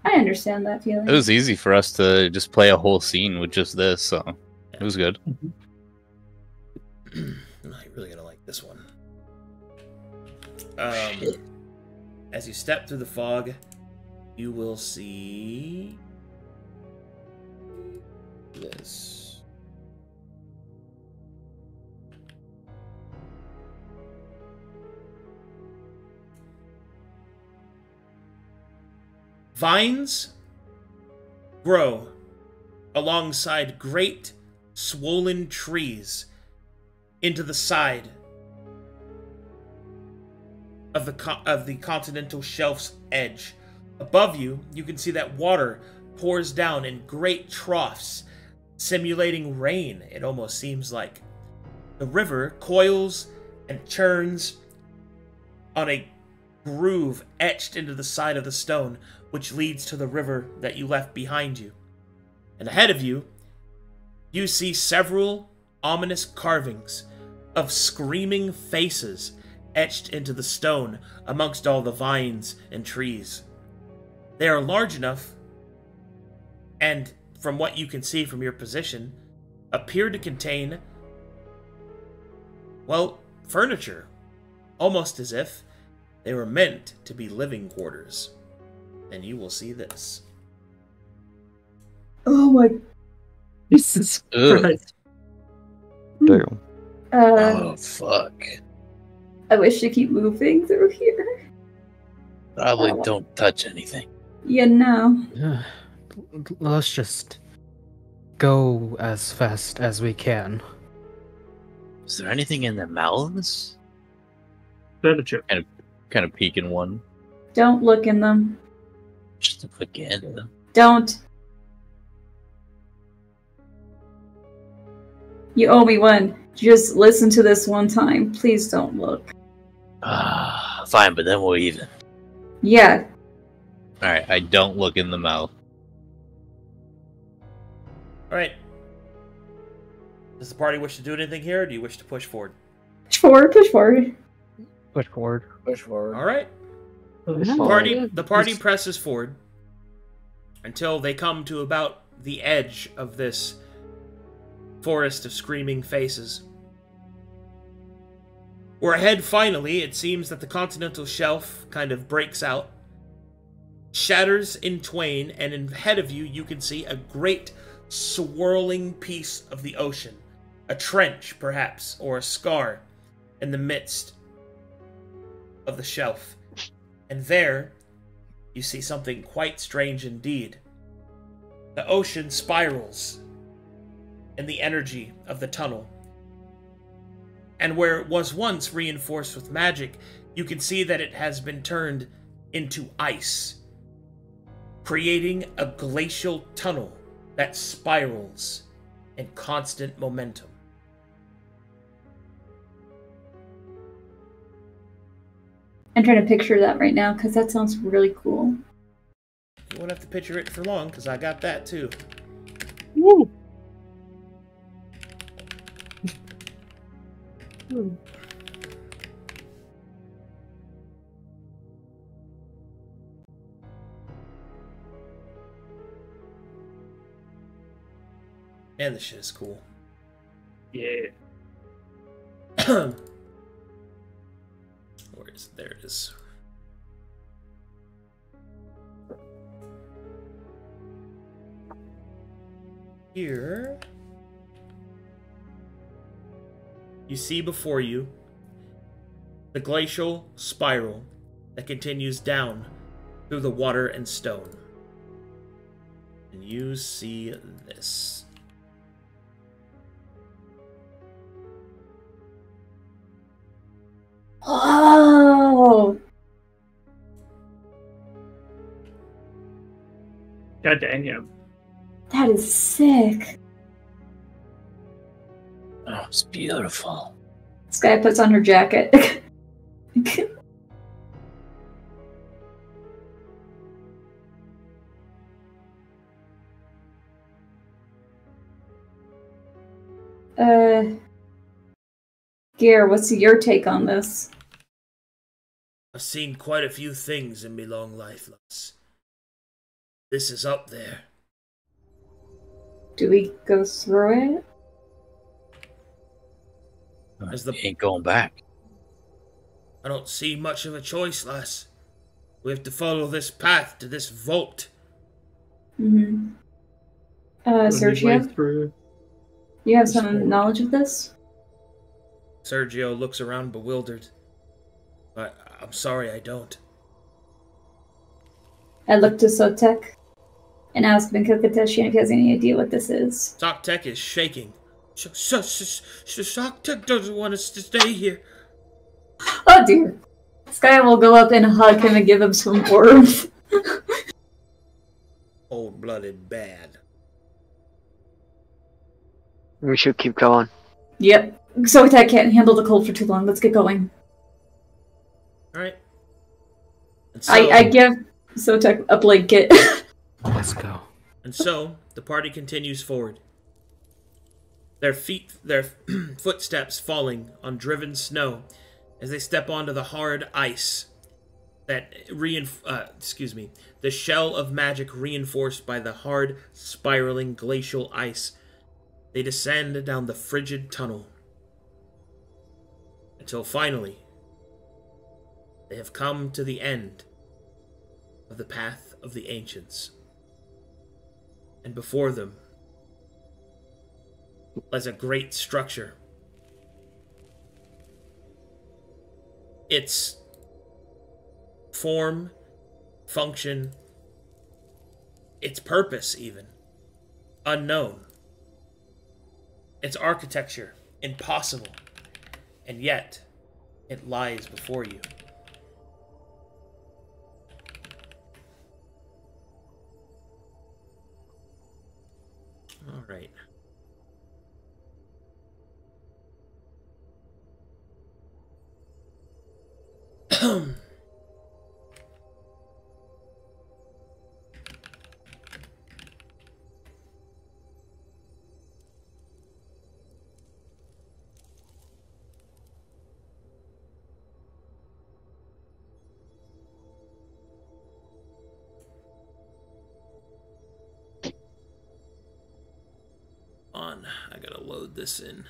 I understand that feeling. It was easy for us to just play a whole scene with just this, so it was good. I'm really gonna like this one. As you step through the fog, you will see this. Vines grow alongside great swollen trees into the side of the continental shelf's edge. Above you, you can see that water pours down in great troughs, simulating rain, it almost seems like. The river coils and churns on a groove etched into the side of the stone, which leads to the river that you left behind you. And ahead of you, you see several ominous carvings of screaming faces etched into the stone amongst all the vines and trees. They are large enough, and from what you can see from your position, appear to contain, well, furniture, almost as if they were meant to be living quarters. And you will see this. Oh my. Jesus Ugh. Christ. Damn. Oh, fuck. I wish to keep moving through here. Probably don't touch anything. You know. Let's just go as fast as we can. Is there anything in the mouths? Furniture. Kind of peeking one. Don't look in them. Just a propaganda. Don't. You owe me one. Just listen to this one time. Please don't look. Ah, fine, but then we're even. Yeah. Alright, I don't look in the mouth. Alright. Does the party wish to do anything here, or do you wish to push forward? Push forward, push forward. Push forward. Push forward. Alright. Forward. The party presses forward until they come to about the edge of this forest of screaming faces. Where ahead, finally, it seems that the continental shelf kind of breaks out, shatters in twain, and ahead of you, you can see a great swirling piece of the ocean. A trench, perhaps, or a scar in the midst of the shelf. And there, you see something quite strange indeed. The ocean spirals in the energy of the tunnel. And where it was once reinforced with magic, you can see that it has been turned into ice, creating a glacial tunnel that spirals in constant momentum. I'm trying to picture that right now because that sounds really cool. won't have to picture it for long, because I got that too. Woo! And the shit is cool. Yeah. Where is it? There it is. Here, you see before you the glacial spiral that continues down through the water and stone. And you see this. Oh! God dang him. That is sick. Oh, it's beautiful. This guy puts on her jacket. Gear, what's your take on this? I've seen quite a few things in me long life, lass. This is up there. Do we go through it? As the ain't going back. I don't see much of a choice, lass. We have to follow this path to this vault. Mm-hmm. Sergio? You have some knowledge of this? Sergio looks around bewildered. I'm sorry, I don't. I look to Sotek and ask Venkatesh if he has any idea what this is. Soktek is shaking. Soktek doesn't want us to stay here. Oh dear. This guy will go up and hug him and give him some warmth. Cold-blooded bad. We should keep going. Yep. Sotek can't handle the cold for too long. Let's get going. Alright. So, I give Sotek a blanket. Let's go. And so, the party continues forward. Their footsteps falling on driven snow as they step onto the hard ice that the shell of magic reinforced by the hard, spiraling glacial ice. They descend down the frigid tunnel until finally they have come to the end of the path of the ancients. And before them lies a great structure. Its form, function, its purpose even, unknown. Its architecture, impossible. And yet, it lies before you. All right. I gotta load this in.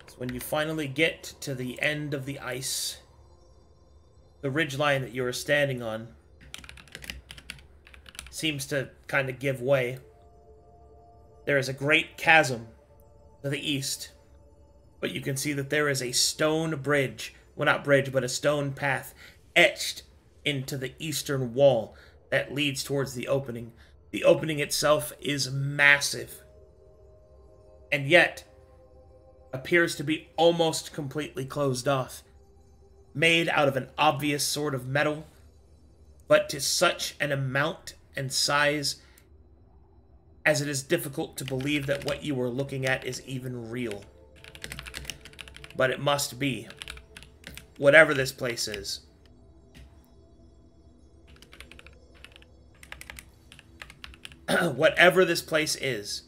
So when you finally get to the end of the ice, the ridgeline that you are standing on seems to kind of give way. There is a great chasm to the east. But you can see that there is a stone bridge, well not bridge, but a stone path etched into the eastern wall that leads towards the opening. The opening itself is massive, and yet appears to be almost completely closed off. Made out of an obvious sort of metal, but to such an amount and size as it is difficult to believe that what you are looking at is even real. But it must be. Whatever this place is. Whatever this place is,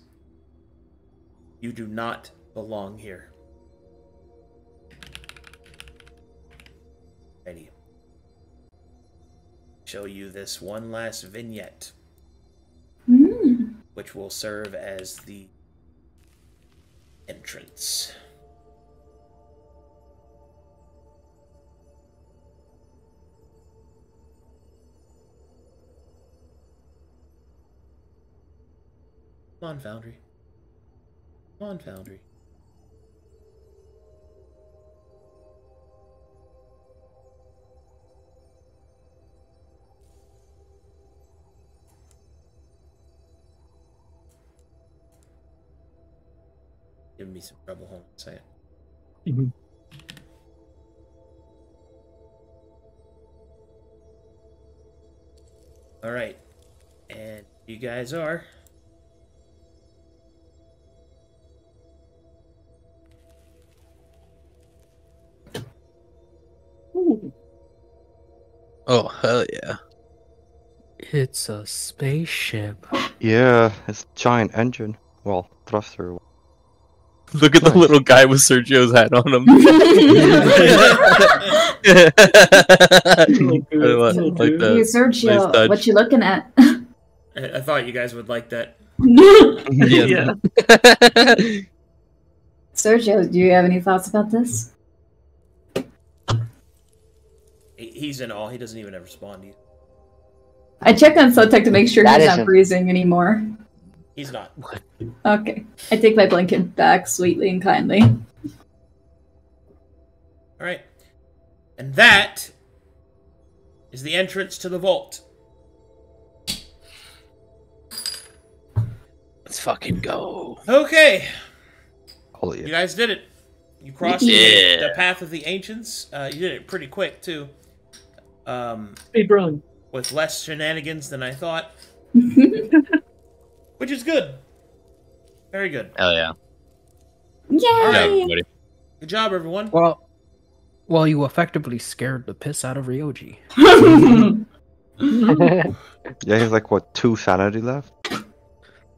you do not belong here. Ready. Show you this one last vignette, which will serve as the entrance. Come on, Foundry. Come on, Foundry. Giving me some trouble, hold on a second. Alright. And you guys are... Oh, hell yeah. It's a spaceship. Yeah, it's a giant engine. Well, thruster. Look at the little guy with Sergio's hat on him. Hey, Sergio, Nice what you looking at? I thought you guys would like that. Yeah. Sergio, do you have any thoughts about this? He's in awe. He doesn't even ever respond to you. I checked on Sotek to make sure That he's not isn't- freezing anymore. He's not. Okay. I take my blanket back sweetly and kindly. Alright. And that is the entrance to the vault. Let's fucking go. Okay. Oh, yeah. You guys did it. You crossed Yeah. the path of the ancients. You did it pretty quick, too. Speed run. With less shenanigans than I thought. Which is good. Very good. Hell yeah. Yay! Yeah, everybody. Good job, everyone. Well, you effectively scared the piss out of Ryoji. Yeah, he's like, what, 2 sanity left?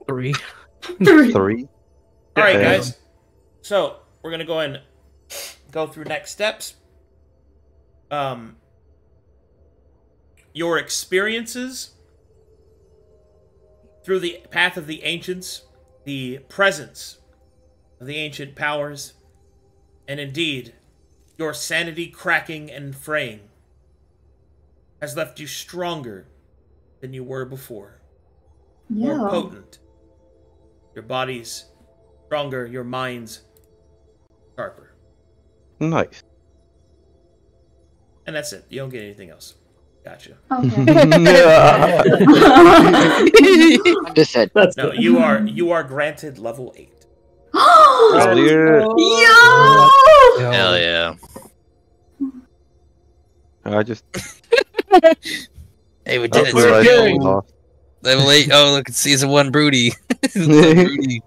3. 3? Alright, Yeah. guys. So, we're going to go and go through next steps. Your experiences through the path of the ancients, the presence of the ancient powers, and indeed, your sanity cracking and fraying has left you stronger than you were before. More Yeah. potent. Your bodies stronger, your minds sharper. Nice. And that's it. You don't get anything else. Gotcha. Okay. Just said. No, you are granted level 8. Oh, yeah. Yo! Hell yeah. I just... Hey, we did it. We're right Sergio. off. Level 8. Oh, look, it's season 1 Broody. Broody.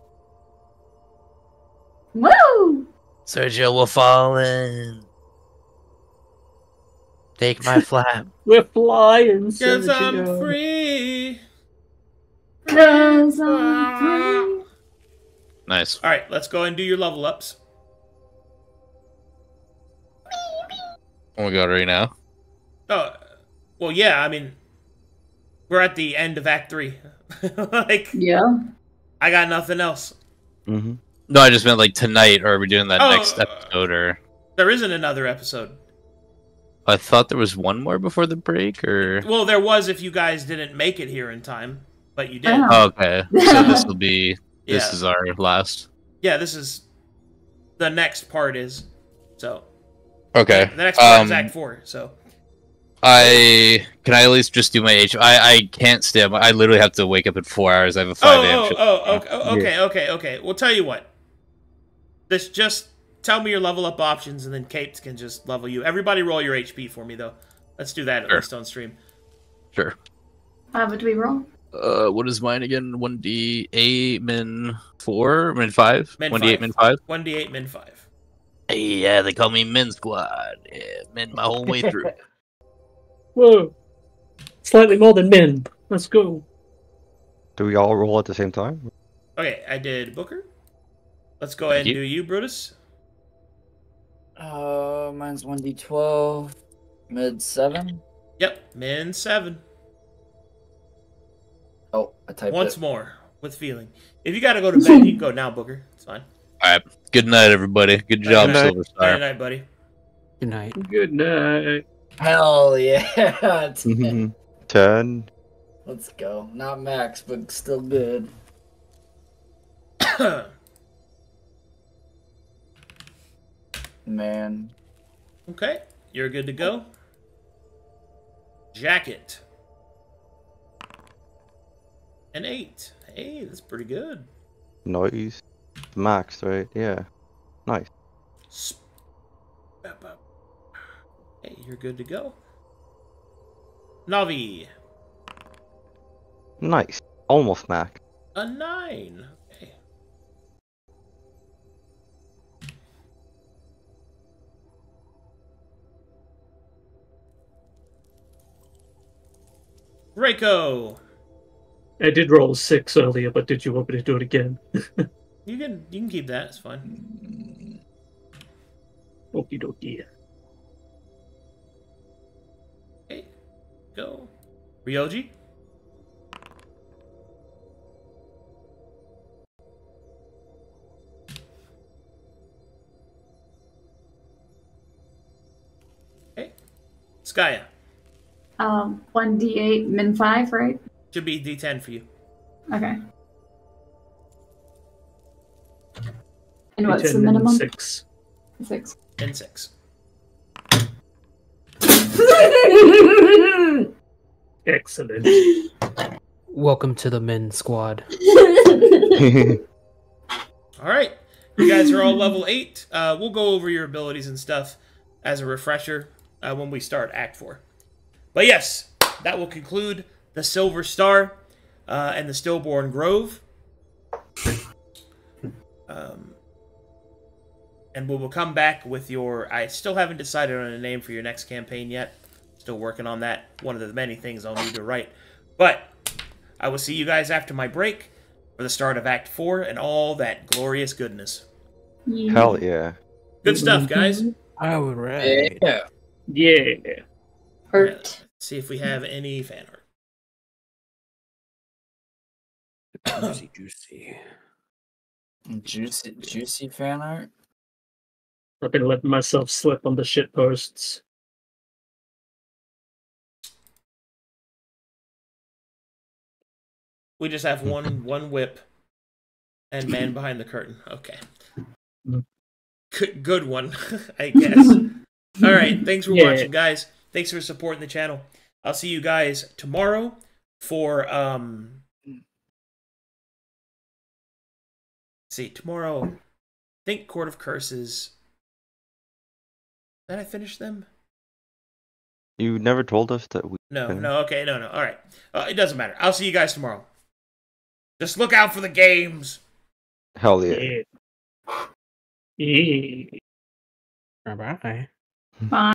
Woo! Sergio will fall in. Take my flap. We're flying, Cause I'm Sergio. free. 'Cause I'm free. Nice. Alright, let's go and do your level ups. Oh my god, right now? Oh, well, yeah, I mean, we're at the end of Act 3. Like, Yeah. I got nothing else. Mm-hmm. No, I just meant like tonight, or are we doing that Oh, next episode, or... There isn't another episode. I thought there was one more before the break, or... Well, there was if you guys didn't make it here in time, but you did. Oh. Oh, okay. So this will be... This Yeah. is our last. Yeah, this is... The next part is. So, Okay. the next part is Act 4, so... Can I at least just do my H? I can't stay up. I literally have to wake up at 4 hours. I have a 5 a.m. shift. Okay. Well, tell you what. This just tell me your level up options, and then Kate can just level you. Everybody roll your HP for me, though. Let's do that at Sure. least on stream. Sure. What do we roll? What is mine again? 1d8 min 4, min 5, Min 1d8 5. min 5. 1d8 min 5. Yeah, they call me Min Squad. Yeah, min my whole way through. Whoa. Slightly more than min. Let's go. Do we all roll at the same time? Okay, I did Booker. Let's go ahead and do you, Brutus. Mine's 1d12. Mid 7. Yep, min 7. Oh, I typed Once it. more, with feeling. If you gotta go to bed, you can go now, Booker. It's fine. Alright. Good night, everybody. Good job, Silver Star. Good night, buddy. Good night. Good night. Hell yeah. 10. 10. Let's go. Not max, but still good. Man. Okay, you're good to go. Jacket. An 8. Hey, that's pretty good. Noise. Max, right? Yeah. Nice. Hey, you're good to go. Navi. Nice. Almost max. A 9. Okay. Reiko. I did roll a 6 earlier, but did you want me to do it again? You can keep that. It's fine. Okie dokie. Okay. Go. Ryoji. Okay. Skaya. 1d8 min 5, right? Should be D10 for you. Okay. And what's the D10 minimum? 6. 6. And 6. Excellent. Welcome to the men squad. Alright. You guys are all level 8. We'll go over your abilities and stuff as a refresher when we start Act 4. But yes, that will conclude the Silver Star and the Stillborn Grove. And we will come back with your... I still haven't decided on a name for your next campaign yet. Still working on that. One of the many things I'll need to write. But I will see you guys after my break for the start of Act 4 and all that glorious goodness. Hell yeah. Good stuff, guys. Alright. Yeah. Yeah. Hurt. See if we have any fan art. Juicy. Juicy fan art? I've been letting myself slip on the shit posts. We just have one whip and man behind the curtain. Okay. Good one, I guess. All right, thanks for watching, guys. Thanks for supporting the channel. I'll see you guys tomorrow for tomorrow. I think Court of Curses. Did I finish them? You never told us that we... No, okay, no. All right. It doesn't matter. I'll see you guys tomorrow. Just look out for the games. Hell yeah. Yeah. Bye-bye. Bye.